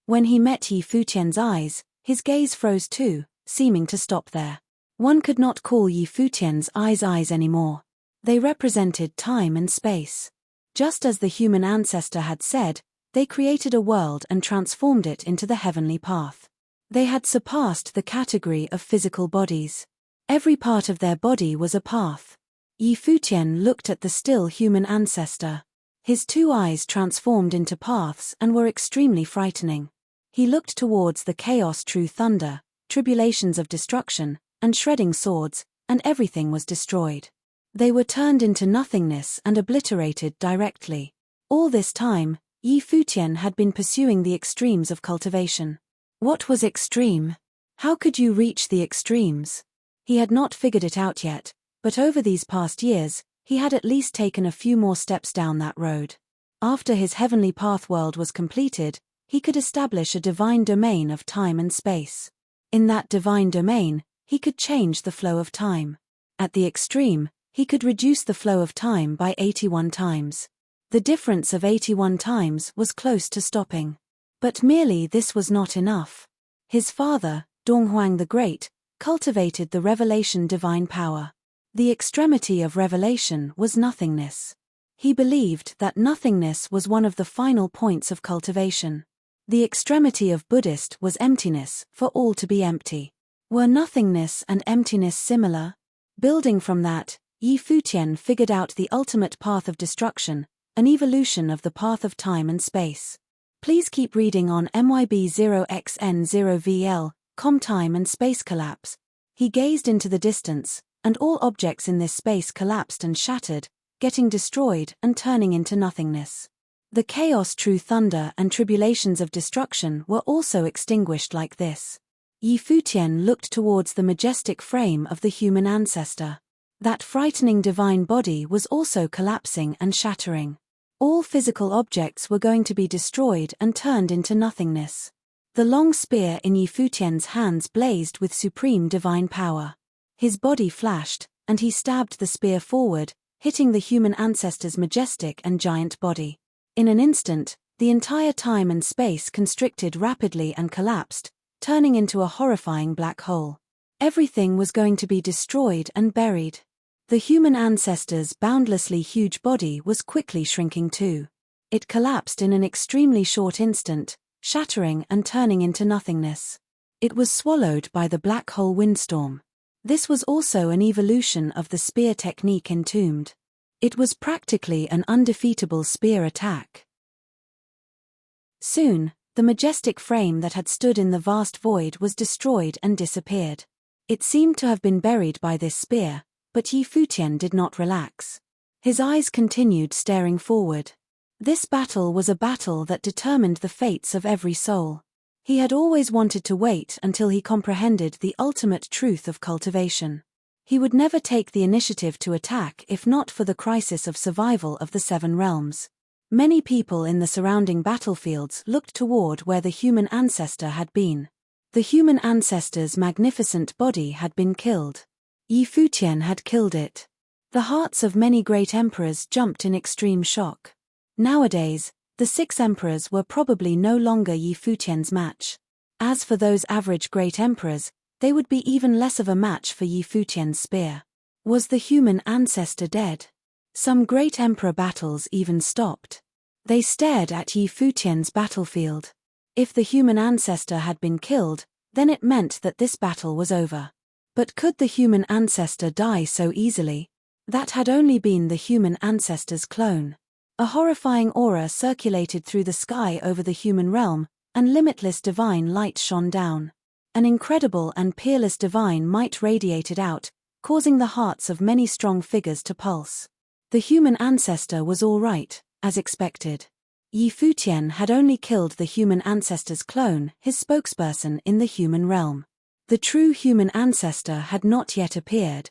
When he met Yi Futian's eyes, his gaze froze too, seeming to stop there. One could not call Yi Futian's eyes anymore. They represented time and space. Just as the human ancestor had said, they created a world and transformed it into the heavenly path. They had surpassed the category of physical bodies. Every part of their body was a path. Yi Futian looked at the still human ancestor. His two eyes transformed into paths and were extremely frightening. He looked towards the chaos, true thunder, tribulations of destruction, and shredding swords, and everything was destroyed. They were turned into nothingness and obliterated directly. All this time, Yi Futian had been pursuing the extremes of cultivation. What was extreme? How could you reach the extremes? He had not figured it out yet, but over these past years, he had at least taken a few more steps down that road. After his heavenly path world was completed, he could establish a divine domain of time and space. In that divine domain, he could change the flow of time. At the extreme, he could reduce the flow of time by 81 times. The difference of 81 times was close to stopping. But merely this was not enough. His father, Donghuang the Great, cultivated the revelation divine power. The extremity of revelation was nothingness. He believed that nothingness was one of the final points of cultivation. The extremity of Buddhist was emptiness, for all to be empty. Were nothingness and emptiness similar? Building from that, Yi Futian figured out the ultimate path of destruction, an evolution of the path of time and space. Please keep reading on MYB0XN0VL, time and space collapse. He gazed into the distance, and all objects in this space collapsed and shattered, getting destroyed and turning into nothingness. The chaos, true thunder, and tribulations of destruction were also extinguished like this. Yi Futian looked towards the majestic frame of the human ancestor. That frightening divine body was also collapsing and shattering. All physical objects were going to be destroyed and turned into nothingness. The long spear in Yi Futian's hands blazed with supreme divine power. His body flashed, and he stabbed the spear forward, hitting the human ancestor's majestic and giant body. In an instant, the entire time and space constricted rapidly and collapsed, turning into a horrifying black hole. Everything was going to be destroyed and buried. The human ancestor's boundlessly huge body was quickly shrinking too. It collapsed in an extremely short instant, shattering and turning into nothingness. It was swallowed by the black hole windstorm. This was also an evolution of the spear technique entombed. It was practically an undefeatable spear attack. Soon, the majestic frame that had stood in the vast void was destroyed and disappeared. It seemed to have been buried by this spear, but Yi Futian did not relax. His eyes continued staring forward. This battle was a battle that determined the fates of every soul. He had always wanted to wait until he comprehended the ultimate truth of cultivation. He would never take the initiative to attack if not for the crisis of survival of the Seven Realms. Many people in the surrounding battlefields looked toward where the human ancestor had been. The human ancestor's magnificent body had been killed. Yi Futian had killed it. The hearts of many great emperors jumped in extreme shock. Nowadays, the 6 emperors were probably no longer Yi Futian's match. As for those average great emperors, they would be even less of a match for Yi Futian's spear. Was the human ancestor dead? Some great emperor battles even stopped. They stared at Yi Futian's battlefield. If the human ancestor had been killed, then it meant that this battle was over. But could the human ancestor die so easily? That had only been the human ancestor's clone. A horrifying aura circulated through the sky over the human realm, and limitless divine light shone down. An incredible and peerless divine might radiated out, causing the hearts of many strong figures to pulse. The human ancestor was all right, as expected. Yi Futian had only killed the human ancestor's clone, his spokesperson in the human realm. The true human ancestor had not yet appeared.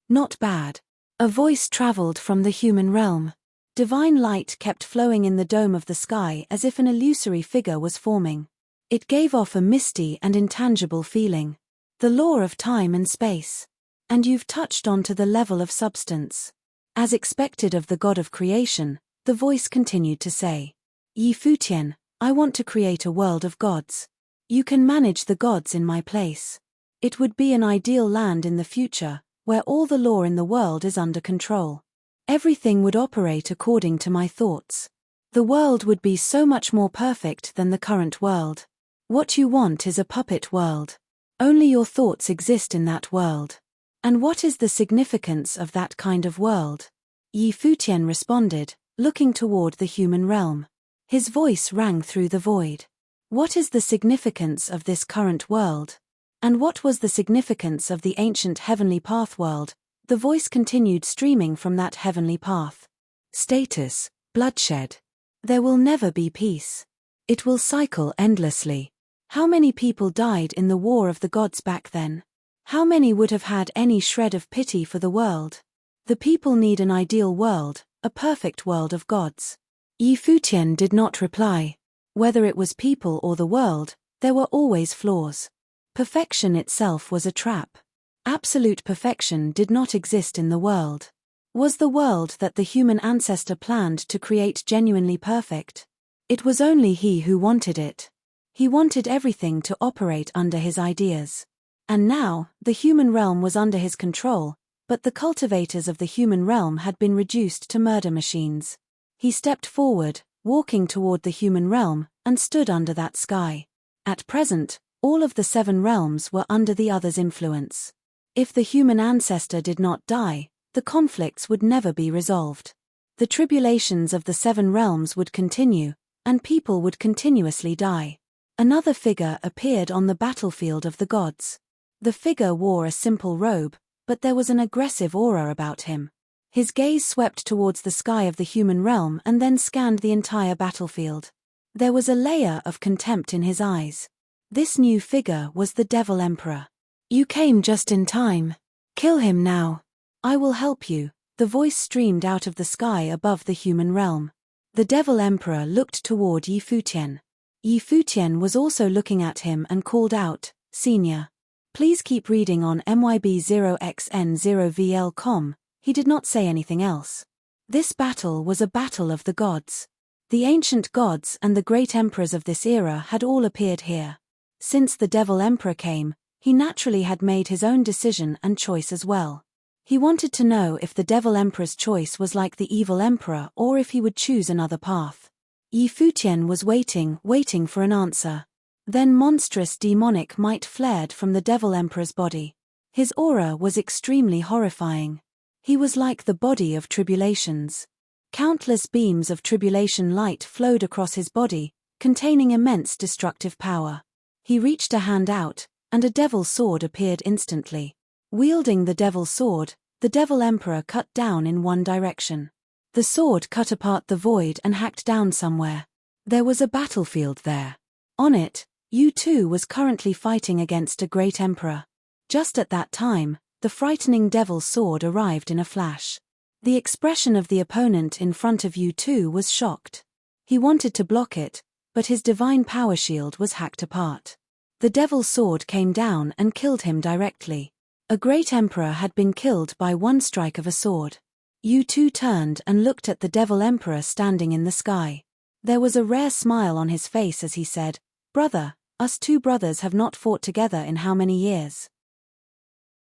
Not bad. A voice traveled from the human realm. Divine light kept flowing in the dome of the sky as if an illusory figure was forming. It gave off a misty and intangible feeling. The law of time and space. And you've touched onto the level of substance. As expected of the god of creation, the voice continued to say, Yi Futian, I want to create a world of gods. You can manage the gods in my place. It would be an ideal land in the future, where all the law in the world is under control. Everything would operate according to my thoughts. The world would be so much more perfect than the current world. What you want is a puppet world. Only your thoughts exist in that world. And what is the significance of that kind of world? Yi Futian responded, looking toward the human realm. His voice rang through the void. What is the significance of this current world? And what was the significance of the ancient heavenly path world? The voice continued streaming from that heavenly path. Status, bloodshed. There will never be peace. It will cycle endlessly. How many people died in the war of the gods back then? How many would have had any shred of pity for the world? The people need an ideal world, a perfect world of gods. Yi Futian did not reply. Whether it was people or the world, there were always flaws. Perfection itself was a trap. Absolute perfection did not exist in the world. Was the world that the human ancestor planned to create genuinely perfect? It was only he who wanted it. He wanted everything to operate under his ideas. And now, the human realm was under his control, but the cultivators of the human realm had been reduced to murder machines. He stepped forward, walking toward the human realm, and stood under that sky. At present, all of the 7 realms were under the other's influence. If the human ancestor did not die, the conflicts would never be resolved. The tribulations of the 7 realms would continue, and people would continuously die. Another figure appeared on the battlefield of the gods. The figure wore a simple robe, but there was an aggressive aura about him. His gaze swept towards the sky of the human realm and then scanned the entire battlefield. There was a layer of contempt in his eyes. This new figure was the Devil Emperor. You came just in time. Kill him now. I will help you. The voice streamed out of the sky above the human realm. The Devil Emperor looked toward Yi Futian. Yi Futian was also looking at him and called out, Senior. Please keep reading on myb0xn0vl.com. He did not say anything else. This battle was a battle of the gods. The ancient gods and the great emperors of this era had all appeared here. Since the Devil Emperor came, he naturally had made his own decision and choice as well. He wanted to know if the Devil Emperor's choice was like the evil emperor or if he would choose another path. Futian was waiting for an answer. Then monstrous demonic might flared from the Devil Emperor's body. His aura was extremely horrifying. He was like the body of tribulations. Countless beams of tribulation light flowed across his body, containing immense destructive power. He reached a hand out, and a devil sword appeared instantly. Wielding the devil sword, the Devil Emperor cut down in one direction. The sword cut apart the void and hacked down somewhere. There was a battlefield there. On it, U2 was currently fighting against a great emperor. Just at that time, the frightening devil sword arrived in a flash. The expression of the opponent in front of U2 was shocked. He wanted to block it, but his divine power shield was hacked apart. The devil sword came down and killed him directly. A great emperor had been killed by one strike of a sword. U2 turned and looked at the Devil Emperor standing in the sky. There was a rare smile on his face as he said, "Brother, us two brothers have not fought together in how many years?"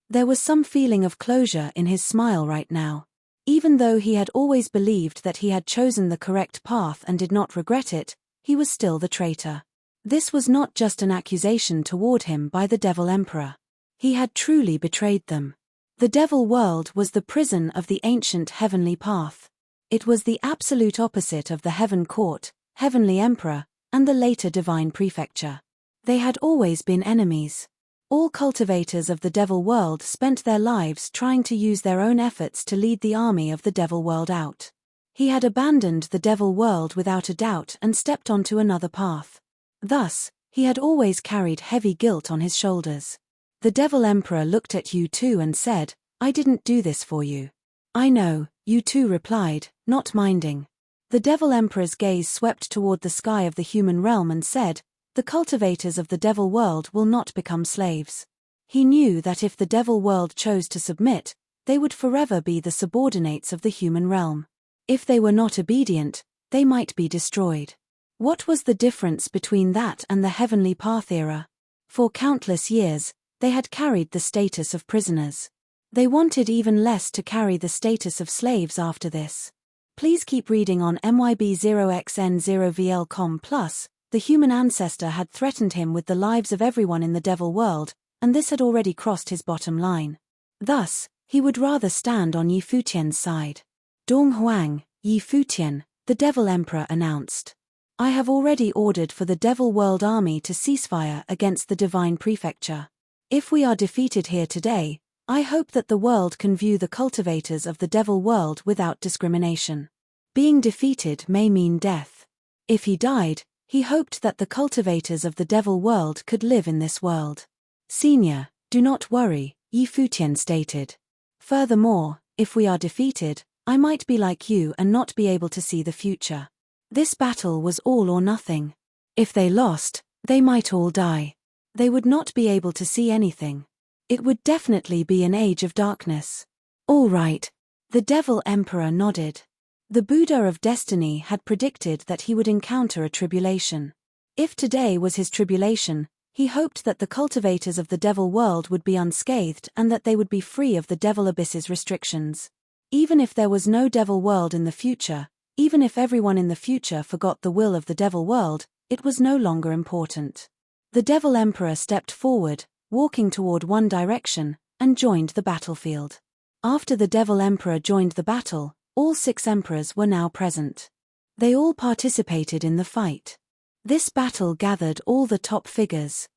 There was some feeling of closure in his smile right now. Even though he had always believed that he had chosen the correct path and did not regret it, he was still the traitor. This was not just an accusation toward him by the Devil Emperor. He had truly betrayed them. The Devil World was the prison of the ancient heavenly path. It was the absolute opposite of the Heaven Court, Heavenly Emperor, and the later Divine Prefecture. They had always been enemies. All cultivators of the Devil World spent their lives trying to use their own efforts to lead the army of the Devil World out. He had abandoned the Devil World without a doubt and stepped onto another path. Thus, he had always carried heavy guilt on his shoulders. The Devil Emperor looked at U2 and said, "I didn't do this for you." "I know," U2 replied, not minding. The Devil Emperor's gaze swept toward the sky of the human realm and said, "The cultivators of the Devil World will not become slaves." He knew that if the Devil World chose to submit, they would forever be the subordinates of the human realm. If they were not obedient, they might be destroyed. What was the difference between that and the Heavenly Path era? For countless years, they had carried the status of prisoners. They wanted even less to carry the status of slaves after this. Please keep reading on MYB0xN0VL.com+. The human ancestor had threatened him with the lives of everyone in the Devil World, and this had already crossed his bottom line. Thus, he would rather stand on Futian's side. "Dong Huang, Futian," the Devil Emperor announced. "I have already ordered for the Devil World army to ceasefire against the Divine Prefecture. If we are defeated here today, I hope that the world can view the cultivators of the Devil World without discrimination. Being defeated may mean death. If he died, he hoped that the cultivators of the Devil World could live in this world." "Senior, do not worry," Futian stated. "Furthermore, if we are defeated, I might be like you and not be able to see the future. This battle was all or nothing. If they lost, they might all die. They would not be able to see anything. It would definitely be an age of darkness." "All right." The Devil Emperor nodded. The Buddha of Destiny had predicted that he would encounter a tribulation. If today was his tribulation, he hoped that the cultivators of the Devil World would be unscathed and that they would be free of the Devil Abyss's restrictions. Even if there was no Devil World in the future, even if everyone in the future forgot the will of the Devil World, it was no longer important. The Devil Emperor stepped forward, walking toward one direction, and joined the battlefield. After the Devil Emperor joined the battle, all 6 emperors were now present. They all participated in the fight. This battle gathered all the top figures.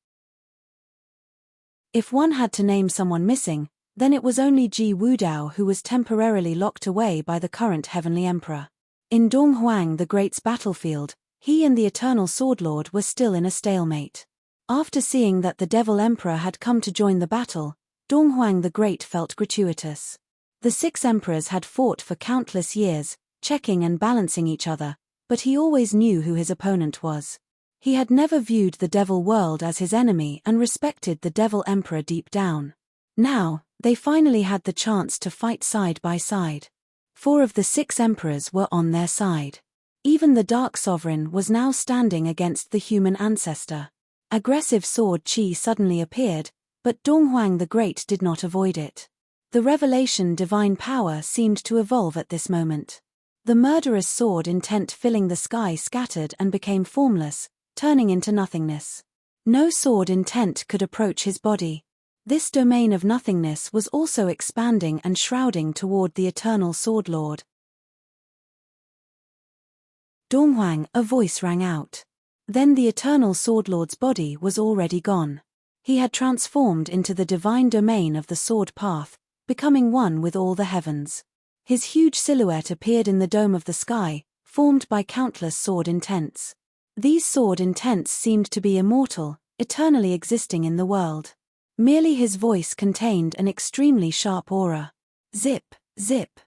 If one had to name someone missing, then it was only Ji Wudao who was temporarily locked away by the current Heavenly Emperor. In Dong Huang the Great's battlefield, he and the Eternal Swordlord were still in a stalemate. After seeing that the Devil Emperor had come to join the battle, Dong Huang the Great felt gratuitous. The 6 emperors had fought for countless years, checking and balancing each other, but he always knew who his opponent was. He had never viewed the Devil World as his enemy and respected the Devil Emperor deep down. Now, they finally had the chance to fight side by side. 4 of the 6 emperors were on their side. Even the Dark Sovereign was now standing against the human ancestor. Aggressive Sword Qi suddenly appeared, but Dong Huang the Great did not avoid it. The revelation divine power seemed to evolve at this moment. The murderous sword intent filling the sky scattered and became formless, turning into nothingness. No sword intent could approach his body. This domain of nothingness was also expanding and shrouding toward the eternal sword lord. Donghuang, a voice rang out. Then the eternal sword lord's body was already gone. He had transformed into the divine domain of the sword path, becoming one with all the heavens. His huge silhouette appeared in the dome of the sky, formed by countless sword intents. These sword intents seemed to be immortal, eternally existing in the world. Merely his voice contained an extremely sharp aura. Zip, zip.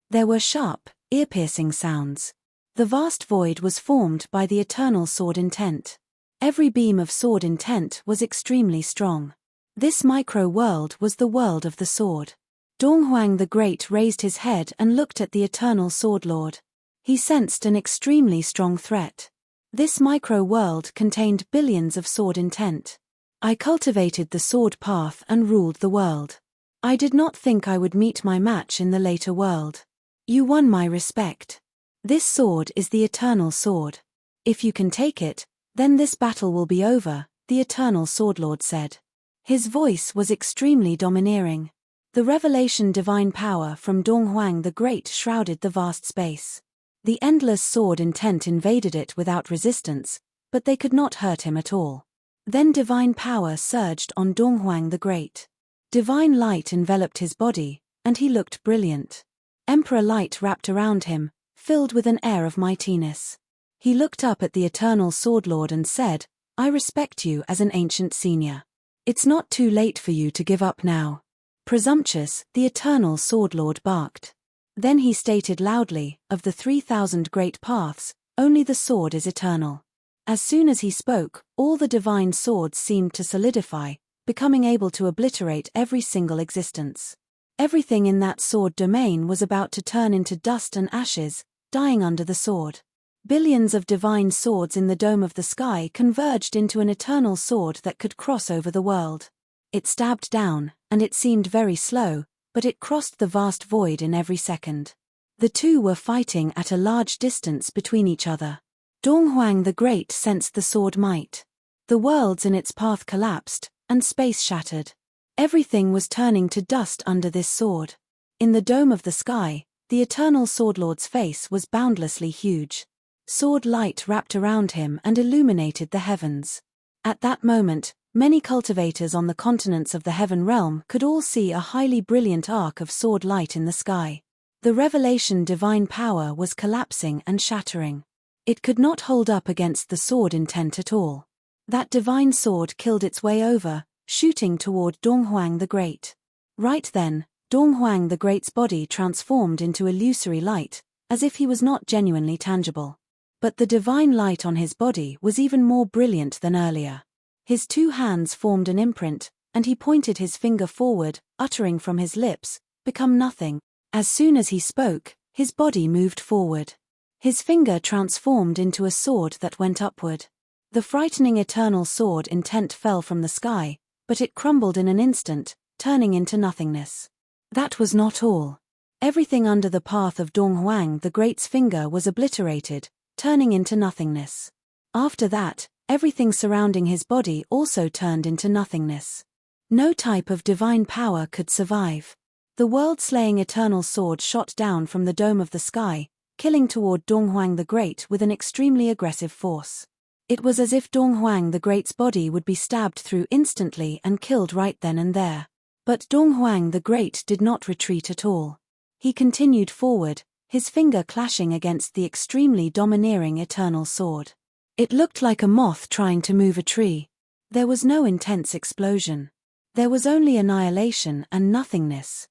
There were sharp, ear-piercing sounds. The vast void was formed by the eternal sword intent. Every beam of sword intent was extremely strong. This micro-world was the world of the sword. Donghuang the Great raised his head and looked at the eternal sword lord. He sensed an extremely strong threat. This micro-world contained billions of sword intent. I cultivated the sword path and ruled the world. I did not think I would meet my match in the later world. You won my respect. This sword is the eternal sword. If you can take it, then this battle will be over, the eternal sword lord said. His voice was extremely domineering. The revelation divine power from Donghuang the Great shrouded the vast space. The endless sword intent invaded it without resistance, but they could not hurt him at all. Then divine power surged on Donghuang the Great. Divine light enveloped his body, and he looked brilliant. Emperor light wrapped around him, filled with an air of mightiness. He looked up at the eternal sword lord and said, I respect you as an ancient senior. It's not too late for you to give up now. Presumptuous, the eternal sword lord barked. Then he stated loudly, of the 3,000 great paths, only the sword is eternal. As soon as he spoke, all the divine swords seemed to solidify, becoming able to obliterate every single existence. Everything in that sword domain was about to turn into dust and ashes, dying under the sword. Billions of divine swords in the dome of the sky converged into an eternal sword that could cross over the world. It stabbed down, and it seemed very slow, but it crossed the vast void in every second. The two were fighting at a large distance between each other. Donghuang the Great sensed the sword might. The worlds in its path collapsed, and space shattered. Everything was turning to dust under this sword. In the dome of the sky, the eternal sword lord's face was boundlessly huge. Sword light wrapped around him and illuminated the heavens. At that moment, many cultivators on the continents of the heaven realm could all see a highly brilliant arc of sword light in the sky. The revelation divine power was collapsing and shattering. It could not hold up against the sword intent at all. That divine sword killed its way over, shooting toward Donghuang the Great. Right then, Donghuang the Great's body transformed into illusory light, as if he was not genuinely tangible. But the divine light on his body was even more brilliant than earlier. His two hands formed an imprint, and he pointed his finger forward, uttering from his lips, "Become nothing." As soon as he spoke, his body moved forward. His finger transformed into a sword that went upward. The frightening eternal sword intent fell from the sky, but it crumbled in an instant, turning into nothingness. That was not all. Everything under the path of Donghuang the Great's finger was obliterated, turning into nothingness. After that, everything surrounding his body also turned into nothingness. No type of divine power could survive. The world-slaying eternal sword shot down from the dome of the sky, killing toward Donghuang the Great with an extremely aggressive force. It was as if Donghuang the Great's body would be stabbed through instantly and killed right then and there. But Donghuang the Great did not retreat at all. He continued forward, his finger clashing against the extremely domineering eternal sword. It looked like a moth trying to move a tree. There was no intense explosion. There was only annihilation and nothingness.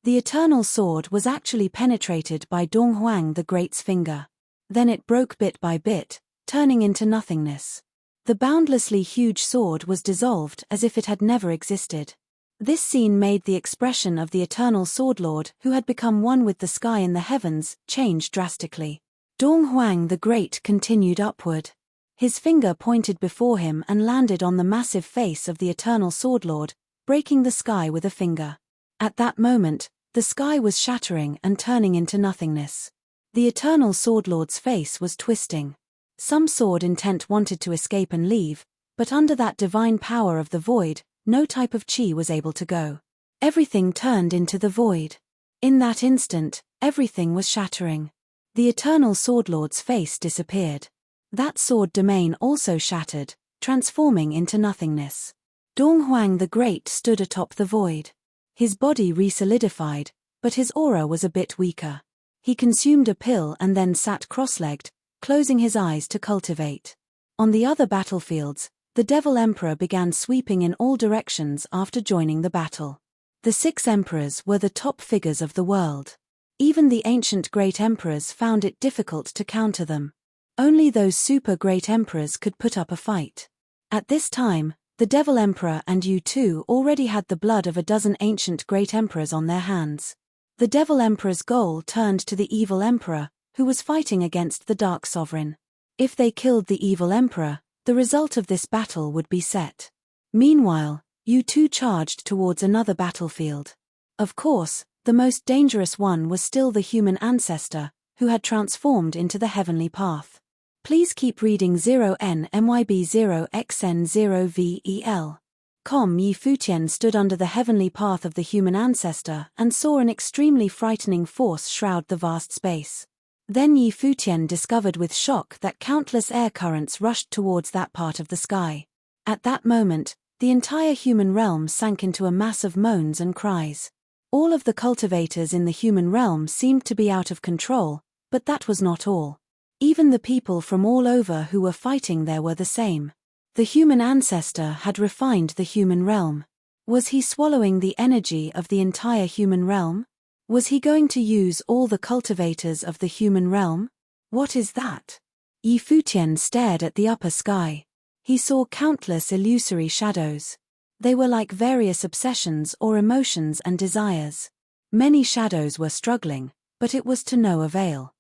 The eternal sword was actually penetrated by Donghuang the Great's finger. Then it broke bit by bit, turning into nothingness. The boundlessly huge sword was dissolved as if it had never existed. This scene made the expression of the eternal sword lord, who had become one with the sky and the heavens, change drastically. Donghuang the Great continued upward. His finger pointed before him and landed on the massive face of the eternal sword lord, breaking the sky with a finger. At that moment, The sky was shattering and turning into nothingness. The eternal Swordlord's face was twisting. Some sword intent wanted to escape and leave, but under that divine power of the void, no type of chi was able to go. Everything turned into the void. In that instant, everything was shattering. The eternal Swordlord's face disappeared. That sword domain also shattered, transforming into nothingness. Donghuang the Great stood atop the void. His body re-solidified, but his aura was a bit weaker. He consumed a pill and then sat cross-legged, closing his eyes to cultivate. On the other battlefields, the Devil Emperor began sweeping in all directions after joining the battle. The 6 emperors were the top figures of the world. Even the ancient great emperors found it difficult to counter them. Only those super great emperors could put up a fight. At this time, the Devil Emperor and U2 already had the blood of a dozen ancient great emperors on their hands. The Devil Emperor's goal turned to the Evil Emperor, who was fighting against the Dark Sovereign. If they killed the Evil Emperor, the result of this battle would be set. Meanwhile, U2 charged towards another battlefield. Of course, the most dangerous one was still the human ancestor, who had transformed into the heavenly path. Please keep reading 0NMYB0XN0VEL. Yi Futian stood under the heavenly path of the human ancestor and saw an extremely frightening force shroud the vast space. Then Yi Futian discovered with shock that countless air currents rushed towards that part of the sky. At that moment, the entire human realm sank into a mass of moans and cries. All of the cultivators in the human realm seemed to be out of control, but that was not all. Even the people from all over who were fighting there were the same. The human ancestor had refined the human realm. Was he swallowing the energy of the entire human realm? Was he going to use all the cultivators of the human realm? What is that? Yi Futian stared at the upper sky. He saw countless illusory shadows. They were like various obsessions or emotions and desires. Many shadows were struggling, but it was to no avail.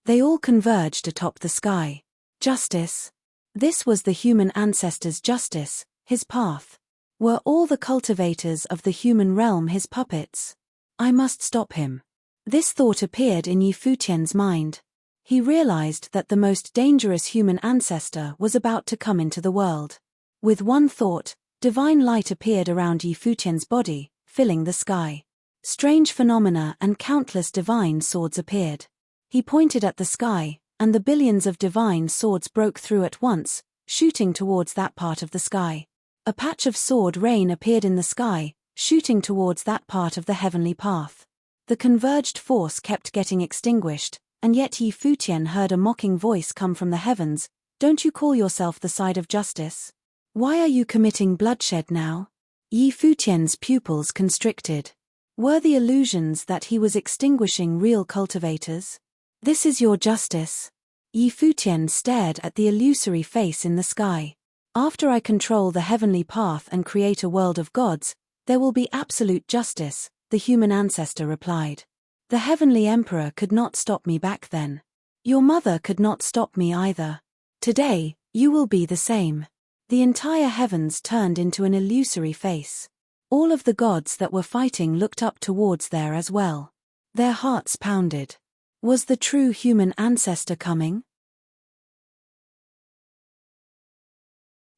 They all converged atop the sky. Justice. This was the human ancestor's justice, his path. Were all the cultivators of the human realm his puppets? I must stop him. This thought appeared in Yi Futian's mind. He realized that the most dangerous human ancestor was about to come into the world. With one thought, divine light appeared around Yi Futian's body, filling the sky. Strange phenomena and countless divine swords appeared. He pointed at the sky, and the billions of divine swords broke through at once, shooting towards that part of the sky. A patch of sword rain appeared in the sky, shooting towards that part of the heavenly path. The converged force kept getting extinguished, and yet Yi Futian heard a mocking voice come from the heavens. Don't you call yourself the side of justice? Why are you committing bloodshed now? Yi Futian's pupils constricted. Were the illusions that he was extinguishing real cultivators? This is your justice. Yi Futian stared at the illusory face in the sky. After I control the heavenly path and create a world of gods, there will be absolute justice, the human ancestor replied. The heavenly emperor could not stop me back then. Your mother could not stop me either. Today, you will be the same. The entire heavens turned into an illusory face. All of the gods that were fighting looked up towards there as well. Their hearts pounded. Was the true human ancestor coming?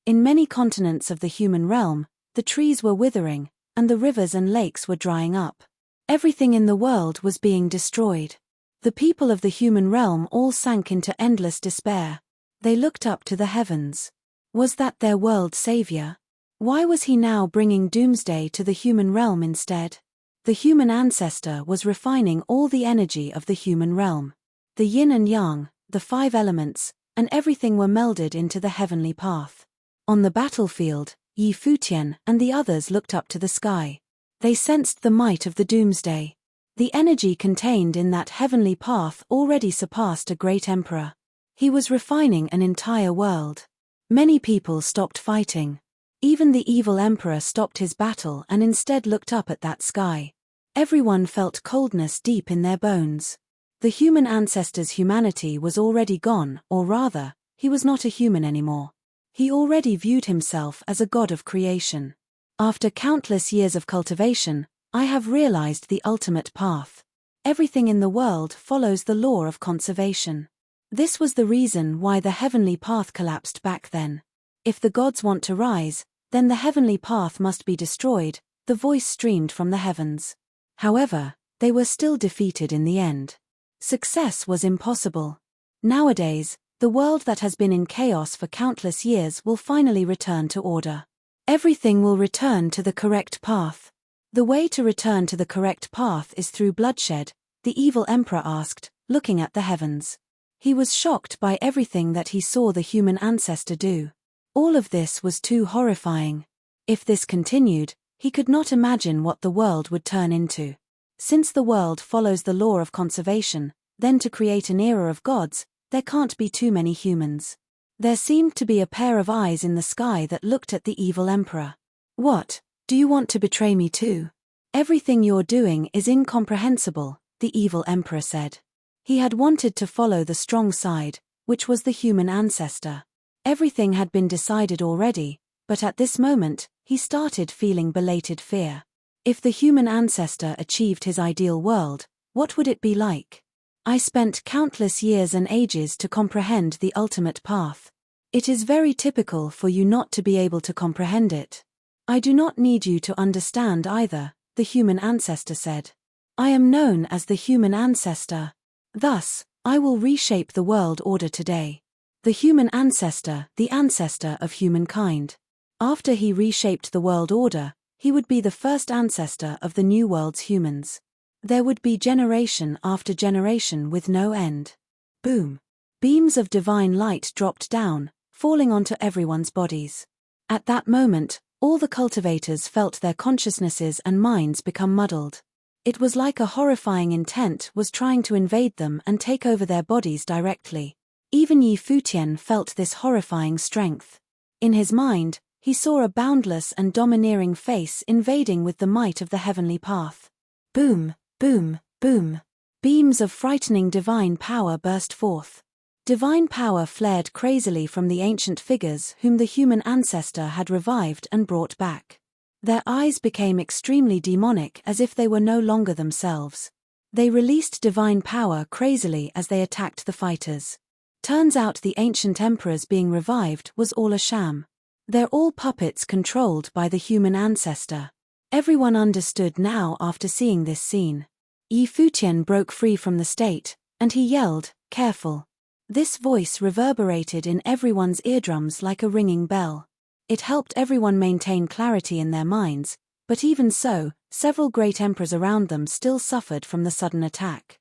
In many continents of the human realm, the trees were withering, and the rivers and lakes were drying up. Everything in the world was being destroyed. The people of the human realm all sank into endless despair. They looked up to the heavens. Was that their world savior? Why was he now bringing doomsday to the human realm instead? The human ancestor was refining all the energy of the human realm. The yin and yang, the 5 elements, and everything were melded into the heavenly path. On the battlefield, Yi Futian and the others looked up to the sky. They sensed the might of the doomsday. The energy contained in that heavenly path already surpassed a great emperor. He was refining an entire world. Many people stopped fighting. Even the evil emperor stopped his battle and instead looked up at that sky. Everyone felt coldness deep in their bones. The human ancestor's humanity was already gone, or rather, he was not a human anymore. He already viewed himself as a god of creation. After countless years of cultivation, I have realized the ultimate path. Everything in the world follows the law of conservation. This was the reason why the heavenly path collapsed back then. If the gods want to rise, then the heavenly path must be destroyed, the voice streamed from the heavens. However, they were still defeated in the end. Success was impossible. Nowadays, the world that has been in chaos for countless years will finally return to order. Everything will return to the correct path. The way to return to the correct path is through bloodshed, the evil emperor asked, looking at the heavens. He was shocked by everything that he saw the human ancestor do. All of this was too horrifying. If this continued, he could not imagine what the world would turn into. Since the world follows the law of conservation, then to create an era of gods, there can't be too many humans. There seemed to be a pair of eyes in the sky that looked at the evil emperor. What? Do you want to betray me too? Everything you're doing is incomprehensible, the evil emperor said. He had wanted to follow the strong side, which was the human ancestor. Everything had been decided already, but at this moment, he started feeling belated fear. If the human ancestor achieved his ideal world, what would it be like? I spent countless years and ages to comprehend the ultimate path. It is very typical for you not to be able to comprehend it. I do not need you to understand either, the human ancestor said. I am known as the human ancestor. Thus, I will reshape the world order today. The human ancestor, the ancestor of humankind. After he reshaped the world order, he would be the first ancestor of the new world's humans. There would be generation after generation with no end. Boom. Beams of divine light dropped down, falling onto everyone's bodies. At that moment, all the cultivators felt their consciousnesses and minds become muddled. It was like a horrifying intent was trying to invade them and take over their bodies directly. Even Futian felt this horrifying strength. In his mind, he saw a boundless and domineering face invading with the might of the heavenly path. Boom, boom, boom. Beams of frightening divine power burst forth. Divine power flared crazily from the ancient figures whom the human ancestor had revived and brought back. Their eyes became extremely demonic as if they were no longer themselves. They released divine power crazily as they attacked the fighters. Turns out the ancient emperors being revived was all a sham. They're all puppets controlled by the human ancestor. Everyone understood now after seeing this scene. Futian broke free from the state, and he yelled, "Careful." This voice reverberated in everyone's eardrums like a ringing bell. It helped everyone maintain clarity in their minds, but even so, several great emperors around them still suffered from the sudden attack.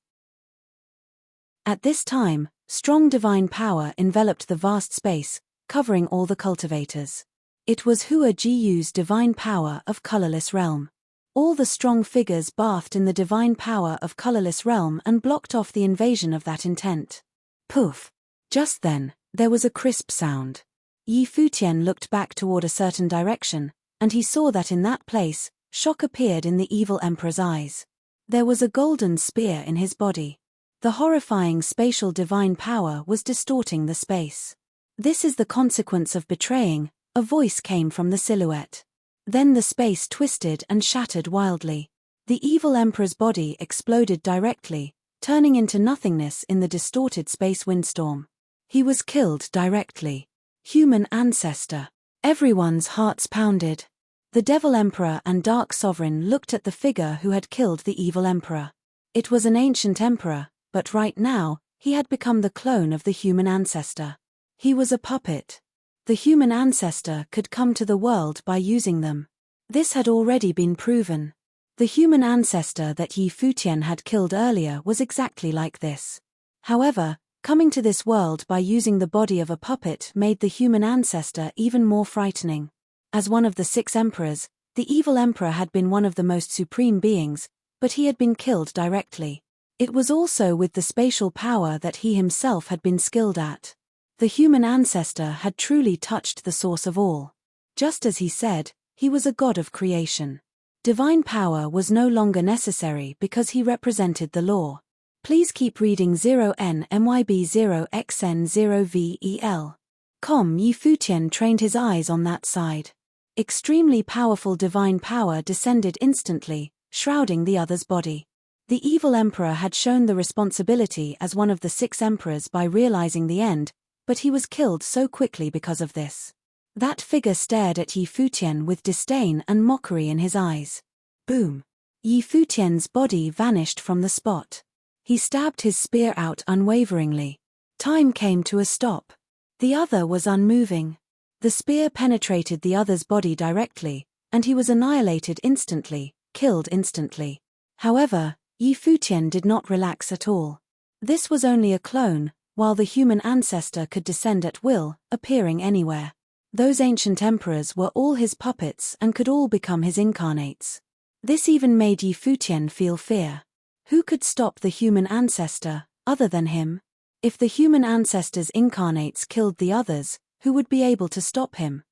At this time, strong divine power enveloped the vast space, covering all the cultivators. It was Hua Jiu's divine power of colorless realm. All the strong figures bathed in the divine power of colorless realm and blocked off the invasion of that intent. Poof! Just then, there was a crisp sound. Futian looked back toward a certain direction, and he saw that in that place, shock appeared in the evil emperor's eyes. There was a golden spear in his body. The horrifying spatial divine power was distorting the space. This is the consequence of betraying, a voice came from the silhouette. Then the space twisted and shattered wildly. The evil emperor's body exploded directly, turning into nothingness in the distorted space windstorm. He was killed directly. Human ancestor. Everyone's hearts pounded. The devil emperor and dark sovereign looked at the figure who had killed the evil emperor. It was an ancient emperor, but right now, he had become the clone of the human ancestor. He was a puppet. The human ancestor could come to the world by using them. This had already been proven. The human ancestor that Futian had killed earlier was exactly like this. However, coming to this world by using the body of a puppet made the human ancestor even more frightening. As one of the 6 emperors, the evil emperor had been one of the most supreme beings, but he had been killed directly. It was also with the spatial power that he himself had been skilled at. The human ancestor had truly touched the source of all. Just as he said, he was a god of creation. Divine power was no longer necessary because he represented the law. Please keep reading 0NMYB0XN0VEL. Futian trained his eyes on that side. Extremely powerful divine power descended instantly, shrouding the other's body. The evil emperor had shown the responsibility as one of the 6 emperors by realizing the end, but he was killed so quickly because of this. That figure stared at Yi Futian with disdain and mockery in his eyes. Boom! Yi Futian's body vanished from the spot. He stabbed his spear out unwaveringly. Time came to a stop. The other was unmoving. The spear penetrated the other's body directly, and he was annihilated instantly, killed instantly. However, Yi Futian did not relax at all. This was only a clone, while the human ancestor could descend at will, appearing anywhere. Those ancient emperors were all his puppets and could all become his incarnates. This even made Yi Futian feel fear. Who could stop the human ancestor, other than him? If the human ancestor's incarnates killed the others, who would be able to stop him?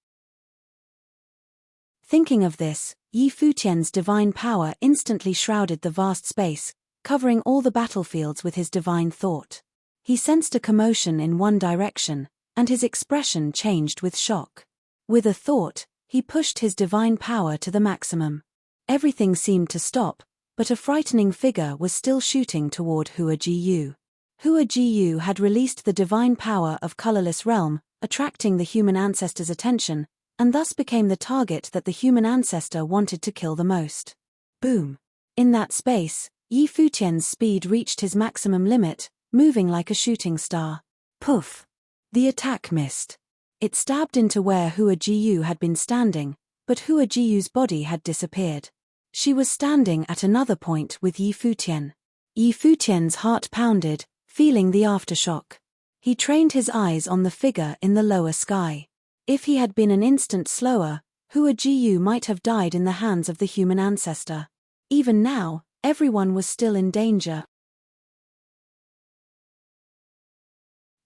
Thinking of this, Yi Futian's divine power instantly shrouded the vast space, covering all the battlefields with his divine thought. He sensed a commotion in one direction, and his expression changed with shock. With a thought, he pushed his divine power to the maximum. Everything seemed to stop, but a frightening figure was still shooting toward Hua Jiyu. Hua Jiyu had released the divine power of colorless realm, attracting the human ancestor's attention, and thus became the target that the human ancestor wanted to kill the most. Boom! In that space, Yi Futian's speed reached his maximum limit, moving like a shooting star. Poof! The attack missed. It stabbed into where Hua Jiyu had been standing, but Hua Jiyu's body had disappeared. She was standing at another point with Yi Futian. Yi Futian's heart pounded, feeling the aftershock. He trained his eyes on the figure in the lower sky. If he had been an instant slower, Hua Jiyu might have died in the hands of the human ancestor. Even now, everyone was still in danger.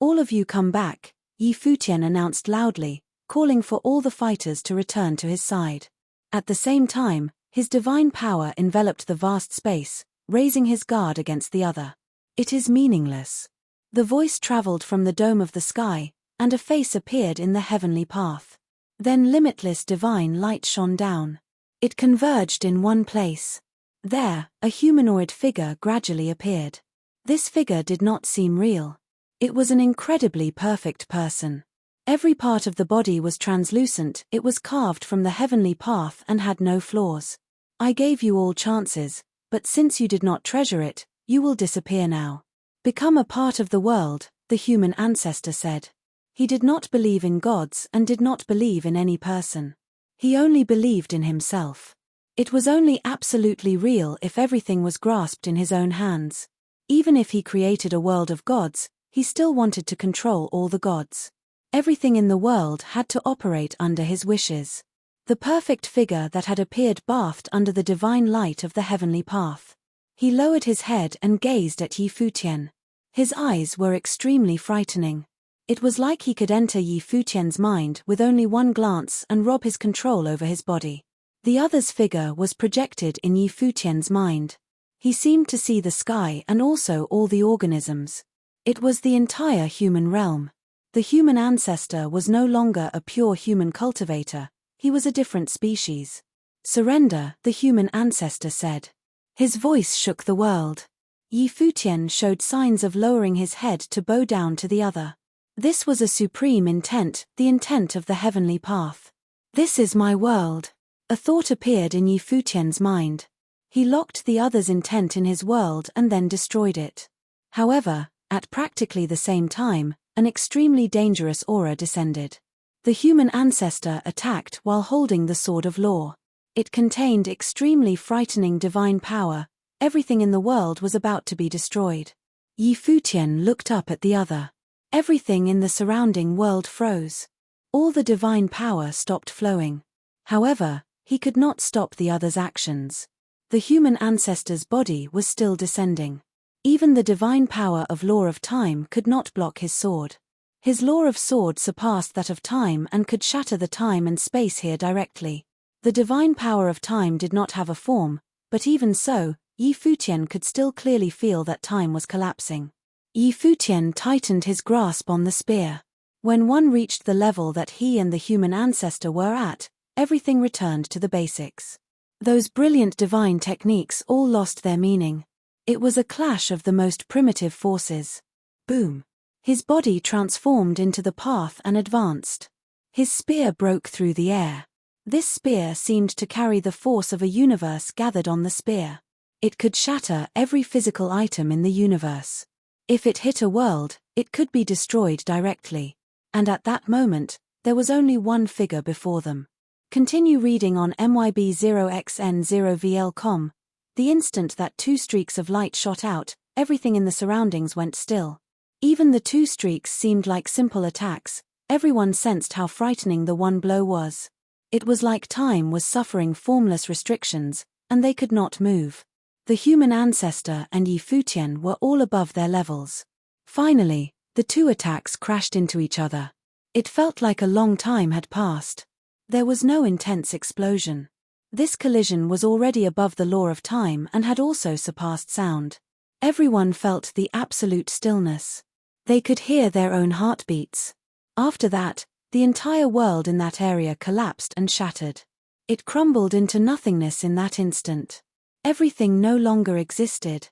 All of you come back, Yi Futian announced loudly, calling for all the fighters to return to his side. At the same time, his divine power enveloped the vast space, raising his guard against the other. It is meaningless. The voice traveled from the dome of the sky, and a face appeared in the heavenly path. Then limitless divine light shone down. It converged in one place. There, a humanoid figure gradually appeared. This figure did not seem real. It was an incredibly perfect person. Every part of the body was translucent, it was carved from the heavenly path and had no flaws. I gave you all chances, but since you did not treasure it, you will disappear now. Become a part of the world, the human ancestor said. He did not believe in gods and did not believe in any person. He only believed in himself. It was only absolutely real if everything was grasped in his own hands. Even if he created a world of gods, he still wanted to control all the gods. Everything in the world had to operate under his wishes. The perfect figure that had appeared bathed under the divine light of the heavenly path. He lowered his head and gazed at Yi Futian. His eyes were extremely frightening. It was like he could enter Yi Futian's mind with only one glance and rob his control over his body. The other's figure was projected in Yi Futian's mind. He seemed to see the sky and also all the organisms. It was the entire human realm. The human ancestor was no longer a pure human cultivator, he was a different species. Surrender, the human ancestor said. His voice shook the world. Yi Futian showed signs of lowering his head to bow down to the other. This was a supreme intent, the intent of the heavenly path. This is my world. A thought appeared in Yi Futian's mind. He locked the other's intent in his world and then destroyed it. However, at practically the same time, an extremely dangerous aura descended. The human ancestor attacked while holding the sword of law. It contained extremely frightening divine power. Everything in the world was about to be destroyed. Yi Futian looked up at the other. Everything in the surrounding world froze. All the divine power stopped flowing. However, he could not stop the other's actions. The human ancestor's body was still descending. Even the divine power of law of time could not block his sword. His law of sword surpassed that of time and could shatter the time and space here directly. The divine power of time did not have a form, but even so, Yi Futian could still clearly feel that time was collapsing. Yi Futian tightened his grasp on the spear. When one reached the level that he and the human ancestor were at, everything returned to the basics. Those brilliant divine techniques all lost their meaning. It was a clash of the most primitive forces. Boom! His body transformed into the path and advanced. His spear broke through the air. This spear seemed to carry the force of a universe gathered on the spear. It could shatter every physical item in the universe. If it hit a world, it could be destroyed directly. And at that moment, there was only one figure before them. Continue reading on MYB0xN0VL.com. The instant that two streaks of light shot out, everything in the surroundings went still. Even the two streaks seemed like simple attacks. Everyone sensed how frightening the one blow was. It was like time was suffering formless restrictions, and they could not move. The human ancestor and Futian were all above their levels. Finally, the two attacks crashed into each other. It felt like a long time had passed. There was no intense explosion. This collision was already above the law of time and had also surpassed sound. Everyone felt the absolute stillness. They could hear their own heartbeats. After that, the entire world in that area collapsed and shattered. It crumbled into nothingness in that instant. Everything no longer existed.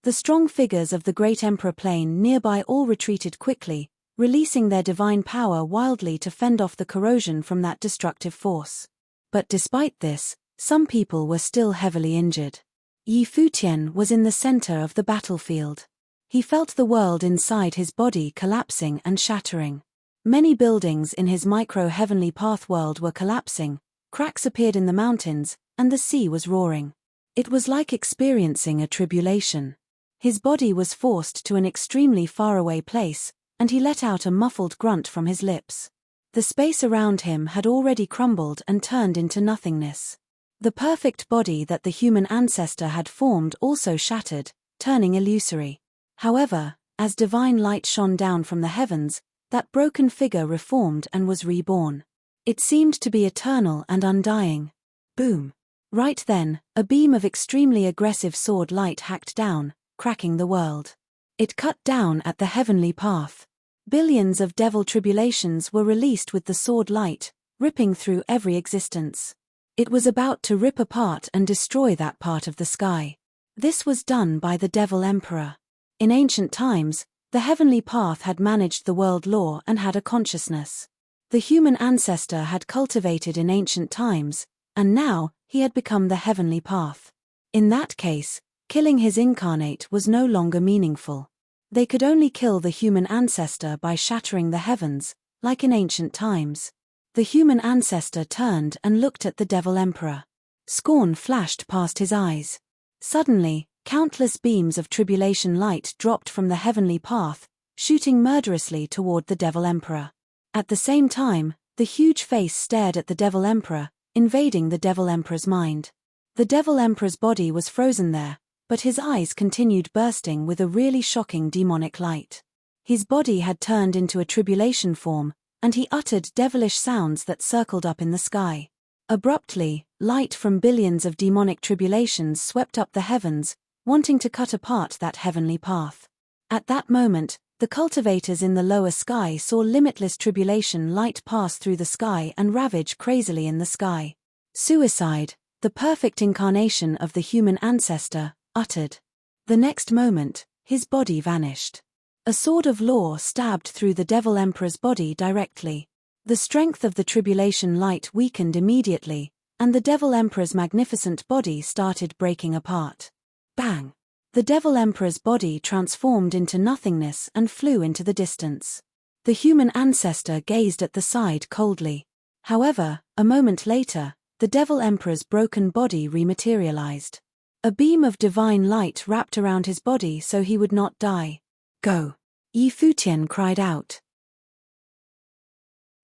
The strong figures of the great emperor plane nearby all retreated quickly, releasing their divine power wildly to fend off the corrosion from that destructive force. But despite this, some people were still heavily injured. Futian was in the center of the battlefield. He felt the world inside his body collapsing and shattering. Many buildings in his micro-heavenly path world were collapsing, cracks appeared in the mountains, and the sea was roaring. It was like experiencing a tribulation. His body was forced to an extremely faraway place, and he let out a muffled grunt from his lips. The space around him had already crumbled and turned into nothingness. The perfect body that the human ancestor had formed also shattered, turning illusory. However, as divine light shone down from the heavens, that broken figure reformed and was reborn. It seemed to be eternal and undying. Boom! Right then, a beam of extremely aggressive sword light hacked down, cracking the world. It cut down at the heavenly path. Billions of devil tribulations were released with the sword light, ripping through every existence. It was about to rip apart and destroy that part of the sky. This was done by the devil emperor. In ancient times, the heavenly path had managed the world law and had a consciousness. The human ancestor had cultivated in ancient times, and now, he had become the heavenly path. In that case, killing his incarnate was no longer meaningful. They could only kill the human ancestor by shattering the heavens, like in ancient times. The human ancestor turned and looked at the devil emperor. Scorn flashed past his eyes. Suddenly, countless beams of tribulation light dropped from the heavenly path, shooting murderously toward the devil emperor. At the same time, the huge face stared at the devil emperor, invading the devil emperor's mind. The devil emperor's body was frozen there, but his eyes continued bursting with a really shocking demonic light. His body had turned into a tribulation form, and he uttered devilish sounds that circled up in the sky. Abruptly, light from billions of demonic tribulations swept up the heavens, wanting to cut apart that heavenly path. At that moment, the cultivators in the lower sky saw limitless tribulation light pass through the sky and ravage crazily in the sky. Suicide, the perfect incarnation of the human ancestor, uttered. The next moment, his body vanished. A sword of law stabbed through the devil emperor's body directly. The strength of the tribulation light weakened immediately, and the devil emperor's magnificent body started breaking apart. Bang! The devil emperor's body transformed into nothingness and flew into the distance. The human ancestor gazed at the side coldly. However, a moment later, the devil emperor's broken body rematerialized. A beam of divine light wrapped around his body so he would not die. Go! Futian cried out.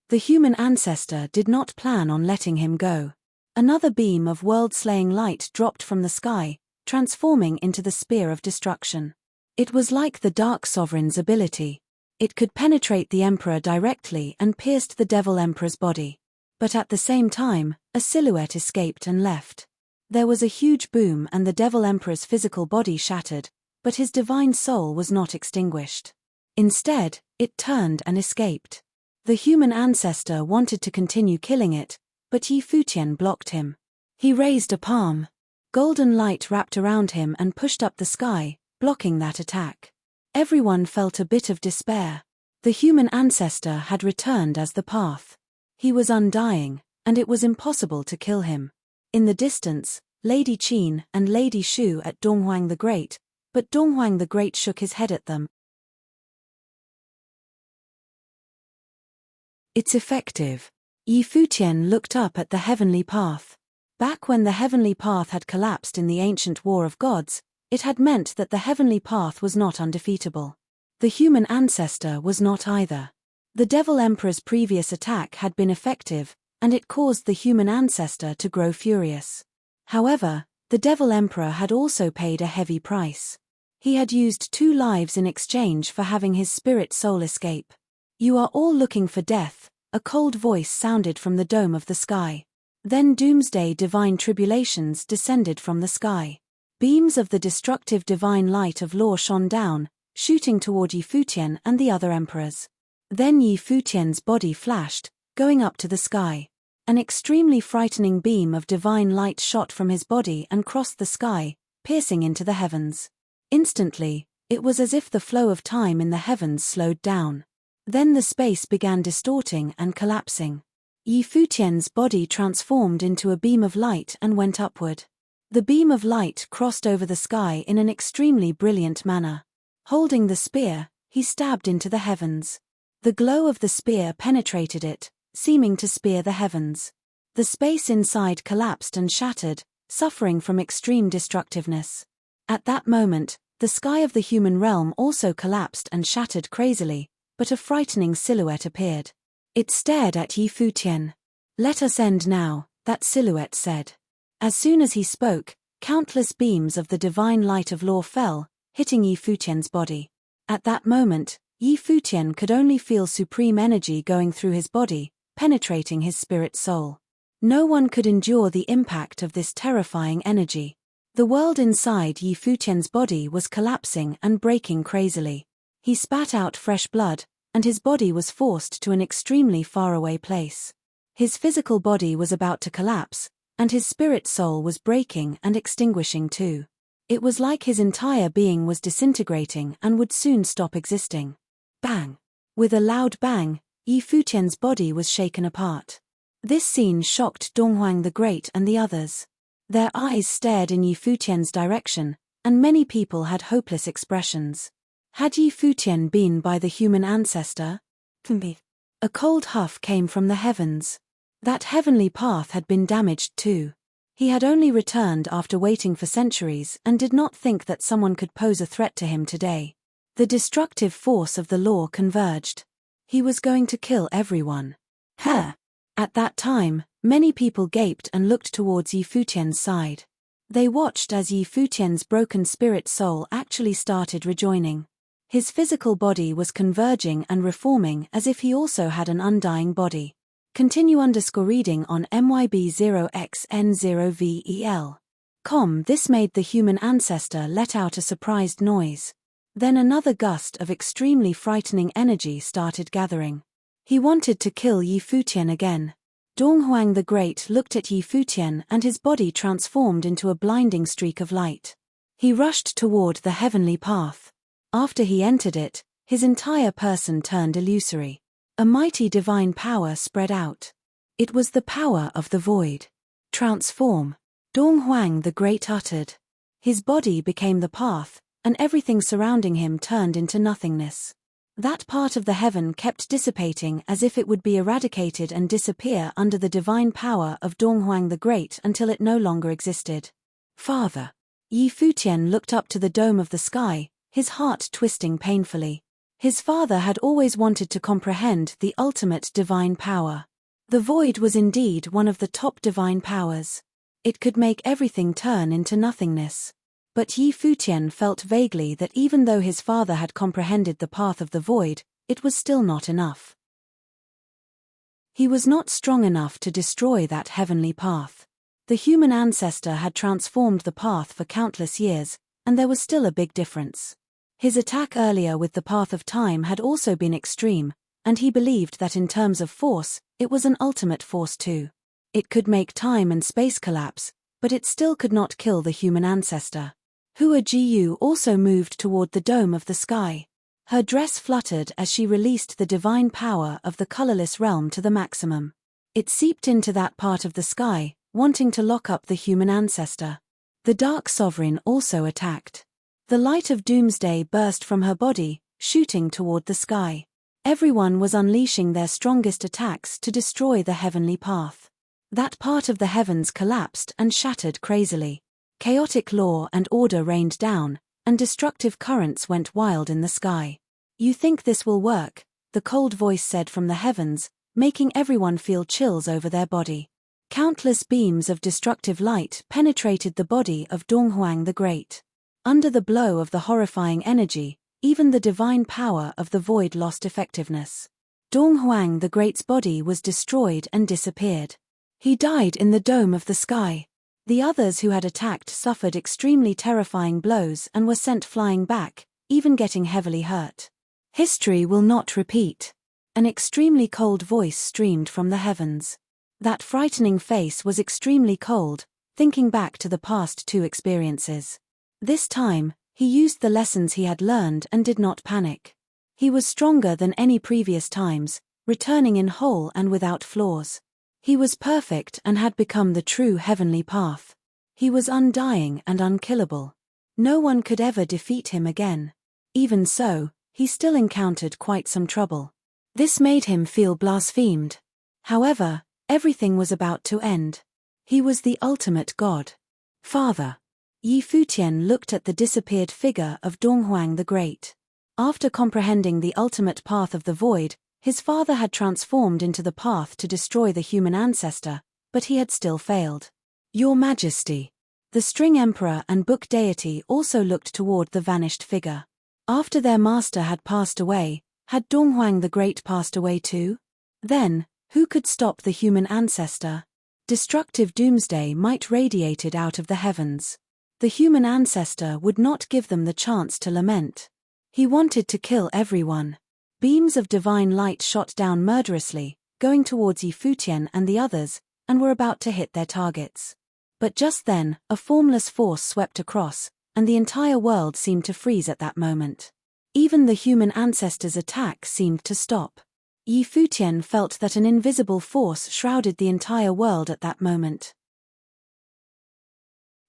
The human ancestor did not plan on letting him go. Another beam of world-slaying light dropped from the sky, transforming into the spear of destruction. It was like the Dark Sovereign's ability. It could penetrate the emperor directly and pierced the devil emperor's body. But at the same time, a silhouette escaped and left. There was a huge boom and the devil emperor's physical body shattered, but his divine soul was not extinguished. Instead, it turned and escaped. The human ancestor wanted to continue killing it, but Yi Futian blocked him. He raised a palm. Golden light wrapped around him and pushed up the sky, blocking that attack. Everyone felt a bit of despair. The human ancestor had returned as the path. He was undying, and it was impossible to kill him. In the distance, Lady Qin and Lady Shu at Donghuang the Great, but Donghuang the Great shook his head at them. It's effective. Yi Futian looked up at the heavenly path. Back when the heavenly path had collapsed in the ancient war of gods, it had meant that the heavenly path was not undefeatable. The human ancestor was not either. The Devil Emperor's previous attack had been effective, and it caused the human ancestor to grow furious. However, the Devil Emperor had also paid a heavy price. He had used 2 lives in exchange for having his spirit soul escape. You are all looking for death, a cold voice sounded from the dome of the sky. Then doomsday divine tribulations descended from the sky. Beams of the destructive divine light of law shone down, shooting toward Yi Futian and the other emperors. Then Yi Futian's body flashed, going up to the sky. An extremely frightening beam of divine light shot from his body and crossed the sky, piercing into the heavens. Instantly, it was as if the flow of time in the heavens slowed down. Then the space began distorting and collapsing. Yi Futian's body transformed into a beam of light and went upward. The beam of light crossed over the sky in an extremely brilliant manner. Holding the spear, he stabbed into the heavens. The glow of the spear penetrated it, seeming to spear the heavens. The space inside collapsed and shattered, suffering from extreme destructiveness. At that moment, the sky of the human realm also collapsed and shattered crazily, but a frightening silhouette appeared. It stared at Yi Futian. "Let us end now," that silhouette said. As soon as he spoke, countless beams of the divine light of law fell, hitting Yi Futian's body. At that moment, Yi Futian could only feel supreme energy going through his body, penetrating his spirit soul. No one could endure the impact of this terrifying energy. The world inside Yi Futian's body was collapsing and breaking crazily. He spat out fresh blood, and his body was forced to an extremely faraway place. His physical body was about to collapse, and his spirit soul was breaking and extinguishing too. It was like his entire being was disintegrating and would soon stop existing. Bang! With a loud bang, Yi Futian's body was shaken apart. This scene shocked Donghuang the Great and the others. Their eyes stared in Yi Futian's direction, and many people had hopeless expressions. Had Yi Futian been by the human ancestor? A cold huff came from the heavens. That heavenly path had been damaged too. He had only returned after waiting for centuries and did not think that someone could pose a threat to him today. The destructive force of the law converged. He was going to kill everyone. Huh! At that time, many people gaped and looked towards Yi Futian's side. They watched as Yi Futian's broken spirit soul actually started rejoining. His physical body was converging and reforming as if he also had an undying body. Continue_reading on myb0xn0vel. This made the human ancestor let out a surprised noise. Then another gust of extremely frightening energy started gathering. He wanted to kill Yi Futian again. Donghuang the Great looked at Yi Futian and his body transformed into a blinding streak of light. He rushed toward the heavenly path. After he entered it, his entire person turned illusory. A mighty divine power spread out. It was the power of the void. Transform. Donghuang the Great uttered. His body became the path, and everything surrounding him turned into nothingness. That part of the heaven kept dissipating as if it would be eradicated and disappear under the divine power of Donghuang the Great until it no longer existed. Father. Yi Futian looked up to the dome of the sky, his heart twisting painfully. His father had always wanted to comprehend the ultimate divine power. The void was indeed one of the top divine powers. It could make everything turn into nothingness. But Yi Futian felt vaguely that even though his father had comprehended the path of the void, it was still not enough. He was not strong enough to destroy that heavenly path. The human ancestor had transformed the path for countless years, and there was still a big difference. His attack earlier with the path of time had also been extreme, and he believed that in terms of force, it was an ultimate force too. It could make time and space collapse, but it still could not kill the human ancestor. Hua Jiyu also moved toward the dome of the sky. Her dress fluttered as she released the divine power of the colorless realm to the maximum. It seeped into that part of the sky, wanting to lock up the human ancestor. The Dark Sovereign also attacked. The light of doomsday burst from her body, shooting toward the sky. Everyone was unleashing their strongest attacks to destroy the heavenly path. That part of the heavens collapsed and shattered crazily. Chaotic law and order rained down, and destructive currents went wild in the sky. "You think this will work?" the cold voice said from the heavens, making everyone feel chills over their body. Countless beams of destructive light penetrated the body of Donghuang the Great. Under the blow of the horrifying energy, even the divine power of the void lost effectiveness. Donghuang the Great's body was destroyed and disappeared. He died in the dome of the sky. The others who had attacked suffered extremely terrifying blows and were sent flying back, even getting heavily hurt. History will not repeat. An extremely cold voice streamed from the heavens. That frightening face was extremely cold, thinking back to the past two experiences. This time, he used the lessons he had learned and did not panic. He was stronger than any previous times, returning in whole and without flaws. He was perfect and had become the true heavenly path. He was undying and unkillable. No one could ever defeat him again. Even so, he still encountered quite some trouble. This made him feel blasphemed. However, everything was about to end. He was the ultimate god. Father. Yi Futian looked at the disappeared figure of Donghuang the Great. After comprehending the ultimate path of the void, his father had transformed into the path to destroy the human ancestor, but he had still failed. Your Majesty. The string emperor and book deity also looked toward the vanished figure. After their master had passed away, had Donghuang the Great passed away too? Then, who could stop the human ancestor? Destructive doomsday might radiate out of the heavens. The human ancestor would not give them the chance to lament. He wanted to kill everyone. Beams of divine light shot down murderously, going towards Yi Futian and the others, and were about to hit their targets. But just then, a formless force swept across, and the entire world seemed to freeze at that moment. Even the human ancestor's attack seemed to stop. Yi Futian felt that an invisible force shrouded the entire world at that moment.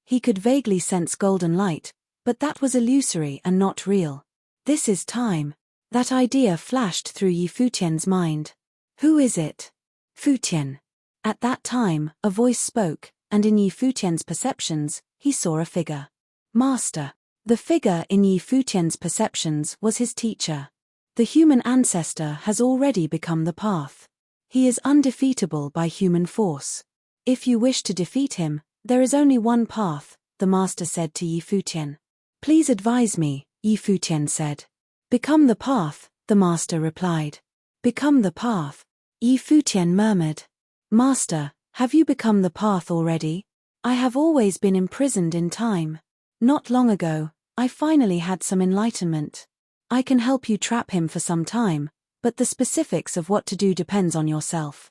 He could vaguely sense golden light, but that was illusory and not real. This is time. That idea flashed through Yi Futian's mind. Who is it? Futian. At that time, a voice spoke, and in Yi Futian's perceptions, he saw a figure. Master. The figure in Yi Futian's perceptions was his teacher. The human ancestor has already become the path. He is undefeatable by human force. If you wish to defeat him, there is only one path, the master said to Yi Futian. Please advise me, Yi Futian said. Become the path, the master replied. Become the path. Yi Futian murmured. Master, have you become the path already? I have always been imprisoned in time. Not long ago, I finally had some enlightenment. I can help you trap him for some time, but the specifics of what to do depends on yourself.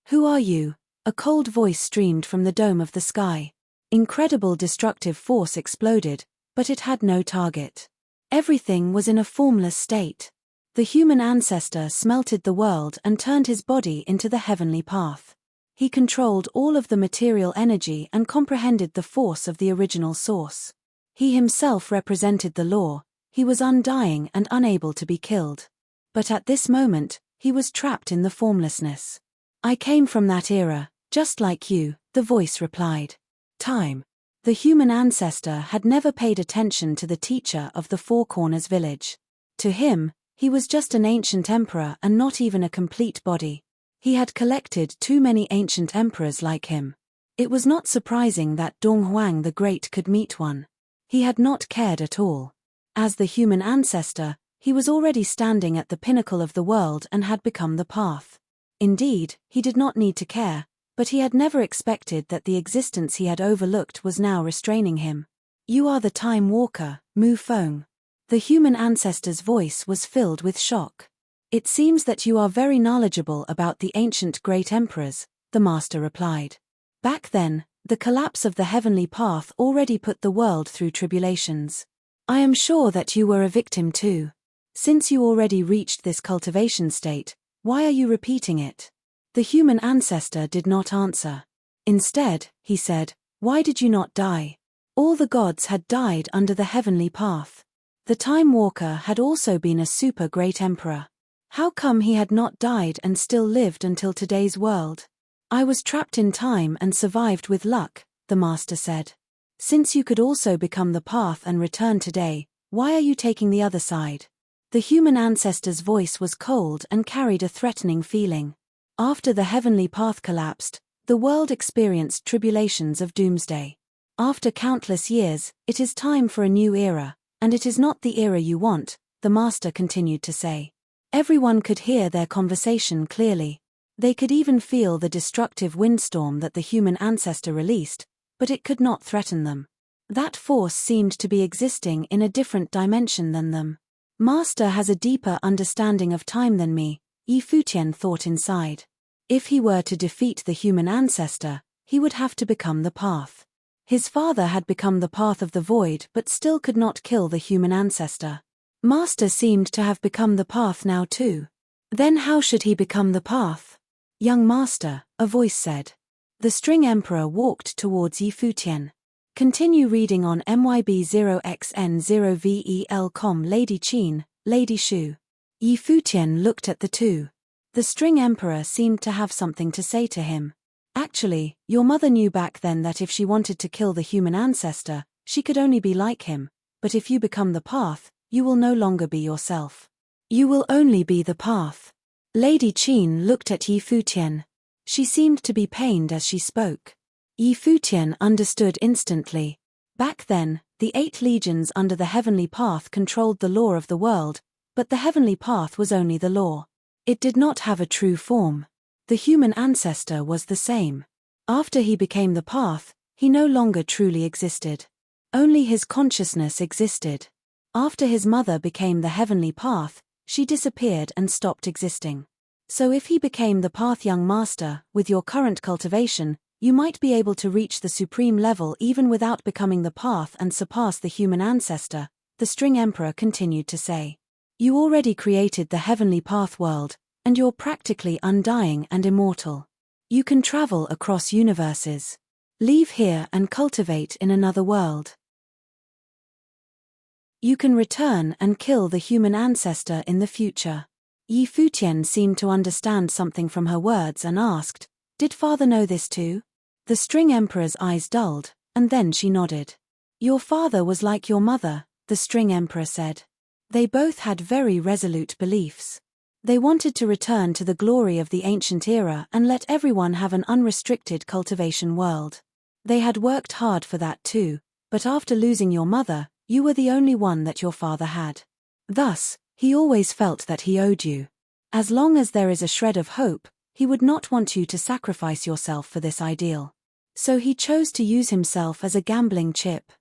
Who are you? A cold voice streamed from the dome of the sky. Incredible destructive force exploded, but it had no target. Everything was in a formless state. The human ancestor smelted the world and turned his body into the heavenly path. He controlled all of the material energy and comprehended the force of the original source. He himself represented the law. He was undying and unable to be killed. But at this moment, he was trapped in the formlessness. I came from that era, just like you, the voice replied. Time. The human ancestor had never paid attention to the teacher of the Four Corners village. To him, he was just an ancient emperor and not even a complete body. He had collected too many ancient emperors like him. It was not surprising that Donghuang the Great could meet one. He had not cared at all. As the human ancestor, he was already standing at the pinnacle of the world and had become the path. Indeed, he did not need to care, but he had never expected that the existence he had overlooked was now restraining him. You are the Time Walker, Mu Feng. The human ancestor's voice was filled with shock. It seems that you are very knowledgeable about the ancient great emperors, the master replied. Back then, the collapse of the heavenly path already put the world through tribulations. I am sure that you were a victim too. Since you already reached this cultivation state, why are you repeating it? The human ancestor did not answer. Instead, he said, why did you not die? All the gods had died under the heavenly path. The Time Walker had also been a super great emperor. How come he had not died and still lived until today's world? I was trapped in time and survived with luck, the master said. Since you could also become the path and return today, why are you taking the other side? The human ancestor's voice was cold and carried a threatening feeling. After the heavenly path collapsed, the world experienced tribulations of doomsday. After countless years, it is time for a new era, and it is not the era you want, the master continued to say. Everyone could hear their conversation clearly. They could even feel the destructive windstorm that the human ancestor released, but it could not threaten them. That force seemed to be existing in a different dimension than them. Master has a deeper understanding of time than me, Futian thought inside. If he were to defeat the human ancestor, he would have to become the path. His father had become the path of the void but still could not kill the human ancestor. Master seemed to have become the path now too. Then how should he become the path? Young master, a voice said. The string emperor walked towards Futian. Continue reading on MYB0xN0VEL.com. Lady Qin, Lady Shu. Futian looked at the two. The string emperor seemed to have something to say to him. Actually, your mother knew back then that if she wanted to kill the human ancestor, she could only be like him, but if you become the path, you will no longer be yourself. You will only be the path. Lady Qin looked at Futian. She seemed to be pained as she spoke. Futian understood instantly. Back then, the 8 legions under the heavenly path controlled the law of the world, but the heavenly path was only the law. It did not have a true form. The human ancestor was the same. After he became the path, he no longer truly existed. Only his consciousness existed. After his mother became the heavenly path, she disappeared and stopped existing. So if he became the path, young master, with your current cultivation, you might be able to reach the supreme level even without becoming the path and surpass the human ancestor, the string emperor continued to say. You already created the heavenly path world, and you're practically undying and immortal. You can travel across universes. Leave here and cultivate in another world. You can return and kill the human ancestor in the future. Futian seemed to understand something from her words and asked, did father know this too? The string emperor's eyes dulled, and then she nodded. Your father was like your mother, the string emperor said. They both had very resolute beliefs. They wanted to return to the glory of the ancient era and let everyone have an unrestricted cultivation world. They had worked hard for that too, but after losing your mother, you were the only one that your father had. Thus, he always felt that he owed you. As long as there is a shred of hope, he would not want you to sacrifice yourself for this ideal. So he chose to use himself as a gambling chip.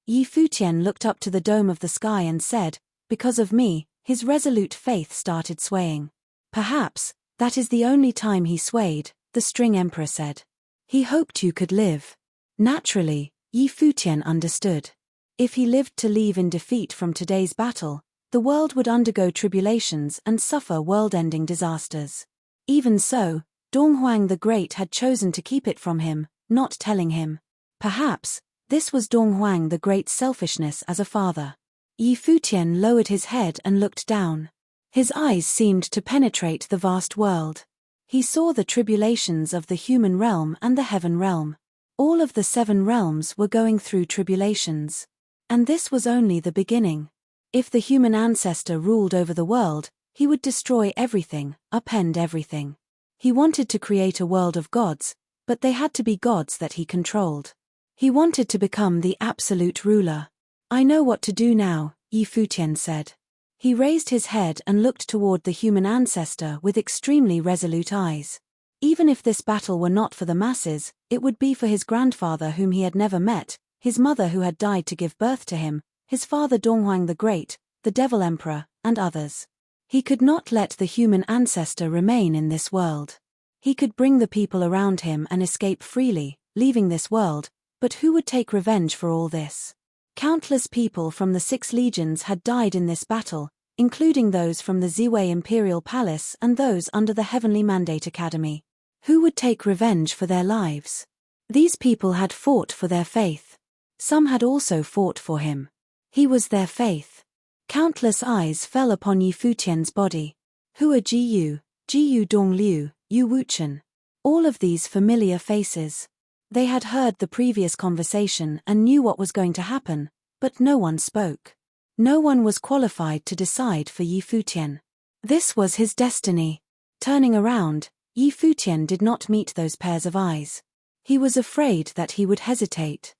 Futian looked up to the dome of the sky and said, because of me, his resolute faith started swaying. Perhaps, that is the only time he swayed, the string emperor said. He hoped you could live. Naturally, Futian understood. If he lived to leave in defeat from today's battle, the world would undergo tribulations and suffer world-ending disasters. Even so, Donghuang the Great had chosen to keep it from him, not telling him. Perhaps, this was Donghuang the Great's selfishness as a father. Futian lowered his head and looked down. His eyes seemed to penetrate the vast world. He saw the tribulations of the human realm and the heaven realm. All of the 7 realms were going through tribulations. And this was only the beginning. If the human ancestor ruled over the world, he would destroy everything, upend everything. He wanted to create a world of gods, but they had to be gods that he controlled. He wanted to become the absolute ruler. I know what to do now, Futian said. He raised his head and looked toward the human ancestor with extremely resolute eyes. Even if this battle were not for the masses, it would be for his grandfather whom he had never met, his mother who had died to give birth to him, his father Donghuang the Great, the Devil Emperor, and others. He could not let the human ancestor remain in this world. He could bring the people around him and escape freely, leaving this world, but who would take revenge for all this? Countless people from the 6 legions had died in this battle, including those from the Ziwei Imperial Palace and those under the Heavenly Mandate Academy. Who would take revenge for their lives? These people had fought for their faith. Some had also fought for him. He was their faith. Countless eyes fell upon Yi Futian's body. Hua Jiyu, Jiyu Dongliu, Yu Wuchen. All of these familiar faces. They had heard the previous conversation and knew what was going to happen, but no one spoke. No one was qualified to decide for Yi Futian. This was his destiny. Turning around, Yi Futian did not meet those pairs of eyes. He was afraid that he would hesitate.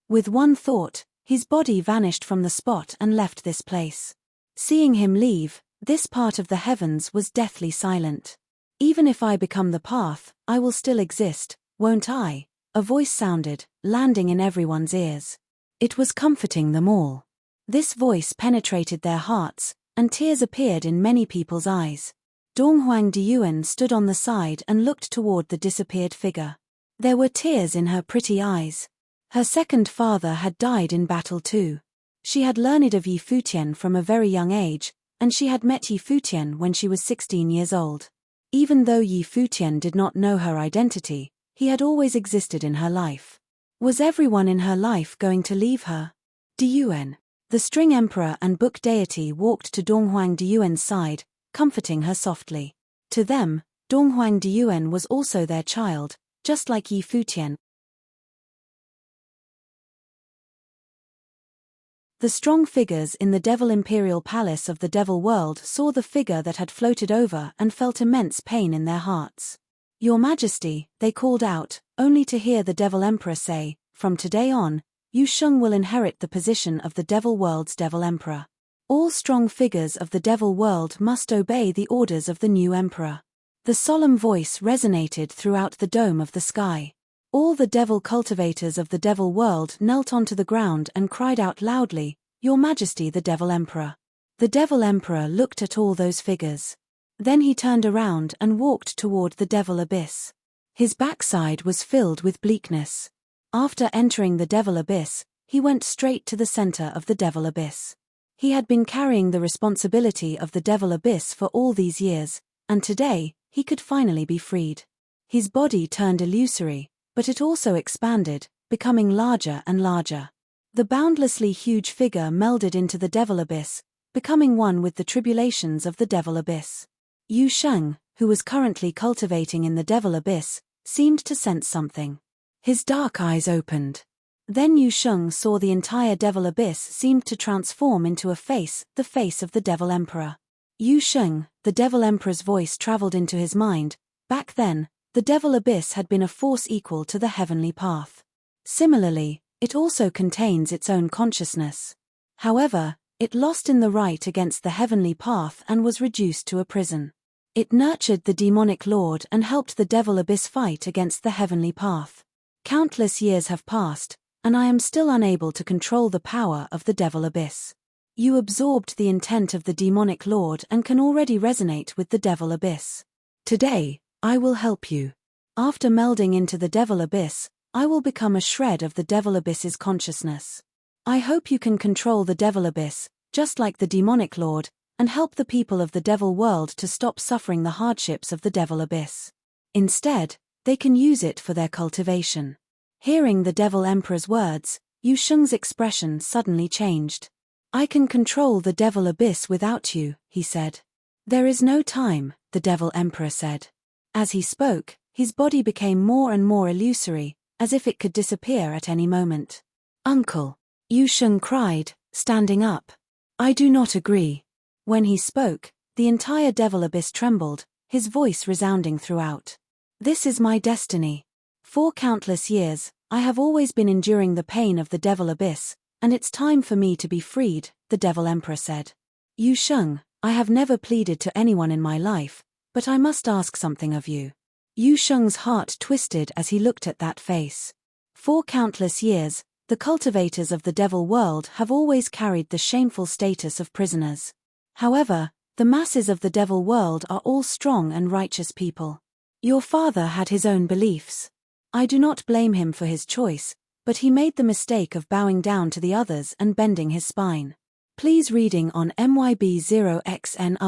With one thought, his body vanished from the spot and left this place. Seeing him leave, this part of the heavens was deathly silent. Even if I become the path, I will still exist, won't I? A voice sounded, landing in everyone's ears. It was comforting them all. This voice penetrated their hearts, and tears appeared in many people's eyes. Donghuang Diyuan stood on the side and looked toward the disappeared figure. There were tears in her pretty eyes. Her second father had died in battle too. She had learned of Yi Futian from a very young age, and she had met Yi Futian when she was 16 years old. Even though Yi Futian did not know her identity, he had always existed in her life. Was everyone in her life going to leave her? Diyuan, the string emperor and book deity, walked to Donghuang Diyuan's side, comforting her softly. To them, Donghuang Diyuan was also their child, just like Yi Futian. The strong figures in the Devil Imperial Palace of the Devil World saw the figure that had floated over and felt immense pain in their hearts. Your Majesty, they called out, only to hear the Devil Emperor say, from today on, Yu Sheng will inherit the position of the Devil World's Devil Emperor. All strong figures of the Devil World must obey the orders of the new Emperor. The solemn voice resonated throughout the dome of the sky. All the devil cultivators of the Devil World knelt onto the ground and cried out loudly, Your Majesty the Devil Emperor. The Devil Emperor looked at all those figures. Then he turned around and walked toward the Devil Abyss. His backside was filled with bleakness. After entering the Devil Abyss, he went straight to the center of the Devil Abyss. He had been carrying the responsibility of the Devil Abyss for all these years, and today, he could finally be freed. His body turned illusory, but it also expanded, becoming larger and larger. The boundlessly huge figure melded into the Devil Abyss, becoming one with the tribulations of the Devil Abyss. Yu Sheng, who was currently cultivating in the Devil Abyss, seemed to sense something. His dark eyes opened. Then Yu Sheng saw the entire Devil Abyss seemed to transform into a face, the face of the Devil Emperor. Yu Sheng, the Devil Emperor's voice traveled into his mind. Back then, the Devil Abyss had been a force equal to the heavenly path. Similarly, it also contains its own consciousness. However, it lost in the right against the heavenly path and was reduced to a prison. It nurtured the demonic lord and helped the Devil Abyss fight against the heavenly path. Countless years have passed, and I am still unable to control the power of the Devil Abyss. You absorbed the intent of the demonic lord and can already resonate with the Devil Abyss. Today, I will help you. After melding into the Devil Abyss, I will become a shred of the Devil Abyss's consciousness. I hope you can control the Devil Abyss, just like the demonic lord, and help the people of the Devil World to stop suffering the hardships of the Devil Abyss. Instead, they can use it for their cultivation. Hearing the Devil Emperor's words, Yu Sheng's expression suddenly changed. I can control the Devil Abyss without you, he said. There is no time, the Devil Emperor said. As he spoke, his body became more and more illusory, as if it could disappear at any moment. Uncle, Yu Sheng cried, standing up. I do not agree. When he spoke, the entire Devil Abyss trembled, his voice resounding throughout. This is my destiny. For countless years, I have always been enduring the pain of the Devil Abyss, and it's time for me to be freed, the Devil Emperor said. Yu Sheng, I have never pleaded to anyone in my life, but I must ask something of you. Yu Sheng's heart twisted as he looked at that face. For countless years, the cultivators of the Devil World have always carried the shameful status of prisoners. However, the masses of the devil world are all strong and righteous people. Your father had his own beliefs. I do not blame him for his choice, but he made the mistake of bowing down to the others and bending his spine. Please reading on myb0xn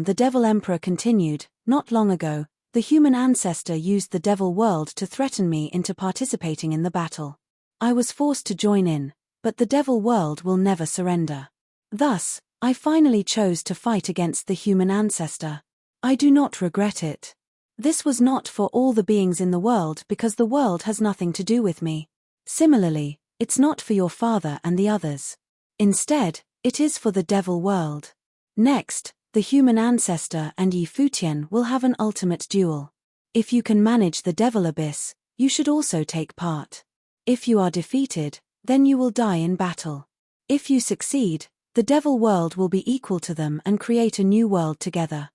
The Devil Emperor continued, not long ago, the human ancestor used the devil world to threaten me into participating in the battle. I was forced to join in, but the devil world will never surrender. Thus, I finally chose to fight against the human ancestor. I do not regret it. This was not for all the beings in the world because the world has nothing to do with me. Similarly, it's not for your father and the others. Instead, it is for the devil world. Next, the human ancestor and Futian will have an ultimate duel. If you can manage the devil abyss, you should also take part. If you are defeated, then you will die in battle. If you succeed, the devil world will be equal to them and create a new world together.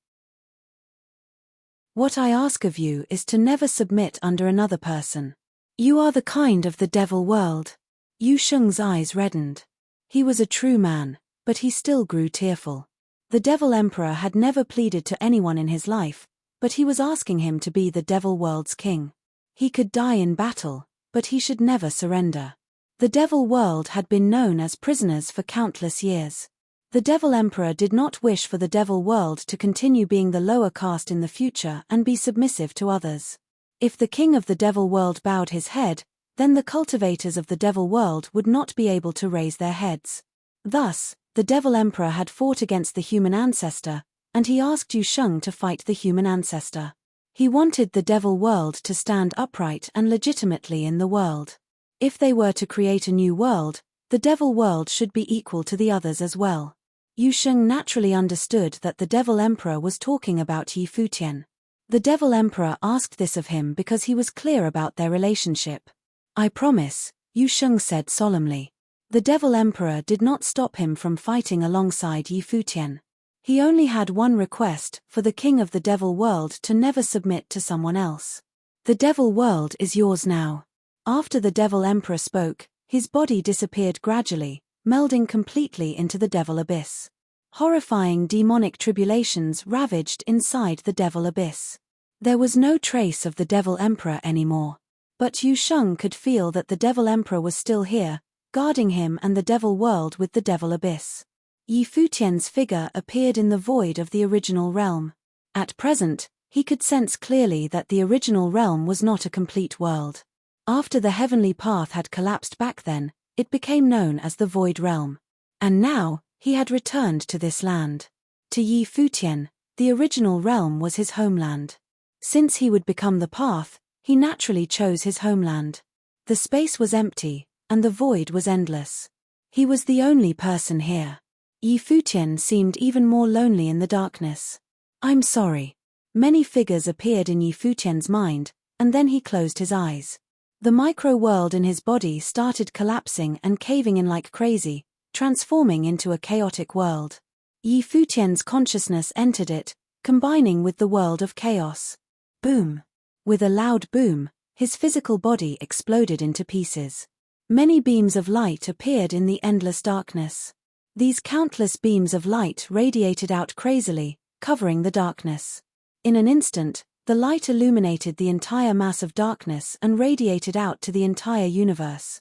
What I ask of you is to never submit under another person. You are the kind of the devil world. Yu Sheng's eyes reddened. He was a true man, but he still grew tearful. The devil emperor had never pleaded to anyone in his life, but he was asking him to be the devil world's king. He could die in battle, but he should never surrender. The devil world had been known as prisoners for countless years. The devil emperor did not wish for the devil world to continue being the lower caste in the future and be submissive to others. If the king of the devil world bowed his head, then the cultivators of the devil world would not be able to raise their heads. Thus, the devil emperor had fought against the human ancestor, and he asked Yu Sheng to fight the human ancestor. He wanted the devil world to stand upright and legitimately in the world. If they were to create a new world, the devil world should be equal to the others as well. Yu Sheng naturally understood that the devil emperor was talking about Futian. The devil emperor asked this of him because he was clear about their relationship. I promise, Yu Sheng said solemnly. The devil emperor did not stop him from fighting alongside Futian. He only had one request, for the king of the devil world to never submit to someone else. The devil world is yours now. After the devil emperor spoke, his body disappeared gradually, melding completely into the devil abyss. Horrifying demonic tribulations ravaged inside the devil abyss. There was no trace of the devil emperor anymore. But Yu Sheng could feel that the devil emperor was still here, guarding him and the devil world with the devil abyss. Futian's figure appeared in the void of the original realm. At present, he could sense clearly that the original realm was not a complete world. After the heavenly path had collapsed back then, it became known as the Void Realm. And now, he had returned to this land. To Futian, the original realm was his homeland. Since he would become the path, he naturally chose his homeland. The space was empty, and the void was endless. He was the only person here. Futian seemed even more lonely in the darkness. I'm sorry. Many figures appeared in Futian's mind, and then he closed his eyes. The micro-world in his body started collapsing and caving in like crazy, transforming into a chaotic world. Futian's consciousness entered it, combining with the world of chaos. Boom! With a loud boom, his physical body exploded into pieces. Many beams of light appeared in the endless darkness. These countless beams of light radiated out crazily, covering the darkness. In an instant, the light illuminated the entire mass of darkness and radiated out to the entire universe.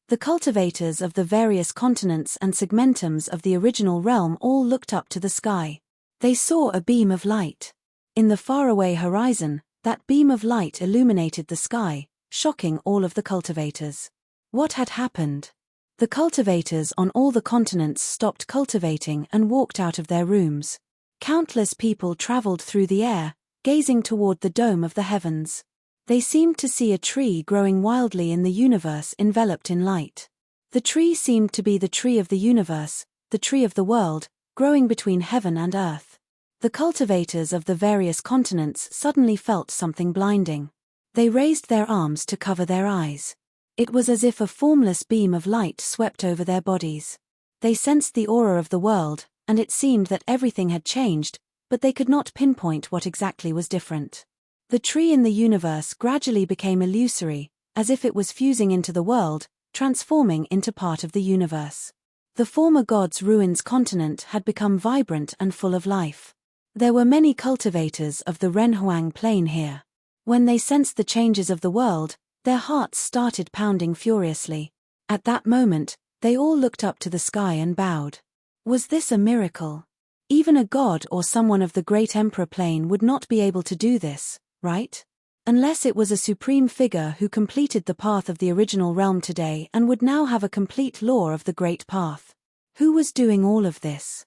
The cultivators of the various continents and segmentums of the original realm all looked up to the sky. They saw a beam of light. In the faraway horizon, that beam of light illuminated the sky, shocking all of the cultivators. What had happened? The cultivators on all the continents stopped cultivating and walked out of their rooms. Countless people traveled through the air, gazing toward the dome of the heavens. They seemed to see a tree growing wildly in the universe enveloped in light. The tree seemed to be the tree of the universe, the tree of the world, growing between heaven and earth. The cultivators of the various continents suddenly felt something blinding. They raised their arms to cover their eyes. It was as if a formless beam of light swept over their bodies. They sensed the aura of the world, and it seemed that everything had changed, but they could not pinpoint what exactly was different. The tree in the universe gradually became illusory, as if it was fusing into the world, transforming into part of the universe. The former god's ruins continent had become vibrant and full of life. There were many cultivators of the Renhuang plain here. When they sensed the changes of the world, their hearts started pounding furiously. At that moment, they all looked up to the sky and bowed. Was this a miracle? Even a god or someone of the great emperor plane would not be able to do this, right? Unless it was a supreme figure who completed the path of the original realm today and would now have a complete law of the great path. Who was doing all of this?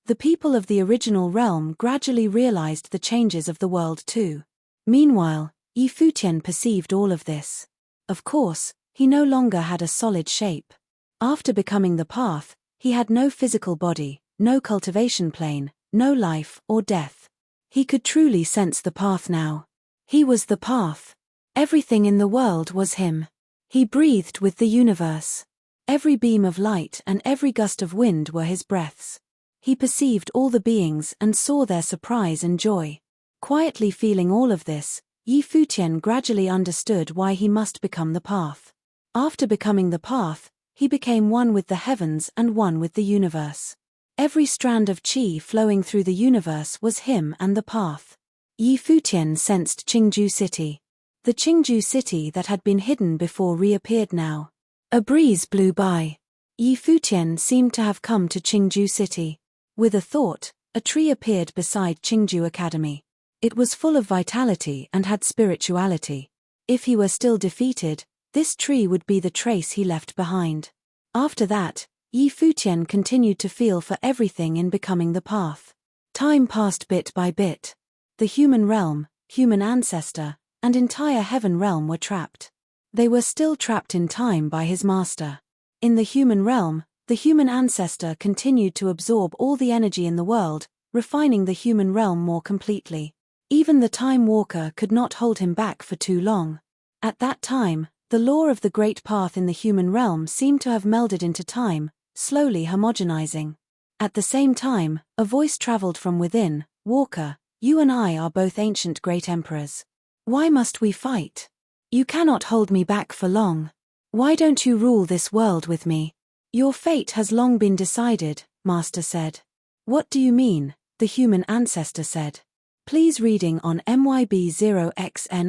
The people of the original realm gradually realized the changes of the world too. Meanwhile, Futian perceived all of this. Of course, he no longer had a solid shape. After becoming the path, he had no physical body, no cultivation plane, no life or death. He could truly sense the path now. He was the path. Everything in the world was him. He breathed with the universe. Every beam of light and every gust of wind were his breaths. He perceived all the beings and saw their surprise and joy. Quietly feeling all of this, Futian gradually understood why he must become the path. After becoming the path, he became one with the heavens and one with the universe. Every strand of qi flowing through the universe was him and the path. Futian sensed Qingju City. The Qingju City that had been hidden before reappeared now. A breeze blew by. Futian seemed to have come to Qingju City. With a thought, a tree appeared beside Qingju Academy. It was full of vitality and had spirituality. If he were still defeated, this tree would be the trace he left behind. After that, Futian continued to feel for everything in becoming the path. Time passed bit by bit. The human realm, human ancestor, and entire heaven realm were trapped. They were still trapped in time by his master. In the human realm, the human ancestor continued to absorb all the energy in the world, refining the human realm more completely. Even the Time Walker could not hold him back for too long. At that time, the law of the great path in the human realm seemed to have melded into time, slowly homogenizing. At the same time, a voice traveled from within. Walker, you and I are both ancient great emperors. Why must we fight? You cannot hold me back for long. Why don't you rule this world with me? Your fate has long been decided, Master said. What do you mean? The human ancestor said. Please reading on myb0xn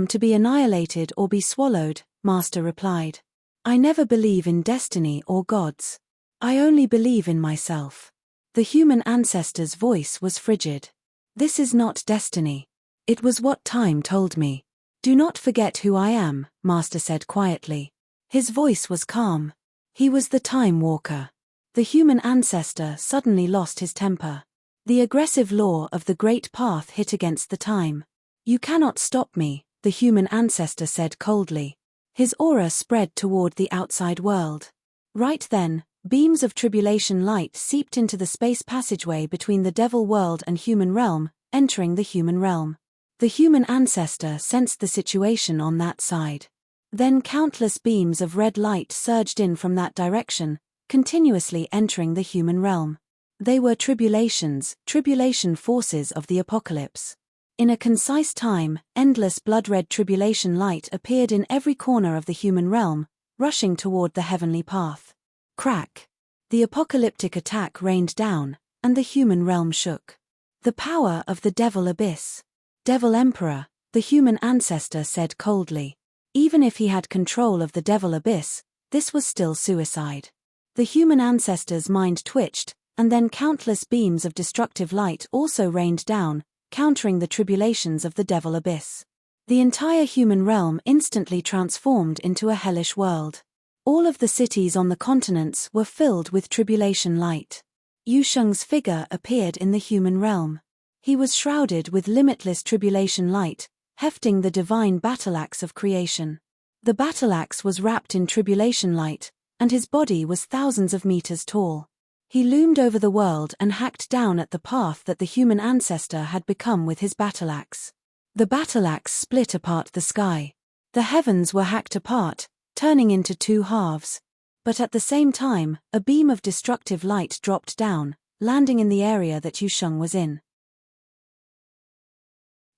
to be annihilated or be swallowed, Master replied. I never believe in destiny or gods. I only believe in myself. The human ancestor's voice was frigid. This is not destiny. It was what time told me. Do not forget who I am, Master said quietly. His voice was calm. He was the Time Walker. The human ancestor suddenly lost his temper. The aggressive law of the great path hit against the time. You cannot stop me, the human ancestor said coldly. His aura spread toward the outside world. Right then, beams of tribulation light seeped into the space passageway between the devil world and human realm, entering the human realm. The human ancestor sensed the situation on that side. Then countless beams of red light surged in from that direction, continuously entering the human realm. They were tribulation forces of the apocalypse. In a concise time, endless blood-red tribulation light appeared in every corner of the human realm, rushing toward the heavenly path. Crack! The apocalyptic attack rained down, and the human realm shook. The power of the Devil Abyss. Devil Emperor, the human ancestor said coldly. Even if he had control of the Devil Abyss, this was still suicide. The human ancestor's mind twitched, and then countless beams of destructive light also rained down, countering the tribulations of the Devil Abyss. The entire human realm instantly transformed into a hellish world. All of the cities on the continents were filled with tribulation light. Yu Sheng's figure appeared in the human realm. He was shrouded with limitless tribulation light, hefting the divine battle axe of creation. The battle axe was wrapped in tribulation light, and his body was thousands of meters tall. He loomed over the world and hacked down at the path that the human ancestor had become with his battle axe. The battle axe split apart the sky. The heavens were hacked apart, turning into two halves. But at the same time, a beam of destructive light dropped down, landing in the area that Yu Sheng was in.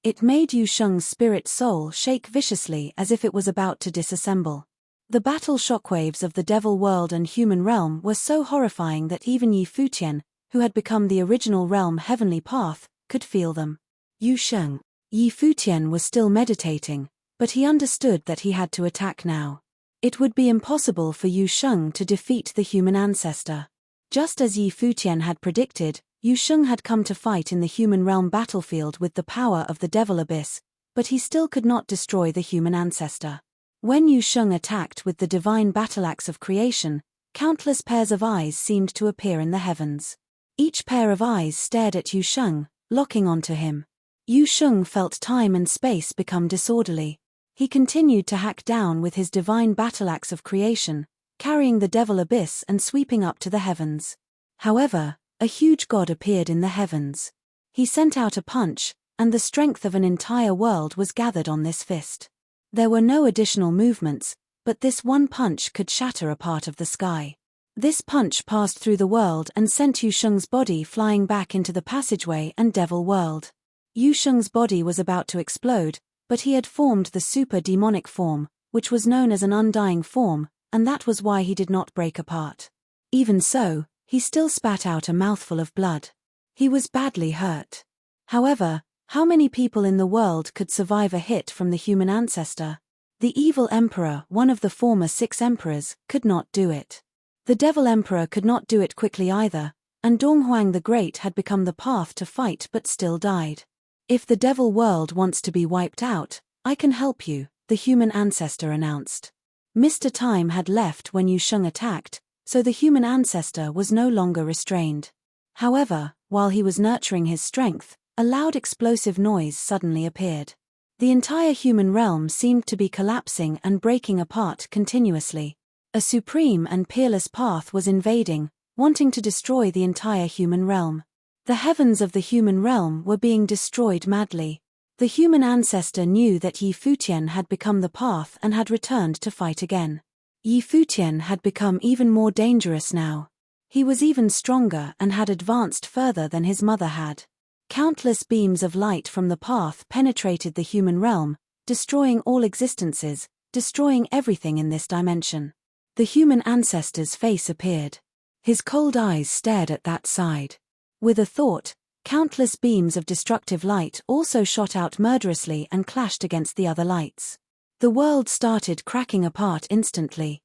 It made Yu Sheng's spirit soul shake viciously as if it was about to disassemble. The battle shockwaves of the devil world and human realm were so horrifying that even Yi Futian, who had become the original realm heavenly path, could feel them. Yu Sheng. Yi Futian was still meditating, but he understood that he had to attack now. It would be impossible for Yu Sheng to defeat the human ancestor. Just as Yi Futian had predicted, Yu Sheng had come to fight in the human realm battlefield with the power of the devil abyss, but he still could not destroy the human ancestor. When Yu Sheng attacked with the divine battle-axe of creation, countless pairs of eyes seemed to appear in the heavens. Each pair of eyes stared at Yu Sheng, locking onto him. Yu Sheng felt time and space become disorderly. He continued to hack down with his divine battle-axe of creation, carrying the devil abyss and sweeping up to the heavens. However, a huge god appeared in the heavens. He sent out a punch, and the strength of an entire world was gathered on this fist. There were no additional movements, but this one punch could shatter a part of the sky. This punch passed through the world and sent Yu Sheng's body flying back into the passageway and devil world. Yu Sheng's body was about to explode, but he had formed the super demonic form, which was known as an undying form, and that was why he did not break apart. Even so, he still spat out a mouthful of blood. He was badly hurt. However, how many people in the world could survive a hit from the human ancestor? The evil emperor, one of the former 6 emperors, could not do it. The devil emperor could not do it quickly either, and Donghuang the Great had become the path to fight but still died. If the devil world wants to be wiped out, I can help you, the human ancestor announced. Mr. Time had left when Yu Sheng attacked, so the human ancestor was no longer restrained. However, while he was nurturing his strength, a loud explosive noise suddenly appeared. The entire human realm seemed to be collapsing and breaking apart continuously. A supreme and peerless path was invading, wanting to destroy the entire human realm. The heavens of the human realm were being destroyed madly. The human ancestor knew that Yi Futian had become the path and had returned to fight again. Yi Futian had become even more dangerous now. He was even stronger and had advanced further than his mother had. Countless beams of light from the path penetrated the human realm, destroying all existences, destroying everything in this dimension. The human ancestor's face appeared. His cold eyes stared at that side. With a thought, countless beams of destructive light also shot out murderously and clashed against the other lights. The world started cracking apart instantly.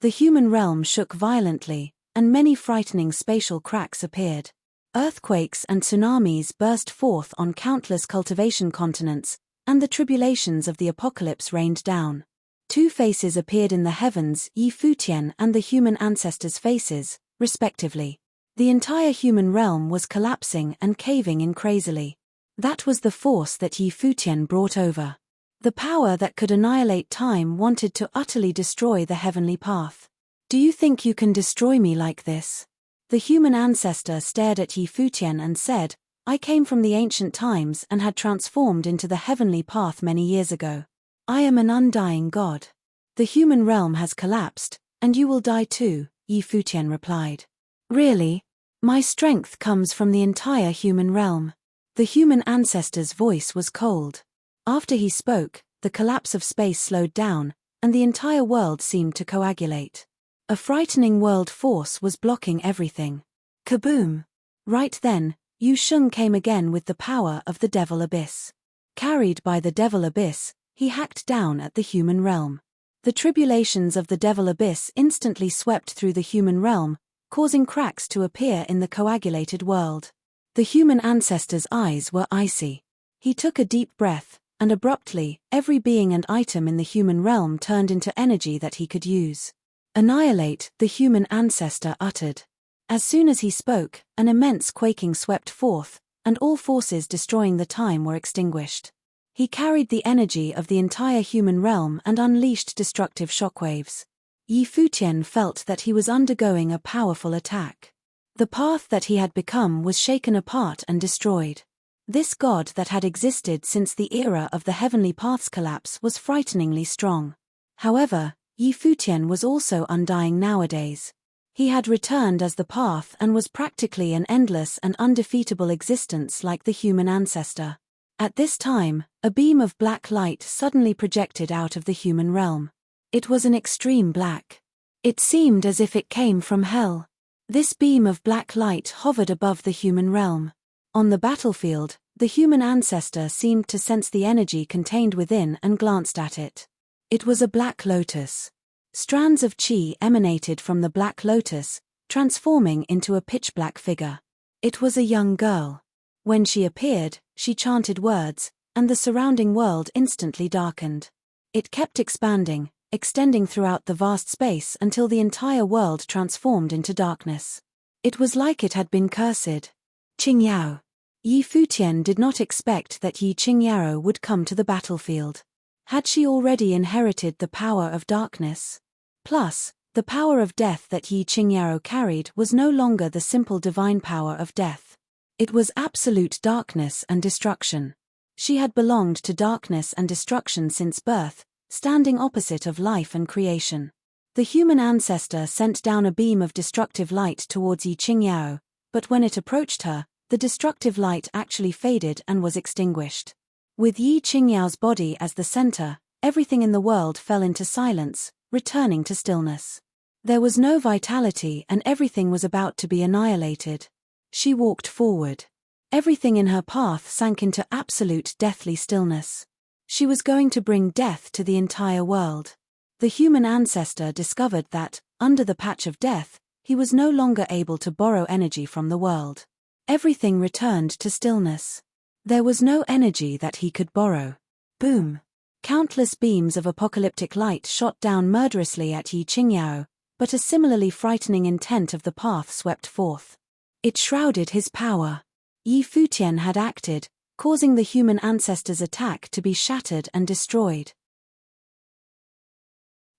The human realm shook violently, and many frightening spatial cracks appeared. Earthquakes and tsunamis burst forth on countless cultivation continents, and the tribulations of the apocalypse rained down. 2 faces appeared in the heavens, Yi Futian and the human ancestors' faces, respectively. The entire human realm was collapsing and caving in crazily. That was the force that Yi Futian brought over. The power that could annihilate time wanted to utterly destroy the heavenly path. Do you think you can destroy me like this? The human ancestor stared at Yi Futian and said, I came from the ancient times and had transformed into the heavenly path many years ago. I am an undying god. The human realm has collapsed, and you will die too, Yi Futian replied. Really? My strength comes from the entire human realm. The human ancestor's voice was cold. After he spoke, the collapse of space slowed down, and the entire world seemed to coagulate. A frightening world force was blocking everything. Kaboom! Right then, Yu Sheng came again with the power of the devil abyss. Carried by the devil abyss, he hacked down at the human realm. The tribulations of the devil abyss instantly swept through the human realm, causing cracks to appear in the coagulated world. The human ancestor's eyes were icy. He took a deep breath, and abruptly, every being and item in the human realm turned into energy that he could use. Annihilate, the human ancestor uttered. As soon as he spoke, an immense quaking swept forth, and all forces destroying the time were extinguished. He carried the energy of the entire human realm and unleashed destructive shockwaves. Yi Futian felt that he was undergoing a powerful attack. The path that he had become was shaken apart and destroyed. This god that had existed since the era of the heavenly path's collapse was frighteningly strong. However, Yi Futian was also undying nowadays. He had returned as the path and was practically an endless and undefeatable existence like the human ancestor. At this time, a beam of black light suddenly projected out of the human realm. It was an extreme black. It seemed as if it came from hell. This beam of black light hovered above the human realm. On the battlefield, the human ancestor seemed to sense the energy contained within and glanced at it. It was a black lotus. Strands of chi emanated from the black lotus, transforming into a pitch-black figure. It was a young girl. When she appeared, she chanted words, and the surrounding world instantly darkened. It kept expanding, extending throughout the vast space until the entire world transformed into darkness. It was like it had been cursed. Qingyao. Yi Futian did not expect that Yi Qingyao would come to the battlefield. Had she already inherited the power of darkness? Plus, the power of death that Yi Qingyao carried was no longer the simple divine power of death. It was absolute darkness and destruction. She had belonged to darkness and destruction since birth, standing opposite of life and creation. The human ancestor sent down a beam of destructive light towards Yi Qingyao, but when it approached her, the destructive light actually faded and was extinguished. With Yi Qingyao's body as the center, everything in the world fell into silence, returning to stillness. There was no vitality and everything was about to be annihilated. She walked forward. Everything in her path sank into absolute deathly stillness. She was going to bring death to the entire world. The human ancestor discovered that, under the patch of death, he was no longer able to borrow energy from the world. Everything returned to stillness. There was no energy that he could borrow. Boom! Countless beams of apocalyptic light shot down murderously at Yi Qingyao, but a similarly frightening intent of the path swept forth. It shrouded his power. Yi Futian had acted, causing the human ancestor's attack to be shattered and destroyed.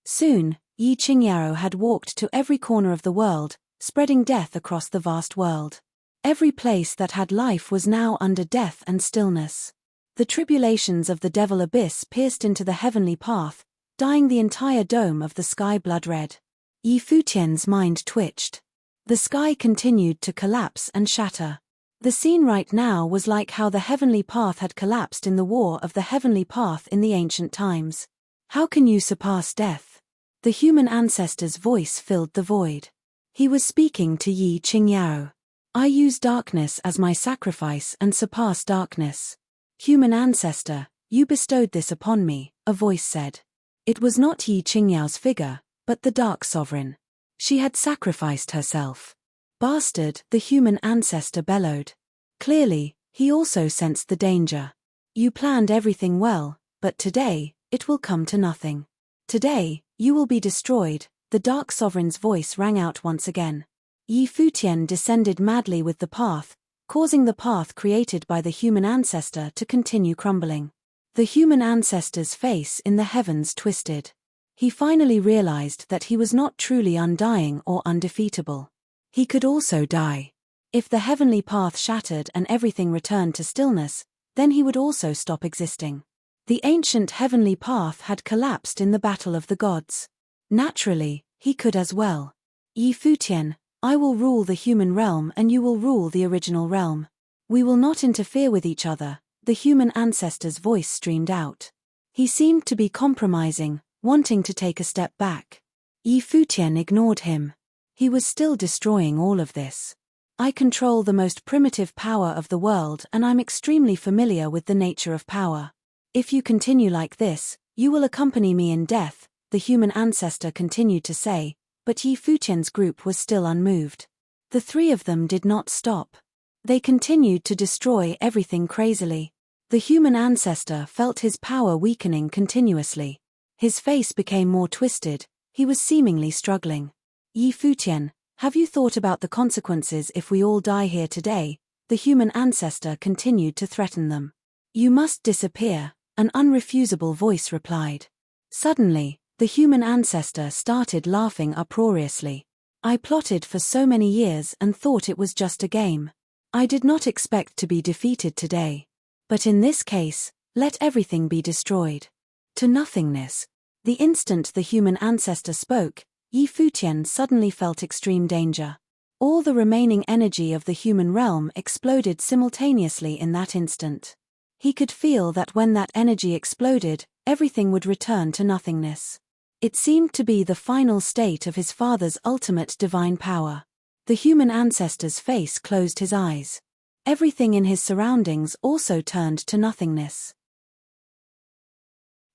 Soon, Yi Qingyao had walked to every corner of the world, spreading death across the vast world. Every place that had life was now under death and stillness. The tribulations of the devil abyss pierced into the heavenly path, dyeing the entire dome of the sky blood red. Yi Futian's mind twitched. The sky continued to collapse and shatter. The scene right now was like how the heavenly path had collapsed in the war of the heavenly path in the ancient times. How can you surpass death? The human ancestor's voice filled the void. He was speaking to Yi Qingyao. I use darkness as my sacrifice and surpass darkness. Human ancestor, you bestowed this upon me, a voice said. It was not Yi Qingyao's figure, but the dark sovereign. She had sacrificed herself. Bastard, the human ancestor bellowed. Clearly, he also sensed the danger. You planned everything well, but today, it will come to nothing. Today, you will be destroyed, the dark sovereign's voice rang out once again. Yi Futian descended madly with the path, causing the path created by the human ancestor to continue crumbling. The human ancestor's face in the heavens twisted. He finally realized that he was not truly undying or undefeatable. He could also die. If the heavenly path shattered and everything returned to stillness, then he would also stop existing. The ancient heavenly path had collapsed in the battle of the gods. Naturally, he could as well. Yi Futian, I will rule the human realm and you will rule the original realm. We will not interfere with each other, the human ancestor's voice streamed out. He seemed to be compromising, wanting to take a step back. Yi Futian ignored him. He was still destroying all of this. I control the most primitive power of the world and I'm extremely familiar with the nature of power. If you continue like this, you will accompany me in death, the human ancestor continued to say, but Yi Futian's group was still unmoved. The three of them did not stop. They continued to destroy everything crazily. The human ancestor felt his power weakening continuously. His face became more twisted, he was seemingly struggling. Yi Futian, have you thought about the consequences if we all die here today? The human ancestor continued to threaten them. You must disappear, an unrefusable voice replied. Suddenly, the human ancestor started laughing uproariously. I plotted for so many years and thought it was just a game. I did not expect to be defeated today. But in this case, let everything be destroyed. To nothingness. The instant the human ancestor spoke, Yi Futian suddenly felt extreme danger. All the remaining energy of the human realm exploded simultaneously in that instant. He could feel that when that energy exploded, everything would return to nothingness. It seemed to be the final state of his father's ultimate divine power. The human ancestor's face closed his eyes. Everything in his surroundings also turned to nothingness.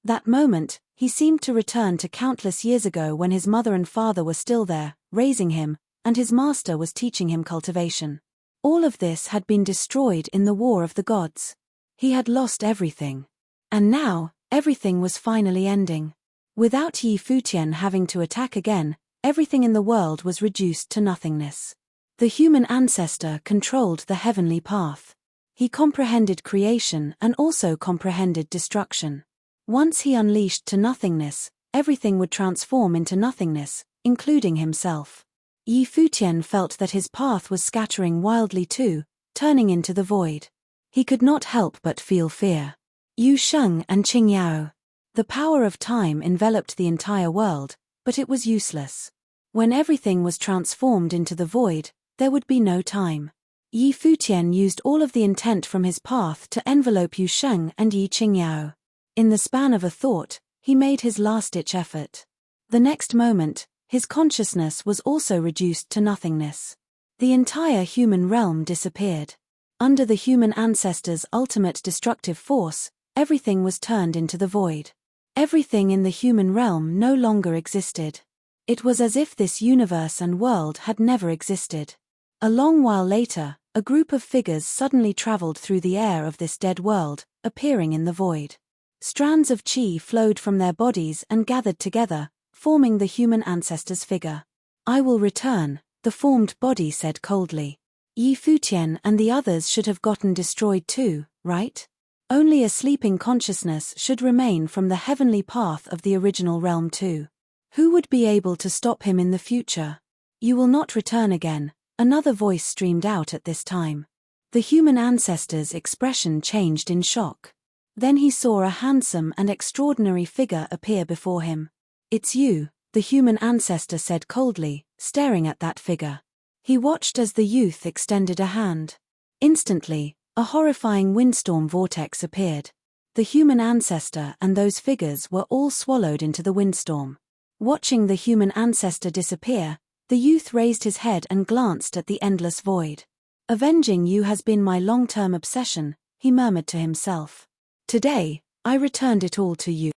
That moment, he seemed to return to countless years ago when his mother and father were still there, raising him, and his master was teaching him cultivation. All of this had been destroyed in the War of the Gods. He had lost everything. And now, everything was finally ending. Without Yi Futian having to attack again, everything in the world was reduced to nothingness. The human ancestor controlled the heavenly path. He comprehended creation and also comprehended destruction. Once he unleashed to nothingness, everything would transform into nothingness, including himself. Yi Futian felt that his path was scattering wildly too, turning into the void. He could not help but feel fear. Yu Sheng and Qing Yao. The power of time enveloped the entire world, but it was useless. When everything was transformed into the void, there would be no time. Yi Futian used all of the intent from his path to envelope Yu Sheng and Yi Qingyao. In the span of a thought, he made his last-ditch effort. The next moment, his consciousness was also reduced to nothingness. The entire human realm disappeared. Under the human ancestor's ultimate destructive force, everything was turned into the void. Everything in the human realm no longer existed. It was as if this universe and world had never existed. A long while later, a group of figures suddenly traveled through the air of this dead world, appearing in the void. Strands of qi flowed from their bodies and gathered together, forming the human ancestor's figure. "I will return," the formed body said coldly. Yi Futian and the others should have gotten destroyed too, right? Only a sleeping consciousness should remain from the heavenly path of the original realm too. Who would be able to stop him in the future? "You will not return again," another voice streamed out at this time. The human ancestor's expression changed in shock. Then he saw a handsome and extraordinary figure appear before him. "It's you," the human ancestor said coldly, staring at that figure. He watched as the youth extended a hand. Instantly, a horrifying windstorm vortex appeared. The human ancestor and those figures were all swallowed into the windstorm. Watching the human ancestor disappear, the youth raised his head and glanced at the endless void. "Avenging you has been my long-term obsession," he murmured to himself. "Today, I returned it all to you."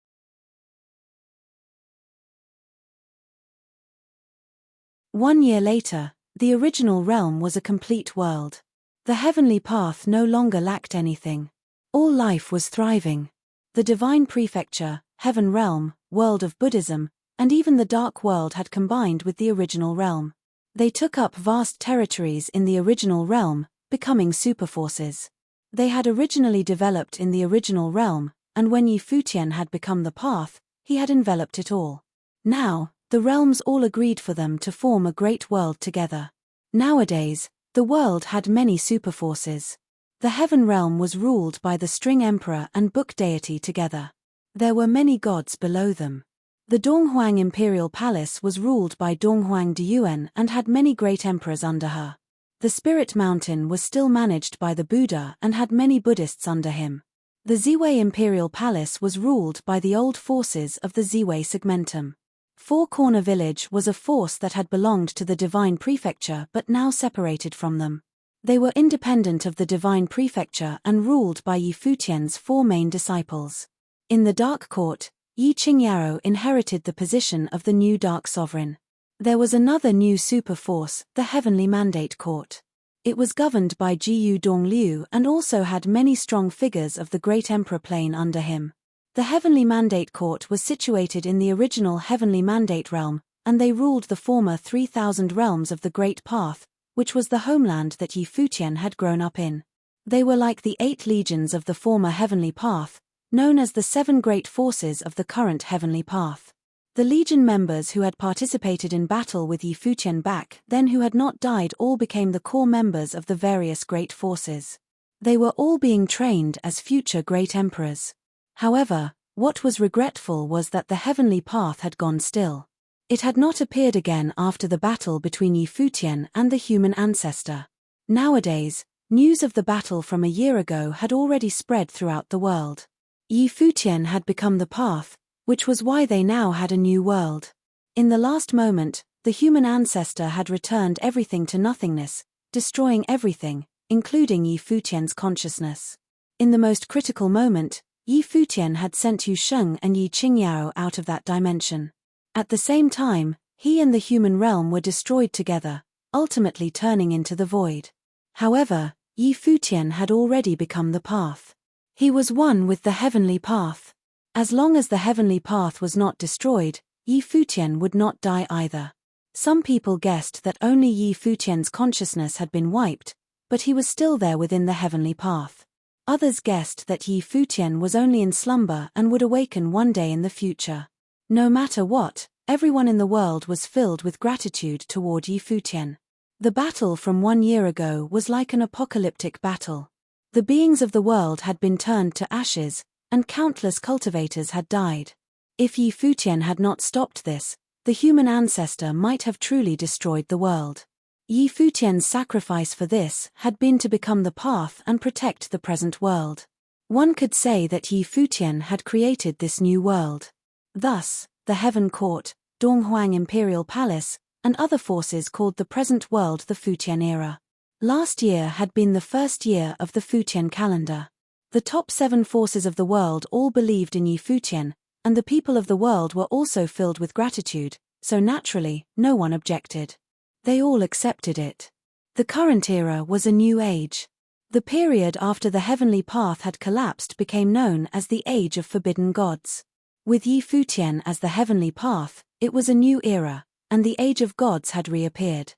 1 year later, the original realm was a complete world. The heavenly path no longer lacked anything. All life was thriving. The divine prefecture, heaven realm, world of Buddhism, and even the dark world had combined with the original realm. They took up vast territories in the original realm, becoming superforces. They had originally developed in the original realm, and when Yi Futian had become the path, he had enveloped it all. Now, the realms all agreed for them to form a great world together. Nowadays, the world had many superforces. The heaven realm was ruled by the string emperor and book deity together. There were many gods below them. The Donghuang imperial palace was ruled by Donghuang Deyuan and had many great emperors under her. The spirit mountain was still managed by the Buddha and had many Buddhists under him. The Ziwei imperial palace was ruled by the old forces of the Ziwei segmentum. Four Corner village was a force that had belonged to the divine prefecture but now separated from them. They were independent of the divine prefecture and ruled by Yi Futian's four main disciples. In the Dark Court, Yi Qingyao inherited the position of the new Dark Sovereign. There was another new super force, the Heavenly Mandate Court. It was governed by Jiyu Dongliu and also had many strong figures of the Great Emperor plane under him. The Heavenly Mandate Court was situated in the original Heavenly Mandate realm, and they ruled the former 3,000 realms of the Great Path, which was the homeland that Yi Futian had grown up in. They were like the 8 legions of the former Heavenly Path, known as the 7 great forces of the current Heavenly Path. The legion members who had participated in battle with Yi Futian back then who had not died all became the core members of the various great forces. They were all being trained as future great emperors. However, what was regretful was that the heavenly path had gone still. It had not appeared again after the battle between Yi Futian and the human ancestor. Nowadays, news of the battle from a year ago had already spread throughout the world. Yi Futian had become the path, which was why they now had a new world. In the last moment, the human ancestor had returned everything to nothingness, destroying everything, including Yi Futian's consciousness. In the most critical moment, Yi Futian had sent Yu Sheng and Yi Qingyao out of that dimension. At the same time, he and the human realm were destroyed together, ultimately turning into the void. However, Yi Futian had already become the path. He was one with the heavenly path. As long as the heavenly path was not destroyed, Yi Futian would not die either. Some people guessed that only Yi Futian's consciousness had been wiped, but he was still there within the heavenly path. Others guessed that Yi Futian was only in slumber and would awaken one day in the future. No matter what, everyone in the world was filled with gratitude toward Yi Futian. The battle from 1 year ago was like an apocalyptic battle. The beings of the world had been turned to ashes, and countless cultivators had died. If Yi Futian had not stopped this, the human ancestor might have truly destroyed the world. Yi Futian's sacrifice for this had been to become the path and protect the present world. One could say that Yi Futian had created this new world. Thus, the Heaven Court, Donghuang Imperial Palace, and other forces called the present world the Futian era. Last year had been the first year of the Futian calendar. The top 7 forces of the world all believed in Yi Futian, and the people of the world were also filled with gratitude, so naturally, no one objected. They all accepted it. The current era was a new age. The period after the heavenly path had collapsed became known as the Age of Forbidden Gods. With Yi Futian as the heavenly path, it was a new era, and the Age of Gods had reappeared.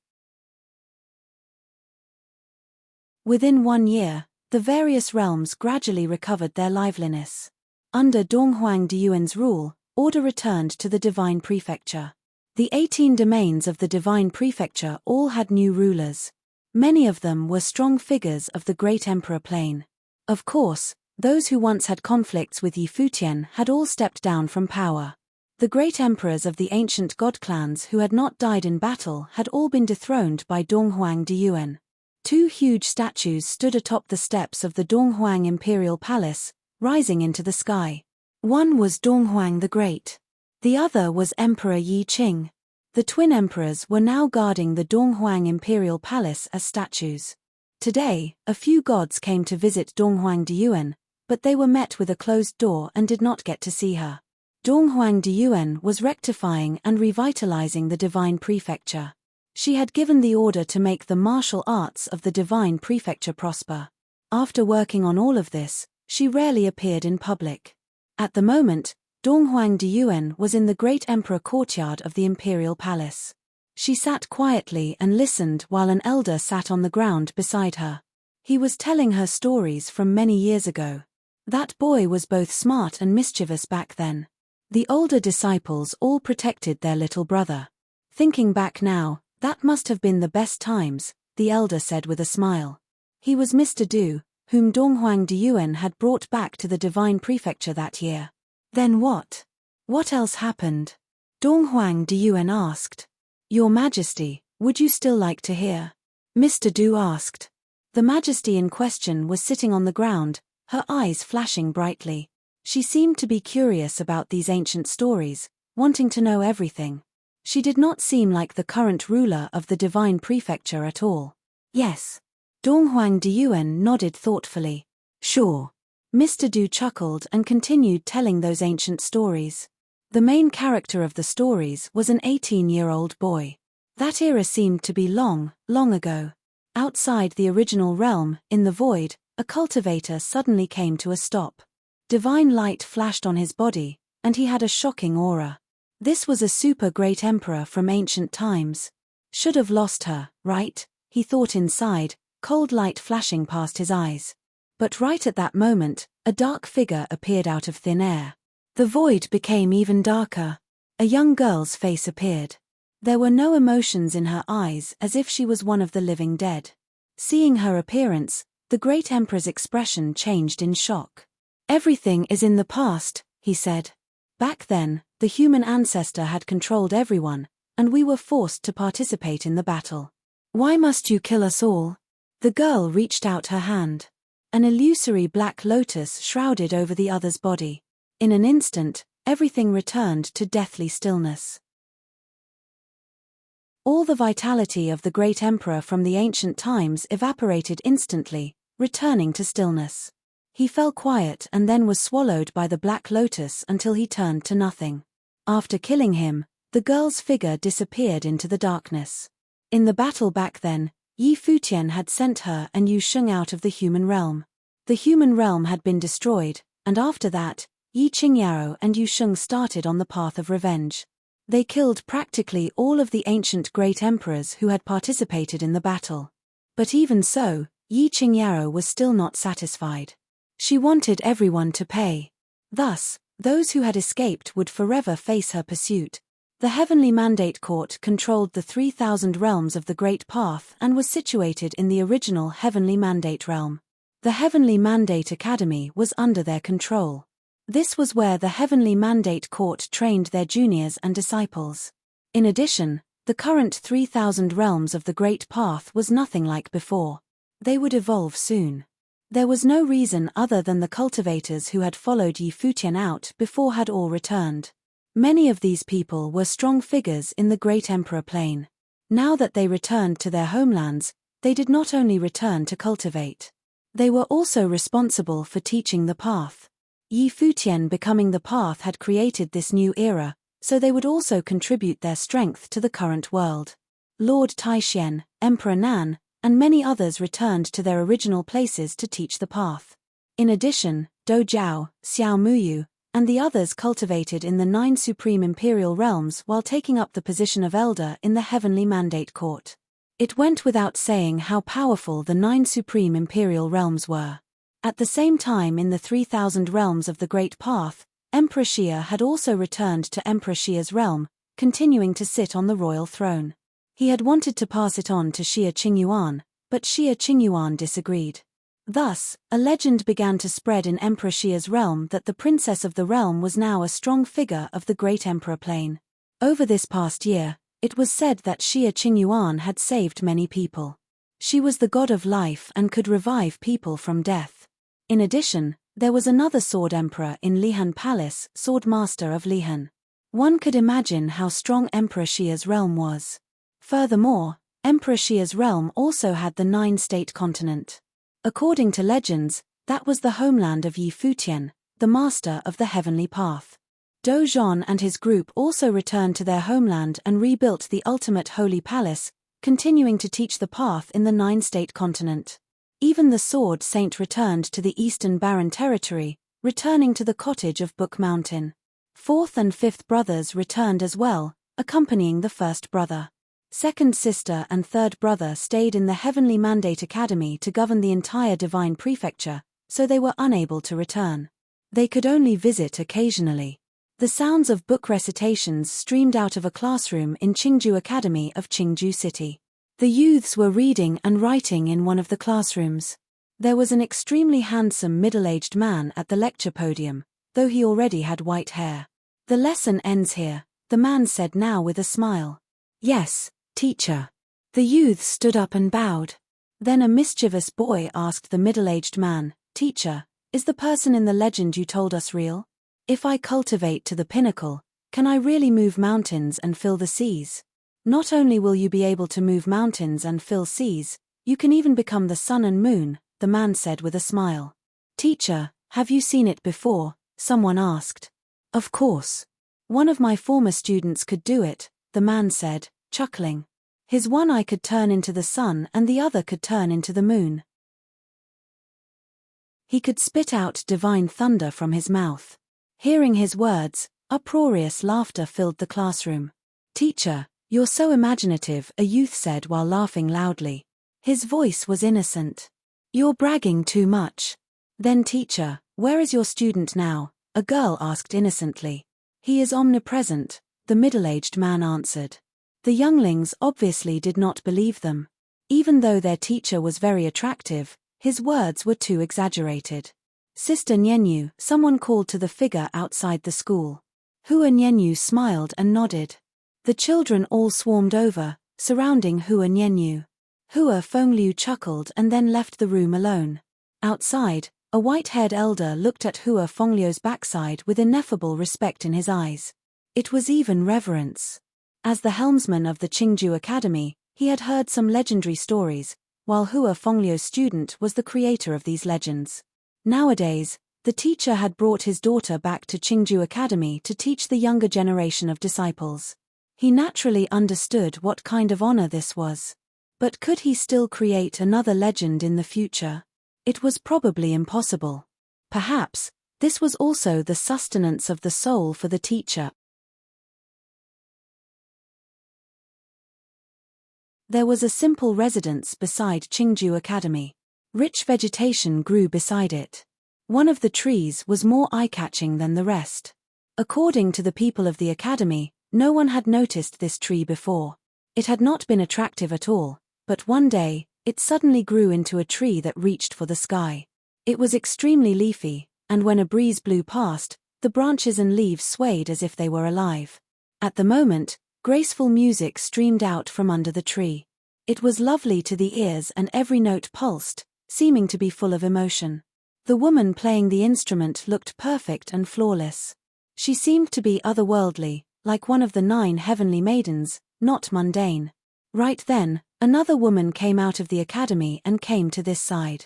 Within 1 year, the various realms gradually recovered their liveliness. Under Donghuang Diyuan's rule, order returned to the divine prefecture. The 18 domains of the divine prefecture all had new rulers. Many of them were strong figures of the great emperor plane. Of course, those who once had conflicts with Yi Futian had all stepped down from power. The great emperors of the ancient god clans who had not died in battle had all been dethroned by Donghuang Diyuan. 2 huge statues stood atop the steps of the Donghuang Imperial Palace, rising into the sky. One was Donghuang the Great. The other was Emperor Yi Qing. The twin emperors were now guarding the Donghuang Imperial Palace as statues. Today, a few gods came to visit Donghuang Diyuan, but they were met with a closed door and did not get to see her. Donghuang Diyuan was rectifying and revitalizing the divine prefecture. She had given the order to make the martial arts of the divine prefecture prosper. After working on all of this, she rarely appeared in public. At the moment, Donghuang Diyuan was in the great emperor courtyard of the imperial palace. She sat quietly and listened while an elder sat on the ground beside her. He was telling her stories from many years ago. That boy was both smart and mischievous back then. The older disciples all protected their little brother. Thinking back now, that must have been the best times, the elder said with a smile. He was Mr. Du, whom Donghuang Diyuan had brought back to the divine prefecture that year. Then what? What else happened? Donghuang Diyuan asked. Your Majesty, would you still like to hear? Mr. Du asked. The Majesty in question was sitting on the ground, her eyes flashing brightly. She seemed to be curious about these ancient stories, wanting to know everything. She did not seem like the current ruler of the divine prefecture at all. Yes. Donghuang Diyuan nodded thoughtfully. Sure. Mr. Du chuckled and continued telling those ancient stories. The main character of the stories was an 18-year-old boy. That era seemed to be long, long ago. Outside the original realm, in the void, a cultivator suddenly came to a stop. Divine light flashed on his body, and he had a shocking aura. This was a super great emperor from ancient times. Should have lost her, right? He thought inside, cold light flashing past his eyes. But right at that moment, a dark figure appeared out of thin air. The void became even darker. A young girl's face appeared. There were no emotions in her eyes, as if she was one of the living dead. Seeing her appearance, the great emperor's expression changed in shock. Everything is in the past, he said. Back then, The human ancestor had controlled everyone, and we were forced to participate in the battle. Why must you kill us all? The girl reached out her hand. An illusory black lotus shrouded over the other's body. In an instant, everything returned to deathly stillness. All the vitality of the great emperor from the ancient times evaporated instantly, returning to stillness. He fell quiet and then was swallowed by the black lotus until he turned to nothing. After killing him, the girl's figure disappeared into the darkness. In the battle back then, Yi Futian had sent her and Yu Sheng out of the human realm. The human realm had been destroyed, and after that, Yi Qingyao and Yu Sheng started on the path of revenge. They killed practically all of the ancient great emperors who had participated in the battle. But even so, Yi Qingyao was still not satisfied. She wanted everyone to pay. Thus, those who had escaped would forever face her pursuit. The Heavenly Mandate Court controlled the 3,000 realms of the Great Path and was situated in the original Heavenly Mandate realm. The Heavenly Mandate Academy was under their control. This was where the Heavenly Mandate Court trained their juniors and disciples. In addition, the current 3,000 realms of the Great Path was nothing like before. They would evolve soon. There was no reason other than the cultivators who had followed Yi Futian out before had all returned. Many of these people were strong figures in the Great Emperor Plane. Now that they returned to their homelands, they did not only return to cultivate. They were also responsible for teaching the path. Yi Futian becoming the path had created this new era, so they would also contribute their strength to the current world. Lord Taishian, Emperor Nan, and many others returned to their original places to teach the path. In addition, Do Jiao, Xiao Muyu, and the others cultivated in the 9 supreme imperial realms while taking up the position of elder in the Heavenly Mandate Court. It went without saying how powerful the 9 supreme imperial realms were. At the same time in the 3,000 realms of the Great Path, Emperor Xia had also returned to Emperor Xia's realm, continuing to sit on the royal throne. He had wanted to pass it on to Xia Qingyuan, but Xia Qingyuan disagreed. Thus, a legend began to spread in Emperor Xia's realm that the princess of the realm was now a strong figure of the great emperor plane. Over this past year, it was said that Xia Qingyuan had saved many people. She was the god of life and could revive people from death. In addition, there was another sword emperor in Lihan Palace, sword master of Lihan. One could imagine how strong Emperor Xia's realm was. Furthermore, Emperor Xia's realm also had the 9-state continent. According to legends, that was the homeland of Yi Futian, the master of the heavenly path. Do Zhan and his group also returned to their homeland and rebuilt the ultimate holy palace, continuing to teach the path in the 9-state continent. Even the sword saint returned to the eastern barren territory, returning to the cottage of Book Mountain. 4th and 5th brothers returned as well, accompanying the first brother. 2nd sister and 3rd brother stayed in the Heavenly Mandate Academy to govern the entire divine prefecture, so they were unable to return. They could only visit occasionally. The sounds of book recitations streamed out of a classroom in Qingju Academy of Qingju City. The youths were reading and writing in one of the classrooms. There was an extremely handsome middle-aged man at the lecture podium, though he already had white hair. "The lesson ends here," the man said now with a smile. "Yes, teacher." The youths stood up and bowed. Then a mischievous boy asked the middle-aged man, "Teacher, is the person in the legend you told us real? If I cultivate to the pinnacle, can I really move mountains and fill the seas? Not only will you be able to move mountains and fill seas, you can even become the sun and moon," the man said with a smile. "Teacher, have you seen it before?" someone asked. "Of course. One of my former students could do it," the man said, chuckling. His one eye could turn into the sun and the other could turn into the moon. He could spit out divine thunder from his mouth. Hearing his words, uproarious laughter filled the classroom. "Teacher, you're so imaginative," a youth said while laughing loudly. His voice was innocent. "You're bragging too much." "Then teacher, where is your student now?" a girl asked innocently. "He is omnipresent," the middle-aged man answered. The younglings obviously did not believe them. Even though their teacher was very attractive, his words were too exaggerated. "Sister Nyenyu," someone called to the figure outside the school. Hua Nianyu smiled and nodded. The children all swarmed over, surrounding Hua Nianyu. Hua Fengliu chuckled and then left the room alone. Outside, a white-haired elder looked at Hua Fengliu's backside with ineffable respect in his eyes. It was even reverence. As the helmsman of the Qingju Academy, he had heard some legendary stories, while Hua Fengliu's student was the creator of these legends. Nowadays, the teacher had brought his daughter back to Qingju Academy to teach the younger generation of disciples. He naturally understood what kind of honor this was. But could he still create another legend in the future? It was probably impossible. Perhaps, this was also the sustenance of the soul for the teacher. There was a simple residence beside Qingju Academy. Rich vegetation grew beside it. One of the trees was more eye-catching than the rest. According to the people of the academy, no one had noticed this tree before. It had not been attractive at all, but one day, it suddenly grew into a tree that reached for the sky. It was extremely leafy, and when a breeze blew past, the branches and leaves swayed as if they were alive. At the moment, graceful music streamed out from under the tree. It was lovely to the ears and every note pulsed, seeming to be full of emotion. The woman playing the instrument looked perfect and flawless. She seemed to be otherworldly, like one of the 9 heavenly maidens, not mundane. Right then, another woman came out of the academy and came to this side.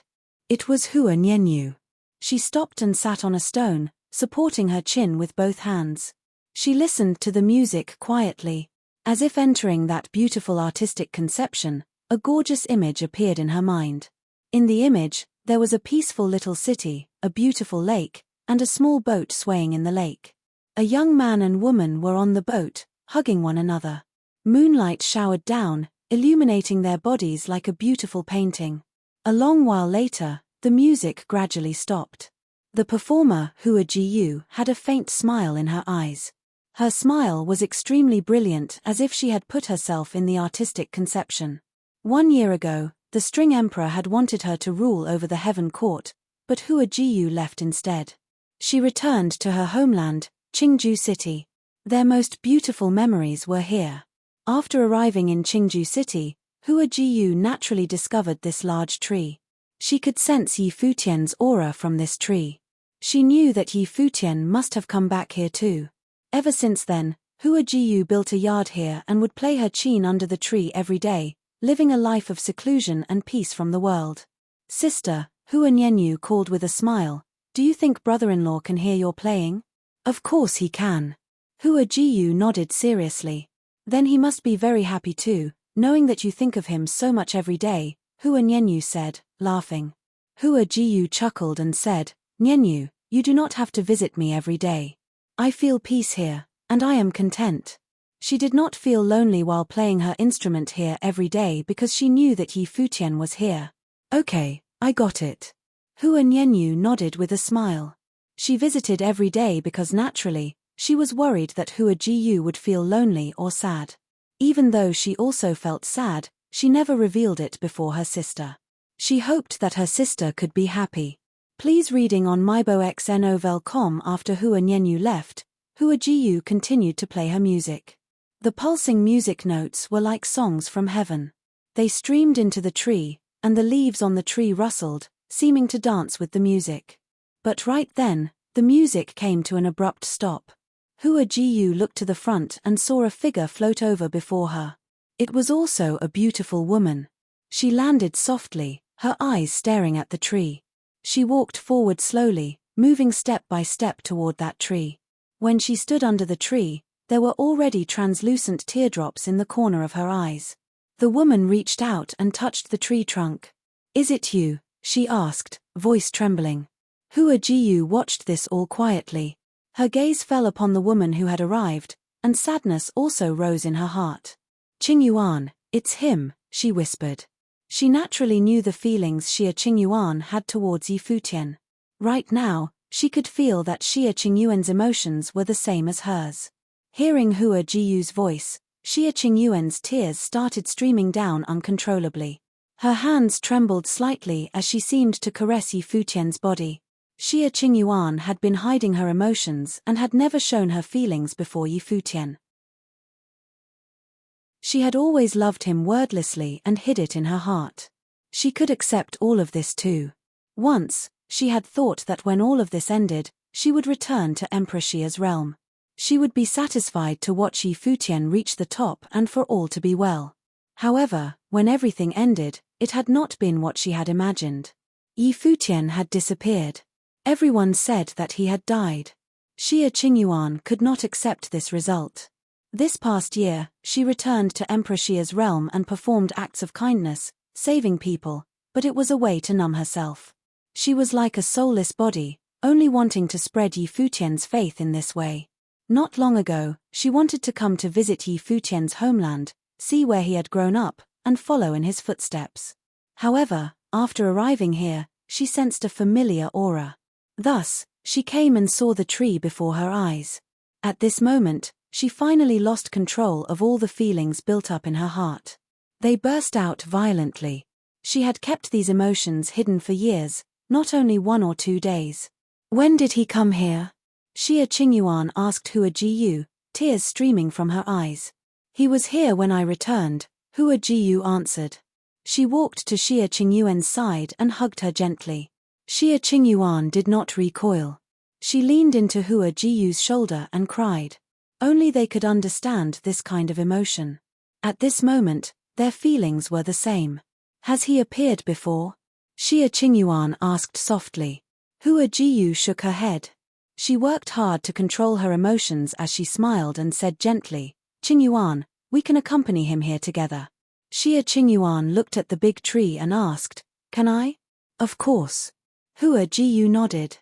It was Hua Nianyu. She stopped and sat on a stone, supporting her chin with both hands. She listened to the music quietly. As if entering that beautiful artistic conception, a gorgeous image appeared in her mind. In the image, there was a peaceful little city, a beautiful lake, and a small boat swaying in the lake. A young man and woman were on the boat, hugging one another. Moonlight showered down, illuminating their bodies like a beautiful painting. A long while later, the music gradually stopped. The performer, Hua Jiyu, had a faint smile in her eyes. Her smile was extremely brilliant, as if she had put herself in the artistic conception. 1 year ago, the String Emperor had wanted her to rule over the Heaven Court, but Hua Jiyu left instead. She returned to her homeland, Qingju City. Their most beautiful memories were here. After arriving in Qingju City, Hua Jiyu naturally discovered this large tree. She could sense Yi Futian's aura from this tree. She knew that Yi Futian must have come back here too. Ever since then, Hua Jiyu built a yard here and would play her qin under the tree every day, living a life of seclusion and peace from the world. Sister, Hua Nianyu called with a smile, do you think brother-in-law can hear your playing? Of course he can. Hua Jiyu nodded seriously. Then he must be very happy too, knowing that you think of him so much every day, Hua Nianyu said, laughing. Hua Jiyu chuckled and said, Nianyu, you do not have to visit me every day. I feel peace here, and I am content. She did not feel lonely while playing her instrument here every day because she knew that Yi Futian was here. Okay, I got it. Hua Nianyu nodded with a smile. She visited every day because naturally, she was worried that Hua Jiyu would feel lonely or sad. Even though she also felt sad, she never revealed it before her sister. She hoped that her sister could be happy. Please reading on myboxnovel.com. After Hua Nianyu left, Hua Jiyu continued to play her music. The pulsing music notes were like songs from heaven. They streamed into the tree, and the leaves on the tree rustled, seeming to dance with the music. But right then, the music came to an abrupt stop. Hua Jiyu looked to the front and saw a figure float over before her. It was also a beautiful woman. She landed softly, her eyes staring at the tree. She walked forward slowly, moving step by step toward that tree. When she stood under the tree, there were already translucent teardrops in the corner of her eyes. The woman reached out and touched the tree trunk. Is it you? She asked, voice trembling. Hua Jiyu watched this all quietly. Her gaze fell upon the woman who had arrived, and sadness also rose in her heart. Qingyuan, it's him, she whispered. She naturally knew the feelings Xia Qingyuan had towards Yi Futian. Right now, she could feel that Xia Qingyuan's emotions were the same as hers. Hearing Hua Jiyu's voice, Xia Qingyuan's tears started streaming down uncontrollably. Her hands trembled slightly as she seemed to caress Yi Futian's body. Xie Qingyuan had been hiding her emotions and had never shown her feelings before Yi Futian. She had always loved him wordlessly and hid it in her heart. She could accept all of this too. Once, she had thought that when all of this ended, she would return to Emperor Xia's realm. She would be satisfied to watch Yi Futian reach the top and for all to be well. However, when everything ended, it had not been what she had imagined. Yi Futian had disappeared. Everyone said that he had died. Xie Qingyuan could not accept this result. This past year, she returned to Emperor Xia's realm and performed acts of kindness, saving people, but it was a way to numb herself. She was like a soulless body, only wanting to spread Yi Futian's faith in this way. Not long ago, she wanted to come to visit Yi Futian's homeland, see where he had grown up, and follow in his footsteps. However, after arriving here, she sensed a familiar aura. Thus, she came and saw the tree before her eyes. At this moment, she finally lost control of all the feelings built up in her heart. They burst out violently. She had kept these emotions hidden for years, not only 1 or 2 days. When did he come here? Xie Qingyuan asked Hua Jiyu, tears streaming from her eyes. He was here when I returned, Hua Jiyu answered. She walked to Xie Qingyuan's side and hugged her gently. Xie Qingyuan did not recoil. She leaned into Hua Jiyu's shoulder and cried. Only they could understand this kind of emotion. At this moment, their feelings were the same. Has he appeared before? Xie Qingyuan asked softly. Hua Jiyu shook her head. She worked hard to control her emotions as she smiled and said gently, Qingyuan, we can accompany him here together. Xie Qingyuan looked at the big tree and asked, can I? Of course. Hua Jiyu nodded.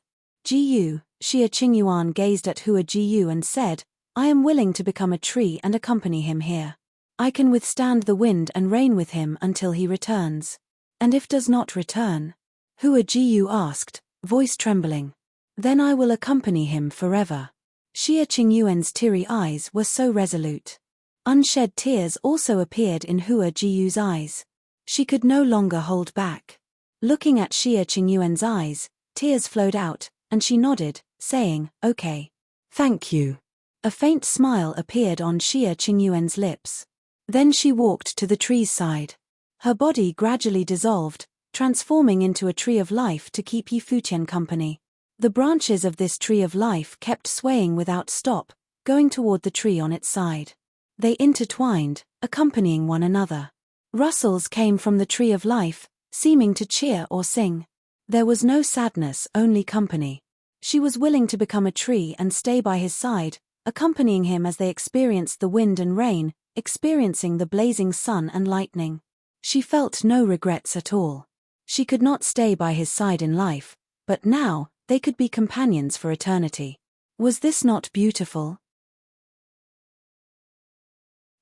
Jiyu, Xie Qingyuan gazed at Hua Jiyu and said, I am willing to become a tree and accompany him here. I can withstand the wind and rain with him until he returns. And if does not return? Hua Jiyu asked, voice trembling. Then I will accompany him forever. Xie Qingyuan's teary eyes were so resolute. Unshed tears also appeared in Hua Jiyu's eyes. She could no longer hold back. Looking at Xie Qingyuan's eyes, tears flowed out, and she nodded, saying, okay. Thank you. A faint smile appeared on Xie Qingyuan's lips. Then she walked to the tree's side. Her body gradually dissolved, transforming into a tree of life to keep Yi Futian company. The branches of this tree of life kept swaying without stop, going toward the tree on its side. They intertwined, accompanying one another. Rustles came from the tree of life, seeming to cheer or sing. There was no sadness, only company. She was willing to become a tree and stay by his side, accompanying him as they experienced the wind and rain, experiencing the blazing sun and lightning. She felt no regrets at all. She could not stay by his side in life, but now, they could be companions for eternity. Was this not beautiful?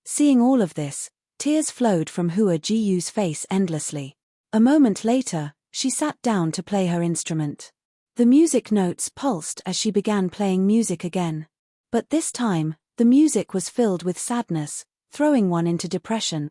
Seeing all of this, tears flowed from Hua Jiyu's face endlessly. A moment later, she sat down to play her instrument. The music notes pulsed as she began playing music again. But this time, the music was filled with sadness, throwing one into depression.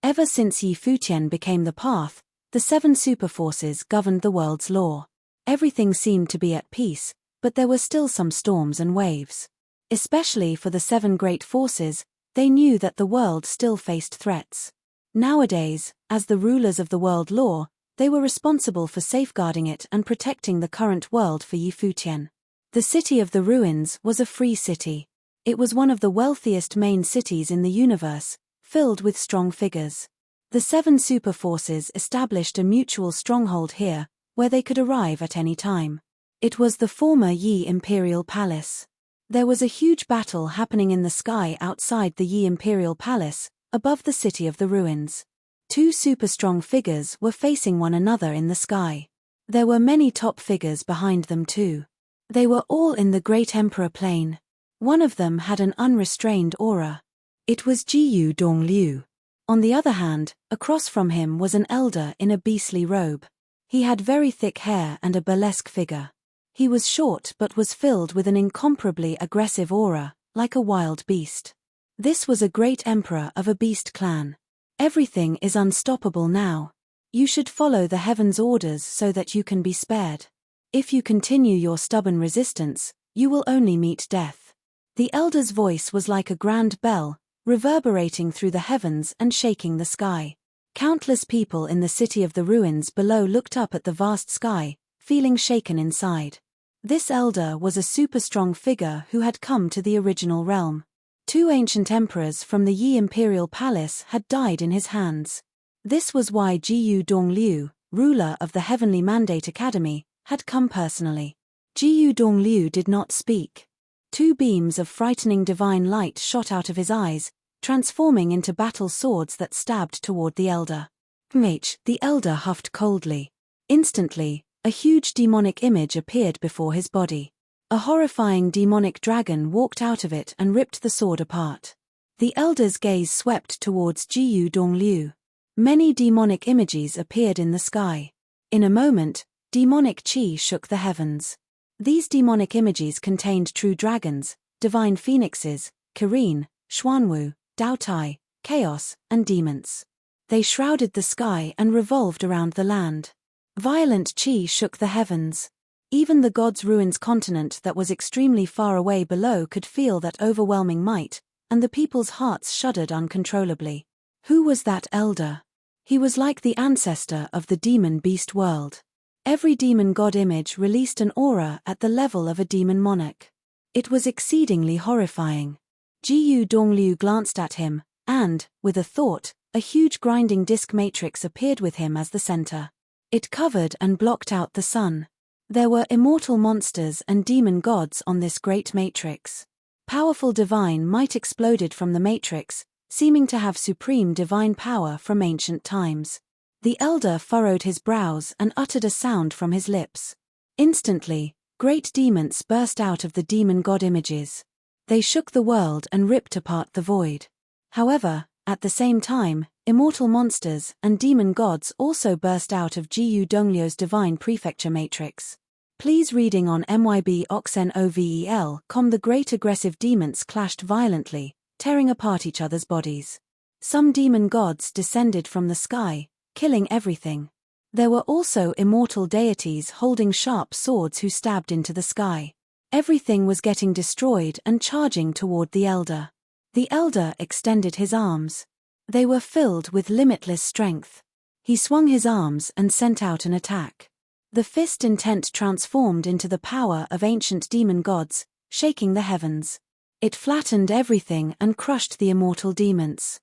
Ever since Yi Futian became the path, the 7 superforces governed the world's law. Everything seemed to be at peace, but there were still some storms and waves. Especially for the 7 great forces, they knew that the world still faced threats. Nowadays, as the rulers of the world law, they were responsible for safeguarding it and protecting the current world for Yi Futian. The city of the ruins was a free city. It was one of the wealthiest main cities in the universe, filled with strong figures. The 7 superforces established a mutual stronghold here, where they could arrive at any time. It was the former Yi Imperial Palace. There was a huge battle happening in the sky outside the Yi Imperial Palace, above the city of the ruins. 2 super-strong figures were facing one another in the sky. There were many top figures behind them too. They were all in the Great Emperor Plain. One of them had an unrestrained aura. It was Jiyu Dongliu. On the other hand, across from him was an elder in a beastly robe. He had very thick hair and a burlesque figure. He was short but was filled with an incomparably aggressive aura, like a wild beast. This was a great emperor of a beast clan. Everything is unstoppable now. You should follow the heavens' orders so that you can be spared. If you continue your stubborn resistance, you will only meet death. The elder's voice was like a grand bell, reverberating through the heavens and shaking the sky. Countless people in the city of the ruins below looked up at the vast sky, feeling shaken inside. This elder was a super-strong figure who had come to the original realm. 2 ancient emperors from the Yi imperial palace had died in his hands. This was why Jiyu Dongliu, ruler of the Heavenly Mandate Academy, had come personally. Jiyu Dongliu did not speak. 2 beams of frightening divine light shot out of his eyes, transforming into battle swords that stabbed toward the elder. The elder huffed coldly. Instantly, a huge demonic image appeared before his body. A horrifying demonic dragon walked out of it and ripped the sword apart. The elder's gaze swept towards Jiyu Dongliu. Many demonic images appeared in the sky. In a moment, demonic chi shook the heavens. These demonic images contained true dragons, divine phoenixes, Kirin, Xuanwu, Daotai, chaos, and demons. They shrouded the sky and revolved around the land. Violent chi shook the heavens. Even the God's Ruins continent that was extremely far away below could feel that overwhelming might, and the people's hearts shuddered uncontrollably. Who was that elder? He was like the ancestor of the demon beast world. Every demon god image released an aura at the level of a demon monarch. It was exceedingly horrifying. Jiyu Dongliu glanced at him, and, with a thought, a huge grinding disk matrix appeared with him as the center. It covered and blocked out the sun. There were immortal monsters and demon gods on this great matrix. Powerful divine might exploded from the matrix, seeming to have supreme divine power from ancient times. The elder furrowed his brows and uttered a sound from his lips. Instantly, great demons burst out of the demon god images. They shook the world and ripped apart the void. However, at the same time, immortal monsters and demon gods also burst out of Jiyu Dongliu's divine prefecture matrix. Please reading on myboxnovel.com. The great aggressive demons clashed violently, tearing apart each other's bodies. Some demon gods descended from the sky, killing everything. There were also immortal deities holding sharp swords who stabbed into the sky. Everything was getting destroyed and charging toward the elder. The elder extended his arms. They were filled with limitless strength. He swung his arms and sent out an attack. The fist intent transformed into the power of ancient demon gods, shaking the heavens. It flattened everything and crushed the immortal demons.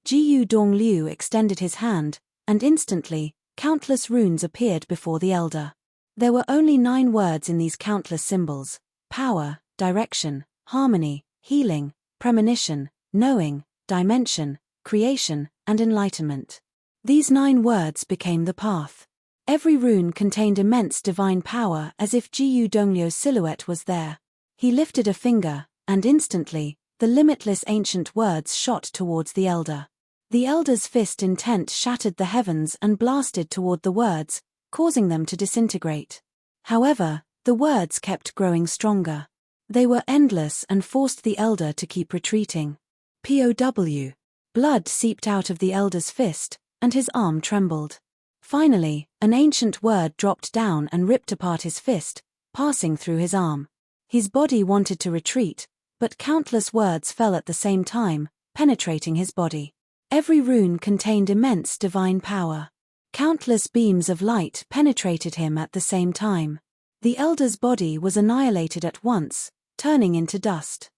Jiyu Dongliu extended his hand, and instantly, countless runes appeared before the elder. There were only 9 words in these countless symbols: power, direction, harmony, healing, premonition, knowing, dimension, creation, and enlightenment. These 9 words became the path. Every rune contained immense divine power, as if Jiyu Dongliu's silhouette was there. He lifted a finger, and instantly, the limitless ancient words shot towards the elder. The elder's fist intent shattered the heavens and blasted toward the words, causing them to disintegrate. However, the words kept growing stronger. They were endless and forced the elder to keep retreating. POW. Blood seeped out of the elder's fist, and his arm trembled. Finally, an ancient word dropped down and ripped apart his fist, passing through his arm. His body wanted to retreat, but countless words fell at the same time, penetrating his body. Every rune contained immense divine power. Countless beams of light penetrated him at the same time. The elder's body was annihilated at once, turning into dust.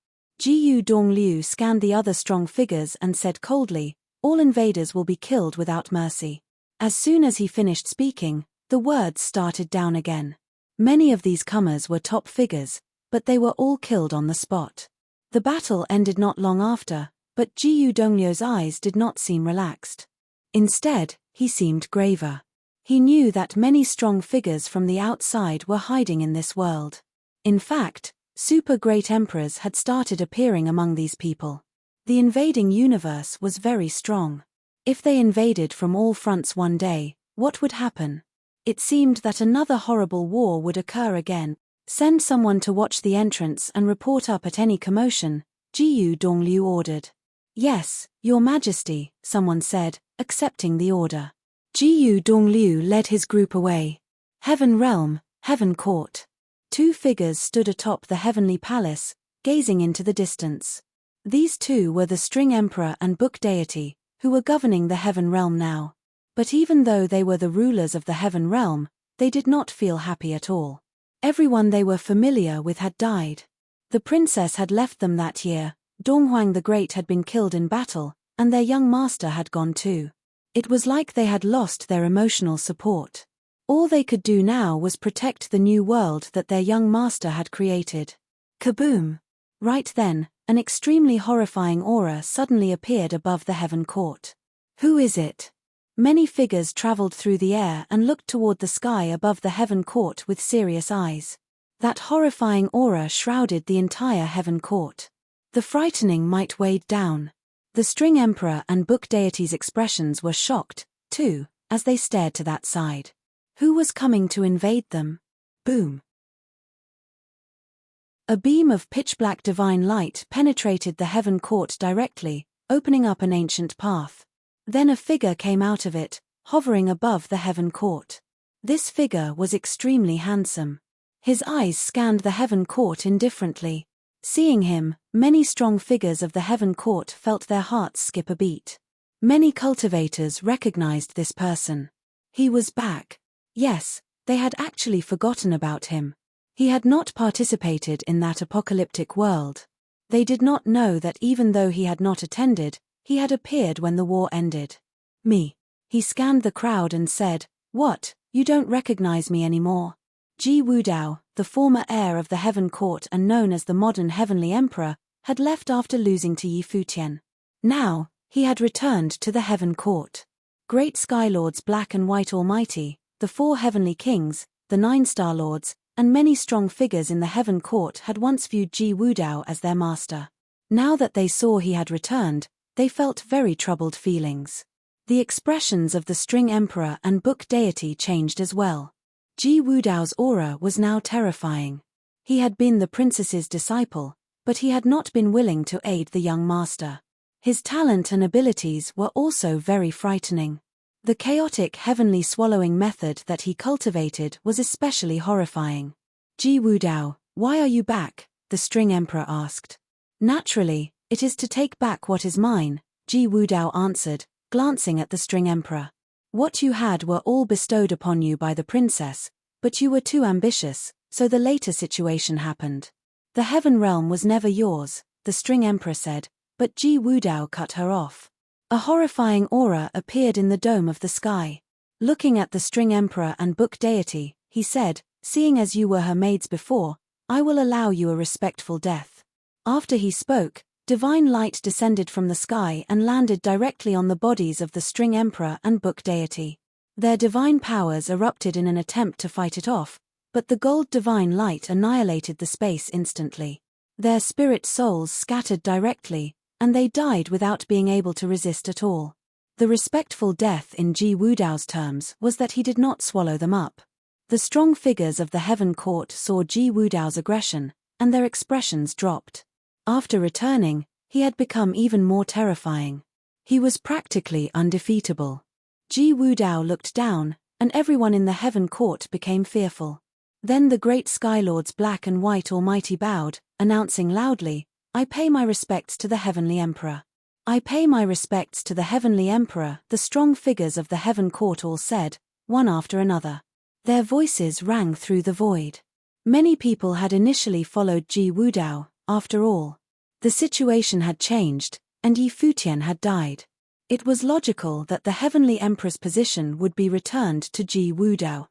Jiyu Dongliu scanned the other strong figures and said coldly, "All invaders will be killed without mercy." As soon as he finished speaking, the words started down again. Many of these comers were top figures, but they were all killed on the spot. The battle ended not long after, but Jiyu Dongliu's eyes did not seem relaxed. Instead, he seemed graver. He knew that many strong figures from the outside were hiding in this world. In fact, super great emperors had started appearing among these people. The invading universe was very strong. If they invaded from all fronts one day, what would happen? It seemed that another horrible war would occur again. Send someone to watch the entrance and report up at any commotion, Jiyu Dongliu ordered. Yes, Your Majesty, someone said, accepting the order. Jiyu Dongliu led his group away. Heaven Realm, Heaven Court. Two figures stood atop the heavenly palace, gazing into the distance. These two were the String Emperor and Book Deity, who were governing the Heaven Realm now. But even though they were the rulers of the Heaven Realm, they did not feel happy at all. Everyone they were familiar with had died. The princess had left them that year, Donghuang the Great had been killed in battle, and their young master had gone too. It was like they had lost their emotional support. All they could do now was protect the new world that their young master had created. Kaboom! Right then, an extremely horrifying aura suddenly appeared above the Heaven Court. Who is it? Many figures traveled through the air and looked toward the sky above the Heaven Court with serious eyes. That horrifying aura shrouded the entire Heaven Court. The frightening might weighed down. The String Emperor and Book Deity's expressions were shocked, too, as they stared to that side. Who was coming to invade them? Boom! A beam of pitch-black divine light penetrated the Heaven Court directly, opening up an ancient path. Then a figure came out of it, hovering above the Heaven Court. This figure was extremely handsome. His eyes scanned the Heaven Court indifferently. Seeing him, many strong figures of the Heaven Court felt their hearts skip a beat. Many cultivators recognized this person. He was back. Yes, they had actually forgotten about him. He had not participated in that apocalyptic world. They did not know that even though he had not attended, he had appeared when the war ended. Me. He scanned the crowd and said, "What, you don't recognize me anymore?" Ji Wudao, the former heir of the Heaven Court and known as the modern Heavenly Emperor, had left after losing to Yi Futian. Now, he had returned to the Heaven Court. Great Sky Lords Black and White Almighty, the 4 Heavenly Kings, the 9 Star Lords, and many strong figures in the Heaven Court had once viewed Ji Wudao as their master. Now that they saw he had returned, they felt very troubled feelings. The expressions of the String Emperor and Book Deity changed as well. Ji Wudao's aura was now terrifying. He had been the princess's disciple, but he had not been willing to aid the young master. His talent and abilities were also very frightening. The chaotic heavenly swallowing method that he cultivated was especially horrifying. Ji Wudao, why are you back? The String Emperor asked. Naturally, it is to take back what is mine, Ji Wudao answered, glancing at the String Emperor. What you had were all bestowed upon you by the princess, but you were too ambitious, so the later situation happened. The Heaven Realm was never yours, the String Emperor said, but Ji Wudao cut her off. A horrifying aura appeared in the dome of the sky. Looking at the String Emperor and Book Deity, he said, "Seeing as you were her maids before, I will allow you a respectful death." After he spoke, divine light descended from the sky and landed directly on the bodies of the String Emperor and Book Deity. Their divine powers erupted in an attempt to fight it off, but the gold divine light annihilated the space instantly. Their spirit souls scattered directly, and they died without being able to resist at all. The respectful death in Ji Wudao's terms was that he did not swallow them up. The strong figures of the Heaven Court saw Ji Wudao's aggression, and their expressions dropped. After returning, he had become even more terrifying. He was practically undefeatable. Ji Wudao looked down, and everyone in the Heaven Court became fearful. Then the great Sky Lords Black and White Almighty bowed, announcing loudly, "I pay my respects to the Heavenly Emperor." "I pay my respects to the Heavenly Emperor," the strong figures of the Heaven Court all said, one after another. Their voices rang through the void. Many people had initially followed Ji Wudao, after all. The situation had changed, and Yi Futian had died. It was logical that the Heavenly Emperor's position would be returned to Ji Wudao.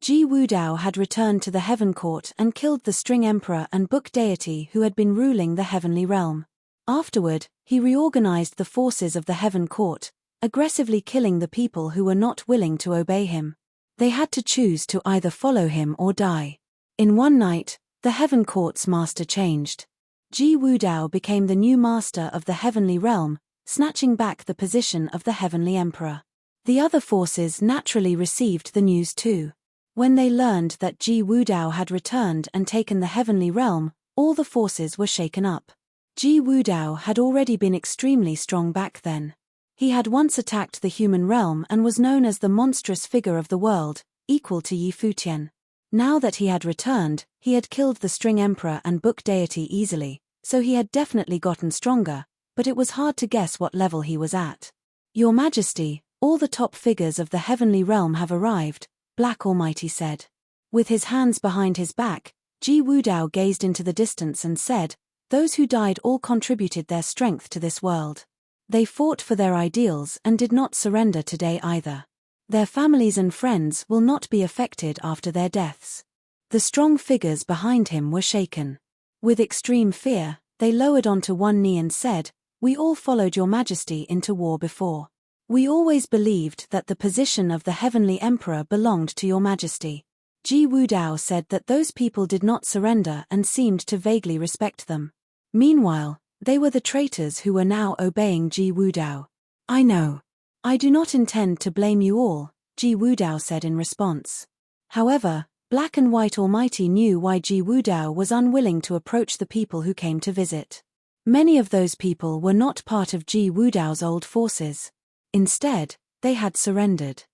Ji Wudao had returned to the Heaven Court and killed the String Emperor and Book Deity who had been ruling the Heavenly Realm. Afterward, he reorganized the forces of the Heaven Court, aggressively killing the people who were not willing to obey him. They had to choose to either follow him or die. In one night, the Heaven Court's master changed. Ji Wudao became the new master of the Heavenly Realm, snatching back the position of the Heavenly Emperor. The other forces naturally received the news too. When they learned that Ji Wudao had returned and taken the Heavenly Realm, all the forces were shaken up. Ji Wudao had already been extremely strong back then. He had once attacked the human realm and was known as the monstrous figure of the world, equal to Yi Futian. Now that he had returned, he had killed the string emperor and book deity easily, so he had definitely gotten stronger, but it was hard to guess what level he was at. Your Majesty, all the top figures of the heavenly realm have arrived, Black Almighty said. With his hands behind his back, Ji Wudao gazed into the distance and said, those who died all contributed their strength to this world. They fought for their ideals and did not surrender today either. Their families and friends will not be affected after their deaths. The strong figures behind him were shaken. With extreme fear, they lowered onto one knee and said, we all followed your Majesty into war before. We always believed that the position of the heavenly emperor belonged to your Majesty. Ji Wudao said that those people did not surrender and seemed to vaguely respect them. Meanwhile, they were the traitors who were now obeying Ji Wudao. I know. I do not intend to blame you all, Ji Wudao said in response. However, Black and White Almighty knew why Ji Wudao was unwilling to approach the people who came to visit. Many of those people were not part of Ji Wudao's old forces. Instead, they had surrendered.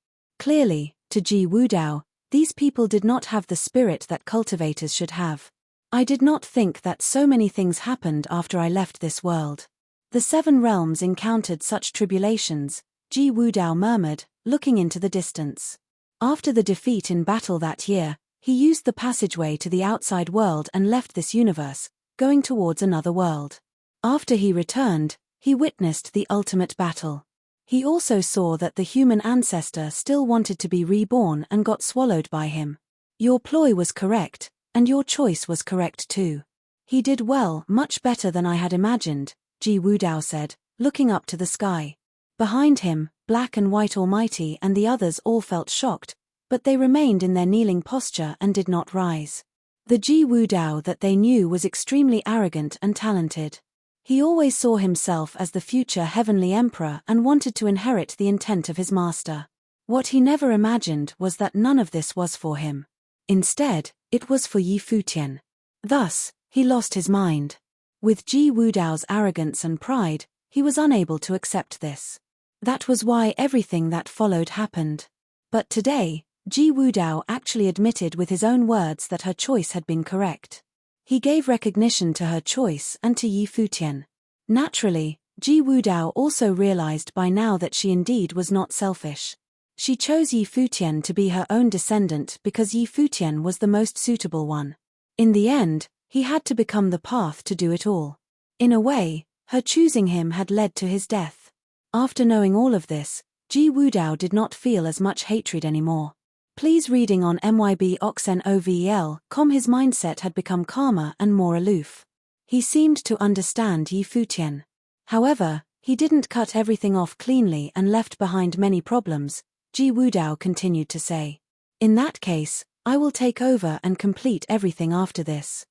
Clearly, to Ji Wudao, these people did not have the spirit that cultivators should have. I did not think that so many things happened after I left this world. The 7 realms encountered such tribulations, Ji Wudao murmured, looking into the distance. After the defeat in battle that year, he used the passageway to the outside world and left this universe, going towards another world. After he returned, he witnessed the ultimate battle. He also saw that the human ancestor still wanted to be reborn and got swallowed by him. Your ploy was correct, and your choice was correct too. He did well, much better than I had imagined, Ji Wudao said, looking up to the sky. Behind him, Black and White Almighty and the others all felt shocked, but they remained in their kneeling posture and did not rise. The Ji Wudao that they knew was extremely arrogant and talented. He always saw himself as the future heavenly emperor and wanted to inherit the intent of his master. What he never imagined was that none of this was for him. Instead, it was for Yi Futian. Thus, he lost his mind. With Ji Wudao's arrogance and pride, he was unable to accept this. That was why everything that followed happened. But today, Ji Wudao actually admitted with his own words that her choice had been correct. He gave recognition to her choice and to Yi Futian. Naturally, Ji Wudao also realized by now that she indeed was not selfish. She chose Yi Futian to be her own descendant because Yi Futian was the most suitable one. In the end, he had to become the path to do it all. In a way, her choosing him had led to his death. After knowing all of this, Ji Wudao did not feel as much hatred anymore. Please reading on myboxnovel.com. His mindset had become calmer and more aloof. He seemed to understand Yi Futian. However, he didn't cut everything off cleanly and left behind many problems, Ji Wudao continued to say. In that case, I will take over and complete everything after this.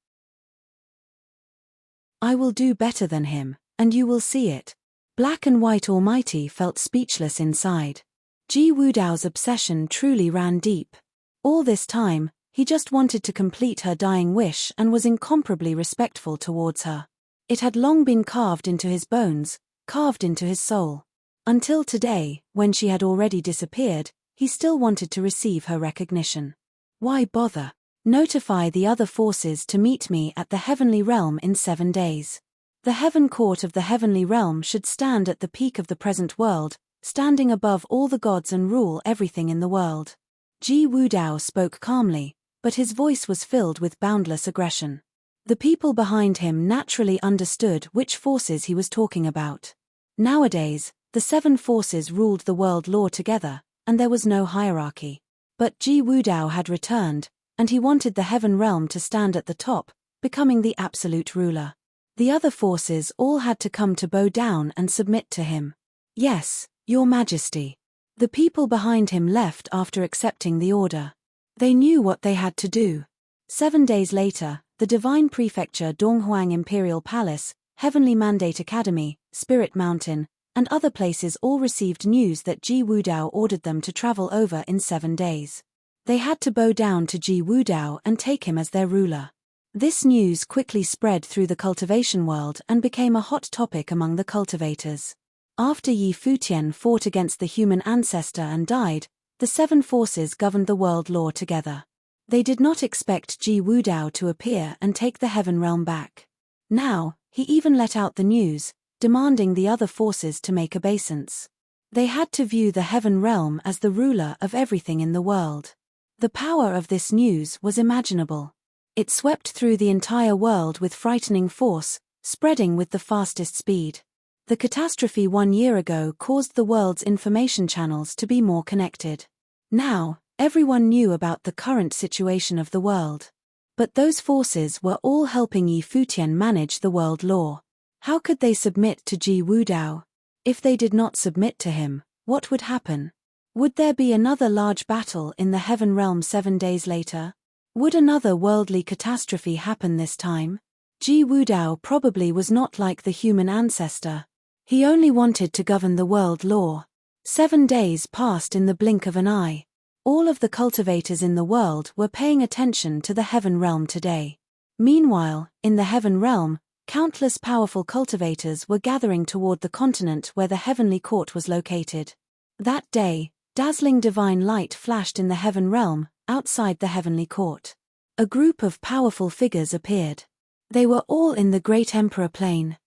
I will do better than him, and you will see it. Black and White Almighty felt speechless inside. Ji Wudao's obsession truly ran deep. All this time, he just wanted to complete her dying wish and was incomparably respectful towards her. It had long been carved into his bones, carved into his soul. Until today, when she had already disappeared, he still wanted to receive her recognition. Why bother? Notify the other forces to meet me at the heavenly realm in 7 days. The heaven court of the heavenly realm should stand at the peak of the present world, standing above all the gods and rule everything in the world. Ji Wudao spoke calmly, but his voice was filled with boundless aggression. The people behind him naturally understood which forces he was talking about. Nowadays, the 7 forces ruled the world law together, and there was no hierarchy. But Ji Wudao had returned, and he wanted the heaven realm to stand at the top, becoming the absolute ruler. The other forces all had to come to bow down and submit to him. Yes, Your Majesty. The people behind him left after accepting the order. They knew what they had to do. 7 days later, the Divine Prefecture Donghuang Imperial Palace, Heavenly Mandate Academy, Spirit Mountain, and other places all received news that Ji Wudao ordered them to travel over in 7 days. They had to bow down to Ji Wudao and take him as their ruler. This news quickly spread through the cultivation world and became a hot topic among the cultivators. After Yi Futian fought against the human ancestor and died, the seven forces governed the world law together. They did not expect Ji Wudao to appear and take the heaven realm back. Now, he even let out the news, demanding the other forces to make obeisance. They had to view the heaven realm as the ruler of everything in the world. The power of this news was imaginable. It swept through the entire world with frightening force, spreading with the fastest speed. The catastrophe 1 year ago caused the world's information channels to be more connected. Now, everyone knew about the current situation of the world. But those forces were all helping Yi Futian manage the world law. How could they submit to Ji Wudao? If they did not submit to him, what would happen? Would there be another large battle in the heaven realm 7 days later? Would another worldly catastrophe happen this time? Ji Wudao probably was not like the human ancestor. He only wanted to govern the world law. 7 days passed in the blink of an eye. All of the cultivators in the world were paying attention to the heaven realm today. Meanwhile, in the heaven realm, countless powerful cultivators were gathering toward the continent where the heavenly court was located. That day, dazzling divine light flashed in the heaven realm, outside the heavenly court. A group of powerful figures appeared. They were all in the great emperor plane.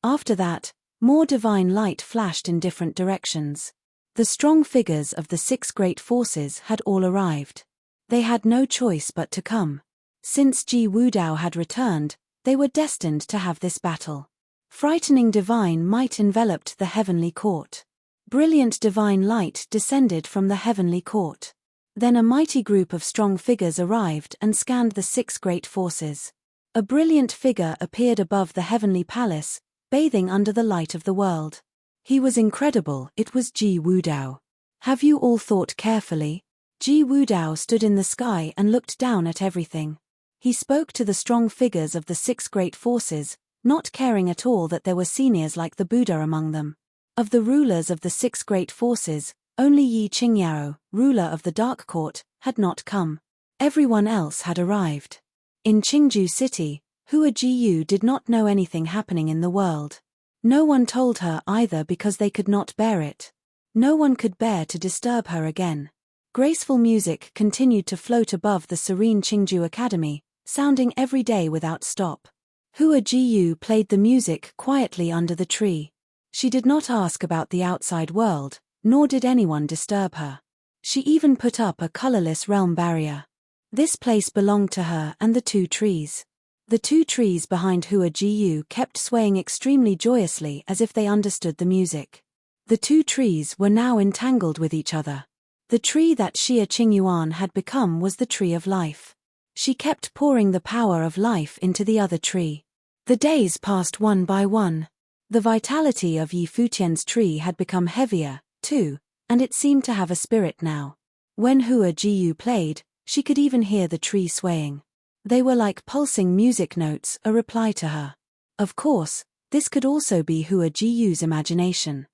After that, more divine light flashed in different directions. The strong figures of the 6 great forces had all arrived. They had no choice but to come. Since Ji Wudao had returned, they were destined to have this battle. Frightening divine might enveloped the heavenly court. Brilliant divine light descended from the heavenly court. Then a mighty group of strong figures arrived and scanned the 6 great forces. A brilliant figure appeared above the heavenly palace, bathing under the light of the world. He was incredible. It was Ji Wudao. Have you all thought carefully? Ji Wudao stood in the sky and looked down at everything. He spoke to the strong figures of the 6 great forces, not caring at all that there were seniors like the Buddha among them. Of the rulers of the 6 great forces, only Yi Qingyao, ruler of the Dark Court, had not come. Everyone else had arrived. In Qingju City, Hua Jiyu did not know anything happening in the world. No one told her either because they could not bear it. No one could bear to disturb her again. Graceful music continued to float above the serene Qingju Academy, sounding every day without stop. Hua Jiyu played the music quietly under the tree. She did not ask about the outside world, nor did anyone disturb her. She even put up a colorless realm barrier. This place belonged to her and the 2 trees. The 2 trees behind Hua Jiyu kept swaying extremely joyously as if they understood the music. The 2 trees were now entangled with each other. The tree that Xia Qingyuan had become was the tree of life. She kept pouring the power of life into the other tree. The days passed one by one. The vitality of Yi Futian's tree had become heavier, too, and it seemed to have a spirit now. When Hua Jiyu played, she could even hear the tree swaying. They were like pulsing music notes, a reply to her. Of course, this could also be Hua Jiyu's imagination.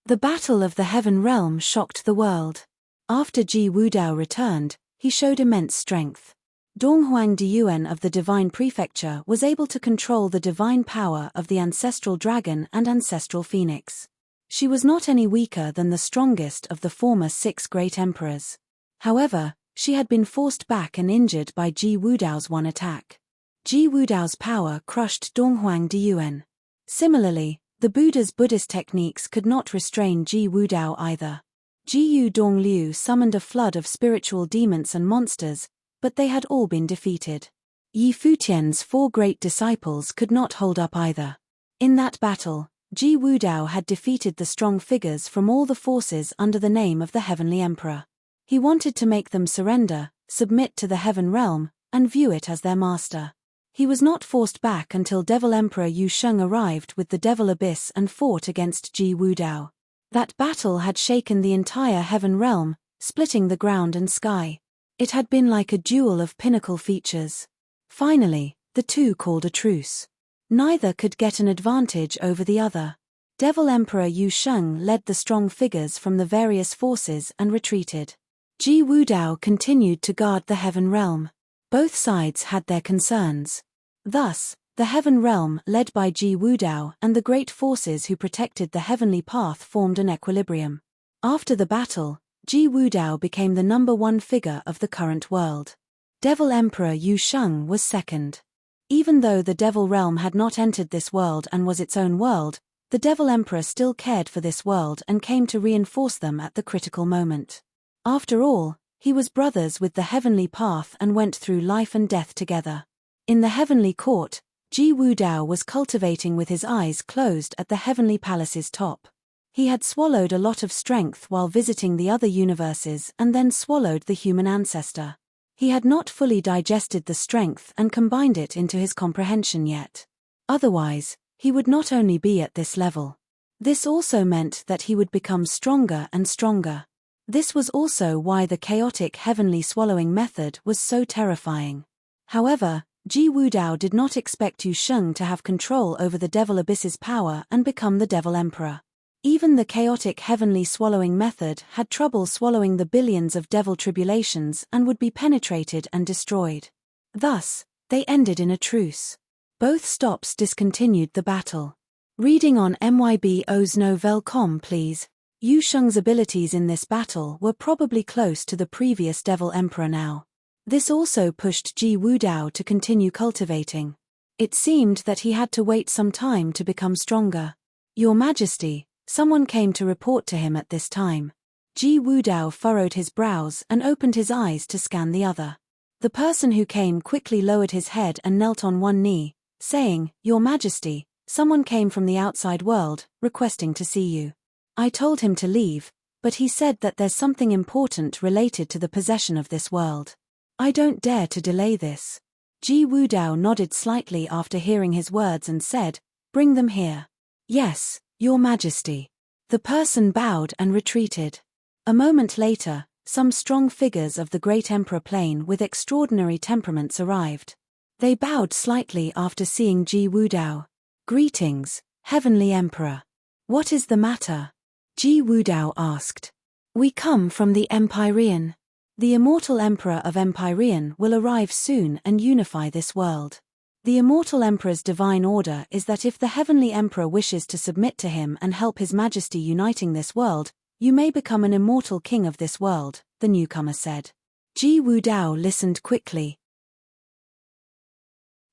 The Battle of the Heaven Realm shocked the world. After Ji Wudao returned, he showed immense strength. Donghuang Diyuan of the Divine Prefecture was able to control the divine power of the ancestral dragon and ancestral phoenix. She was not any weaker than the strongest of the former 6 great emperors. However, she had been forced back and injured by Ji Wudao's one attack. Ji Wudao's power crushed Donghuang Diyuan. Similarly, the Buddha's Buddhist techniques could not restrain Ji Wudao either. Jiyu Dongliu summoned a flood of spiritual demons and monsters, but they had all been defeated. Yi Futian's 4 great disciples could not hold up either. In that battle, Ji Wudao had defeated the strong figures from all the forces under the name of the Heavenly Emperor. He wanted to make them surrender, submit to the Heaven Realm, and view it as their master. He was not forced back until Devil Emperor Yu Sheng arrived with the Devil Abyss and fought against Ji Wudao. That battle had shaken the entire Heaven Realm, splitting the ground and sky. It had been like a duel of pinnacle features. Finally, the 2 called a truce. Neither could get an advantage over the other. Devil Emperor Yu Sheng led the strong figures from the various forces and retreated. Ji Wudao continued to guard the heaven realm. Both sides had their concerns. Thus, the heaven realm led by Ji Wudao and the great forces who protected the heavenly path formed an equilibrium. After the battle, Ji Wudao became the #1 figure of the current world. Devil Emperor Yu Sheng was second. Even though the Devil Realm had not entered this world and was its own world, the Devil Emperor still cared for this world and came to reinforce them at the critical moment. After all, he was brothers with the heavenly path and went through life and death together. In the heavenly court, Ji Wudao was cultivating with his eyes closed at the heavenly palace's top. He had swallowed a lot of strength while visiting the other universes and then swallowed the human ancestor. He had not fully digested the strength and combined it into his comprehension yet. Otherwise, he would not only be at this level. This also meant that he would become stronger and stronger. This was also why the chaotic heavenly swallowing method was so terrifying. However, Ji Wudao did not expect Yu Sheng to have control over the Devil Abyss's power and become the Devil Emperor. Even the chaotic heavenly swallowing method had trouble swallowing the billions of devil tribulations and would be penetrated and destroyed. Thus, they ended in a truce. Both stops discontinued the battle. Reading on mybo's.com please. Yu Sheng's abilities in this battle were probably close to the previous Devil Emperor now. This also pushed Ji Wudao to continue cultivating. It seemed that he had to wait some time to become stronger. Your Majesty, someone came to report to him at this time. Ji Wudao furrowed his brows and opened his eyes to scan the other. The person who came quickly lowered his head and knelt on one knee, saying, "Your Majesty, someone came from the outside world, requesting to see you. I told him to leave, but he said that there's something important related to the possession of this world. I don't dare to delay this." Ji Wudao nodded slightly after hearing his words and said, "Bring them here." "Yes, Your Majesty." The person bowed and retreated. A moment later, some strong figures of the great Emperor Plane with extraordinary temperaments arrived. They bowed slightly after seeing Ji Wudao. "Greetings, Heavenly Emperor. What is the matter?" Ji Wudao asked. "We come from the Empyrean. The immortal Emperor of Empyrean will arrive soon and unify this world. The immortal Emperor's divine order is that if the Heavenly Emperor wishes to submit to him and help His Majesty uniting this world, you may become an immortal king of this world," the newcomer said. Ji Wudao listened quickly.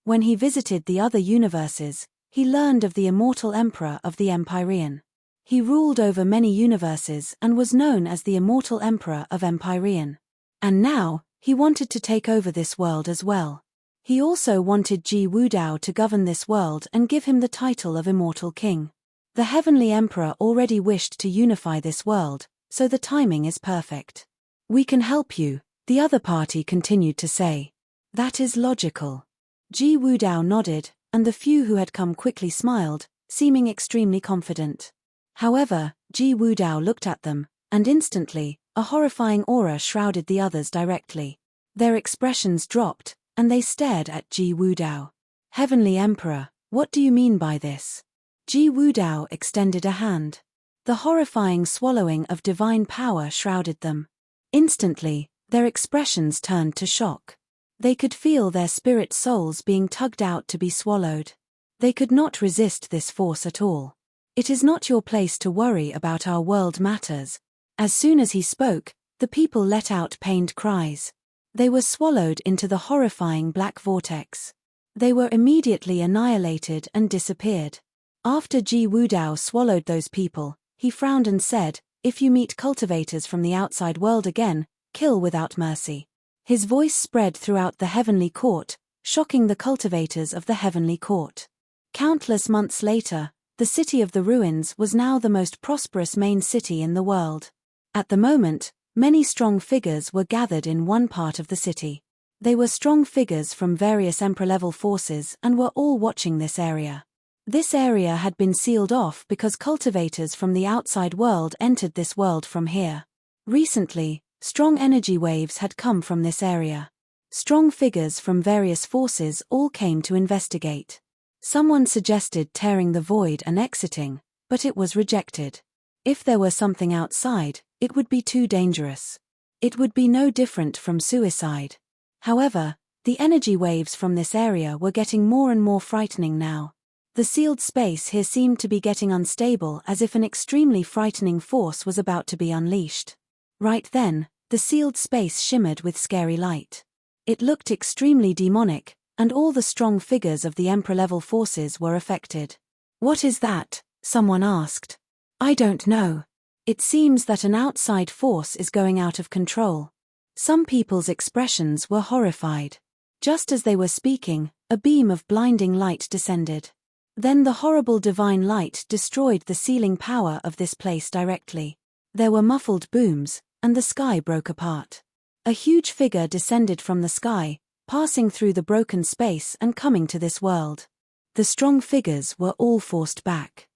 When he visited the other universes, he learned of the immortal Emperor of the Empyrean. He ruled over many universes and was known as the immortal Emperor of Empyrean. And now, he wanted to take over this world as well. He also wanted Ji Wudao to govern this world and give him the title of Immortal King. The Heavenly Emperor already wished to unify this world, so the timing is perfect. "We can help you," the other party continued to say. "That is logical." Ji Wudao nodded, and the few who had come quickly smiled, seeming extremely confident. However, Ji Wudao looked at them, and instantly, a horrifying aura shrouded the others directly. Their expressions dropped, and they stared at Ji Wudao. "Heavenly Emperor, what do you mean by this?" Ji Wudao extended a hand. The horrifying swallowing of divine power shrouded them. Instantly, their expressions turned to shock. They could feel their spirit souls being tugged out to be swallowed. They could not resist this force at all. "It is not your place to worry about our world matters." As soon as he spoke, the people let out pained cries. They were swallowed into the horrifying black vortex. They were immediately annihilated and disappeared. After Ji Wudao swallowed those people, he frowned and said, "If you meet cultivators from the outside world again, kill without mercy." His voice spread throughout the heavenly court, shocking the cultivators of the heavenly court. Countless months later, the city of the ruins was now the most prosperous main city in the world. At the moment, many strong figures were gathered in one part of the city. They were strong figures from various emperor-level forces and were all watching this area. This area had been sealed off because cultivators from the outside world entered this world from here. Recently, strong energy waves had come from this area. Strong figures from various forces all came to investigate. Someone suggested tearing the void and exiting, but it was rejected. If there were something outside, it would be too dangerous. It would be no different from suicide. However, the energy waves from this area were getting more and more frightening now. The sealed space here seemed to be getting unstable, as if an extremely frightening force was about to be unleashed. Right then, the sealed space shimmered with scary light. It looked extremely demonic, and all the strong figures of the Emperor-level forces were affected. "What is that?" someone asked. "I don't know. It seems that an outside force is going out of control." Some people's expressions were horrified. Just as they were speaking, a beam of blinding light descended. Then the horrible divine light destroyed the sealing power of this place directly. There were muffled booms, and the sky broke apart. A huge figure descended from the sky, passing through the broken space and coming to this world. The strong figures were all forced back.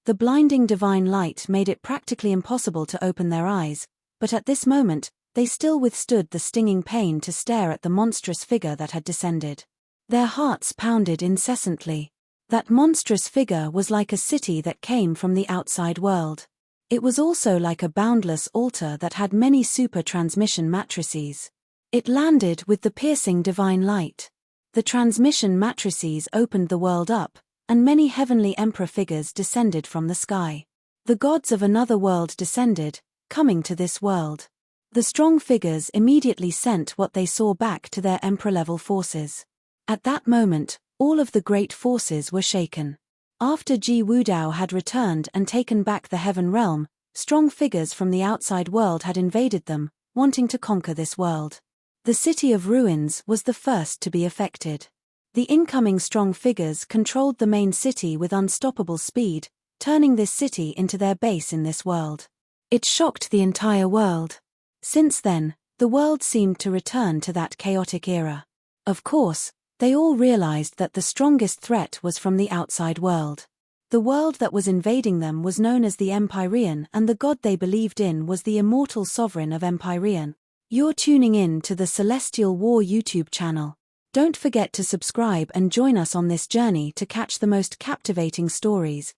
The blinding divine light made it practically impossible to open their eyes, but at this moment, they still withstood the stinging pain to stare at the monstrous figure that had descended. Their hearts pounded incessantly. That monstrous figure was like a city that came from the outside world. It was also like a boundless altar that had many super transmission matrices. It landed with the piercing divine light. The transmission matrices opened the world up, and many heavenly emperor figures descended from the sky. The gods of another world descended, coming to this world. The strong figures immediately sent what they saw back to their emperor-level forces. At that moment, all of the great forces were shaken. After Ji Wudao had returned and taken back the heaven realm, strong figures from the outside world had invaded them, wanting to conquer this world. The city of ruins was the first to be affected. The incoming strong figures controlled the main city with unstoppable speed, turning this city into their base in this world. It shocked the entire world. Since then, the world seemed to return to that chaotic era. Of course, they all realized that the strongest threat was from the outside world. The world that was invading them was known as the Empyrean, and the god they believed in was the immortal sovereign of Empyrean. You're tuning in to the Celestial War YouTube channel. Don't forget to subscribe and join us on this journey to catch the most captivating stories,